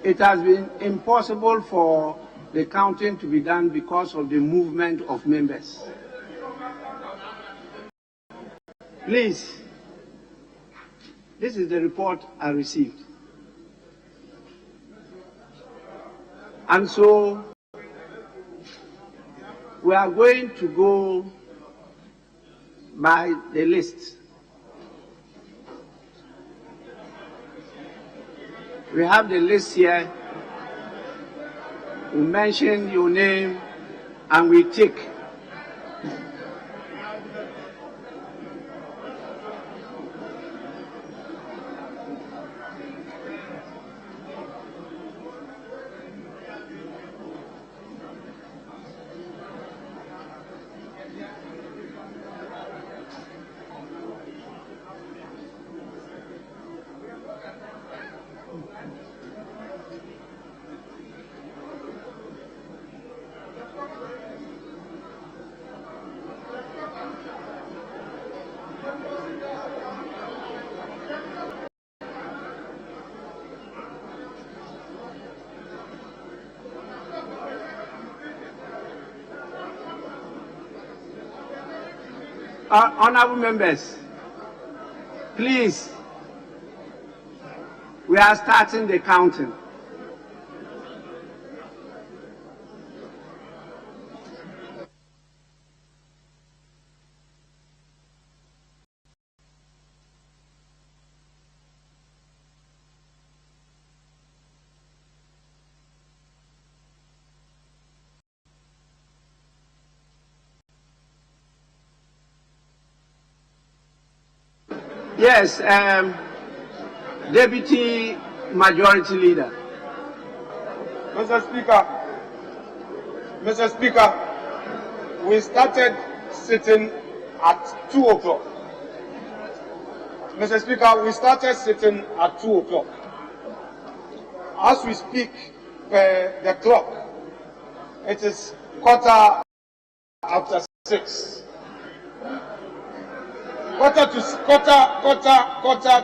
it has been impossible for the counting to be done because of the movement of members. Please, this is the report I received. And so we are going to go by the list. We have the list here. We mention your name and we tick. Honorable members, please, We are starting the counting. Yes, Deputy Majority Leader. Mr. Speaker, we started sitting at 2 o'clock. Mr. Speaker, we started sitting at 2 o'clock. As we speak, the clock, it is 6:15. Quarter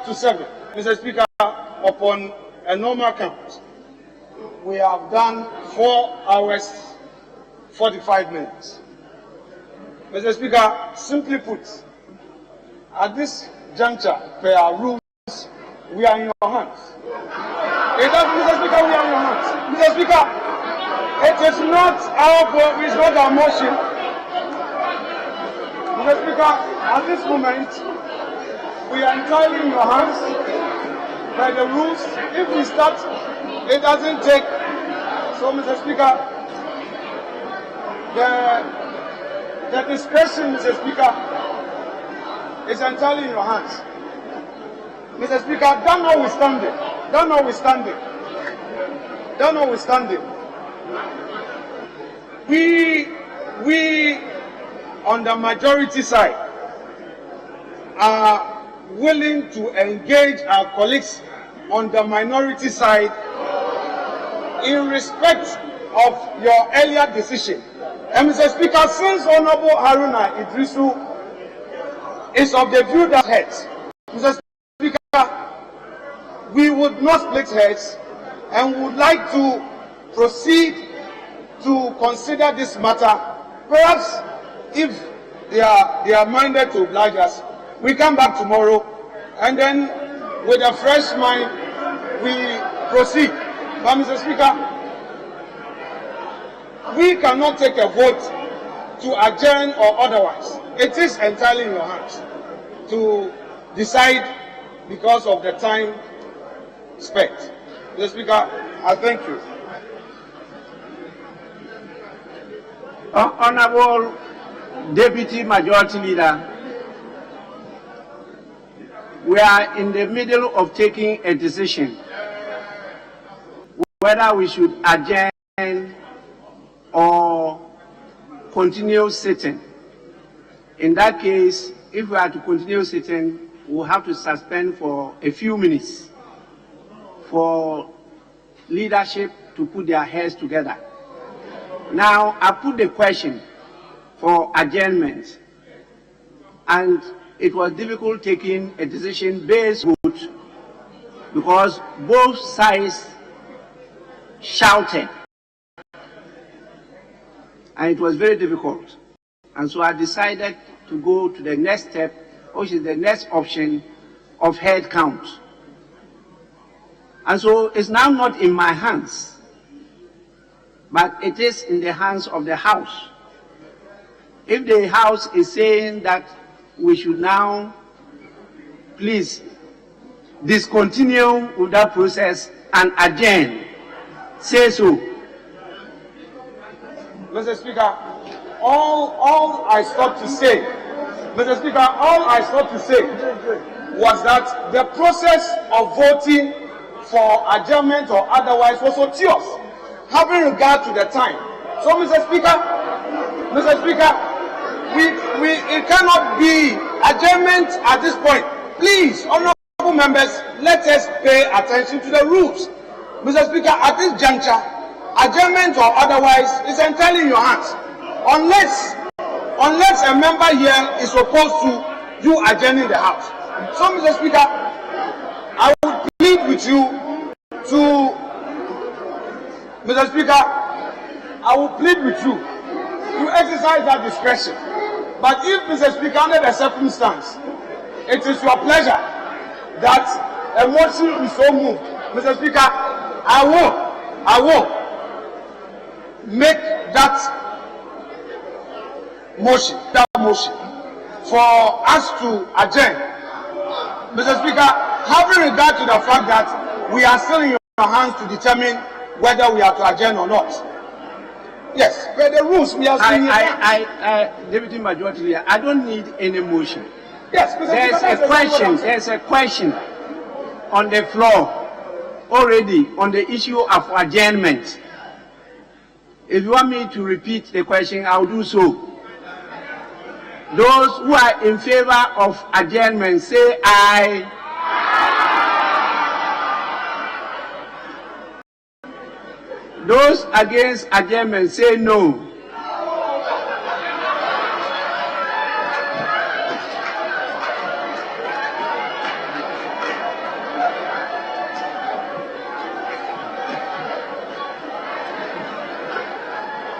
to 7. Mr. Speaker, upon a normal count, we have done 4 hours, 45 minutes. Mr. Speaker, simply put, at this juncture, per our rules, we are in your hands. Mr. Speaker, we are in your hands. Mr. Speaker, it is not our vote, it is not our motion. Mr. Speaker, at this moment, we are entirely in your hands by the rules. If we start, it doesn't take. So, Mr. Speaker, the discretion, Mr. Speaker, is entirely in your hands. Mr. Speaker, that notwithstanding, we on the majority side are willing to engage our colleagues on the minority side in respect of your earlier decision. And Mr. Speaker, since Honorable Haruna Idrisu is of the view that heads, Mr. Speaker, we would not split heads and would like to proceed to consider this matter. Perhaps if they are minded to oblige us, we come back tomorrow and then with a fresh mind we proceed. But Mr. Speaker, we cannot take a vote to adjourn or otherwise. It is entirely in your hands to decide because of the time spent. Mr. Speaker, I thank you. Honorable Deputy Majority Leader, we are in the middle of taking a decision whether we should adjourn or continue sitting. In that case, if we are to continue sitting, we'll have to suspend for a few minutes for leadership to put their heads together. Now, I put the question for adjournment, and it was difficult taking a decision based vote because both sides shouted, and it was very difficult. And so I decided to go to the next step, which is the next option of head count. And so it's now not in my hands, but it is in the hands of the House. If the House is saying that we should now please discontinue with that process and adjourn, say so. Mr. Speaker, all I sought to say, Mr. Speaker, all I sought to say was that the process of voting for adjournment or otherwise was otious, having regard to the time. So, Mr. Speaker, it cannot be adjournment at this point. Please, honorable members, let us pay attention to the rules. Mr. Speaker, at this juncture, adjournment or otherwise is entirely in your hands. Unless a member here is opposed to you adjourning the House. So, Mr. Speaker, I would plead with you to, Mr. Speaker, I will plead with you to exercise that discretion. But if, Mr. Speaker, under the circumstance, it is your pleasure that a motion be so moved Mr. Speaker, I will make that motion for us to adjourn. Mr. Speaker, having regard to the fact that we are still in your hands to determine whether we are to adjourn or not. Yes, but the rules we are seeing. Deputy Majority Leader, I don't need any motion. Yes, there's a question on the floor already on the issue of adjournment. If you want me to repeat the question, I'll do so. Those who are in favor of adjournment say aye. Those against adjournment say no.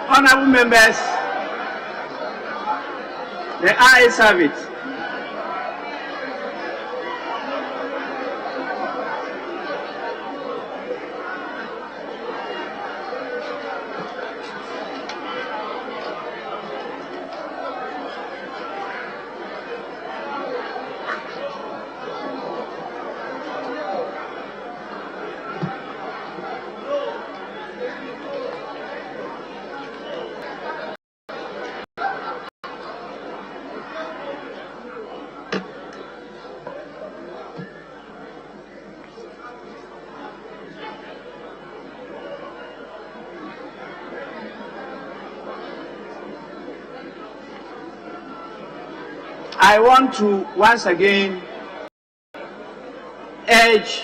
Honorable members, the ayes have it. I want to once again urge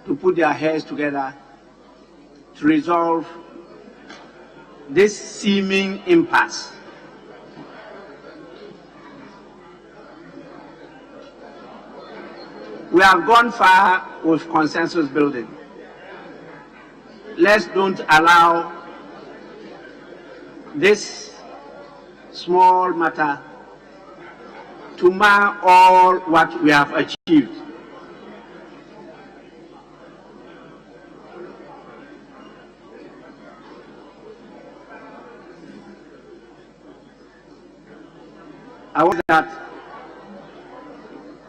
to put their heads together to resolve this seeming impasse. We have gone far with consensus building. Let's don't allow this small matter to mar all what we have achieved. I want that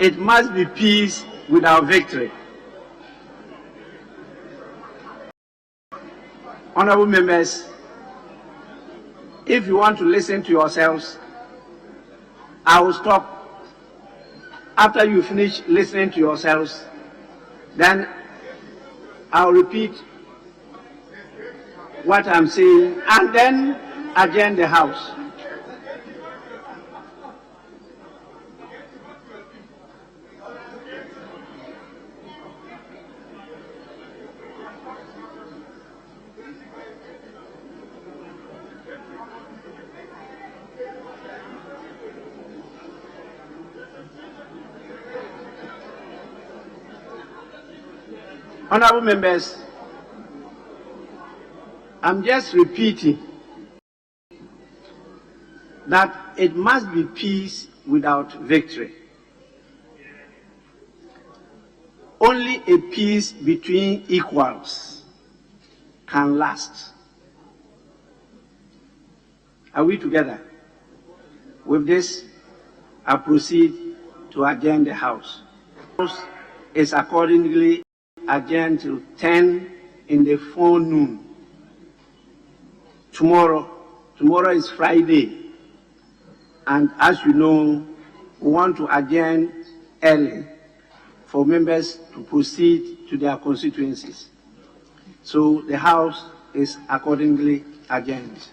it must be peace without victory. Honorable members, if you want to listen to yourselves, I will stop. After you finish listening to yourselves, then I'll repeat what I'm saying and then adjourn the House. Honorable members, I'm just repeating that it must be peace without victory. Only a peace between equals can last. Are we together? With this, I proceed to adjourn the House. The House is accordingly adjourned till 10 in the forenoon. Tomorrow is Friday, and as you know, we want to adjourn early for members to proceed to their constituencies. So the House is accordingly adjourned.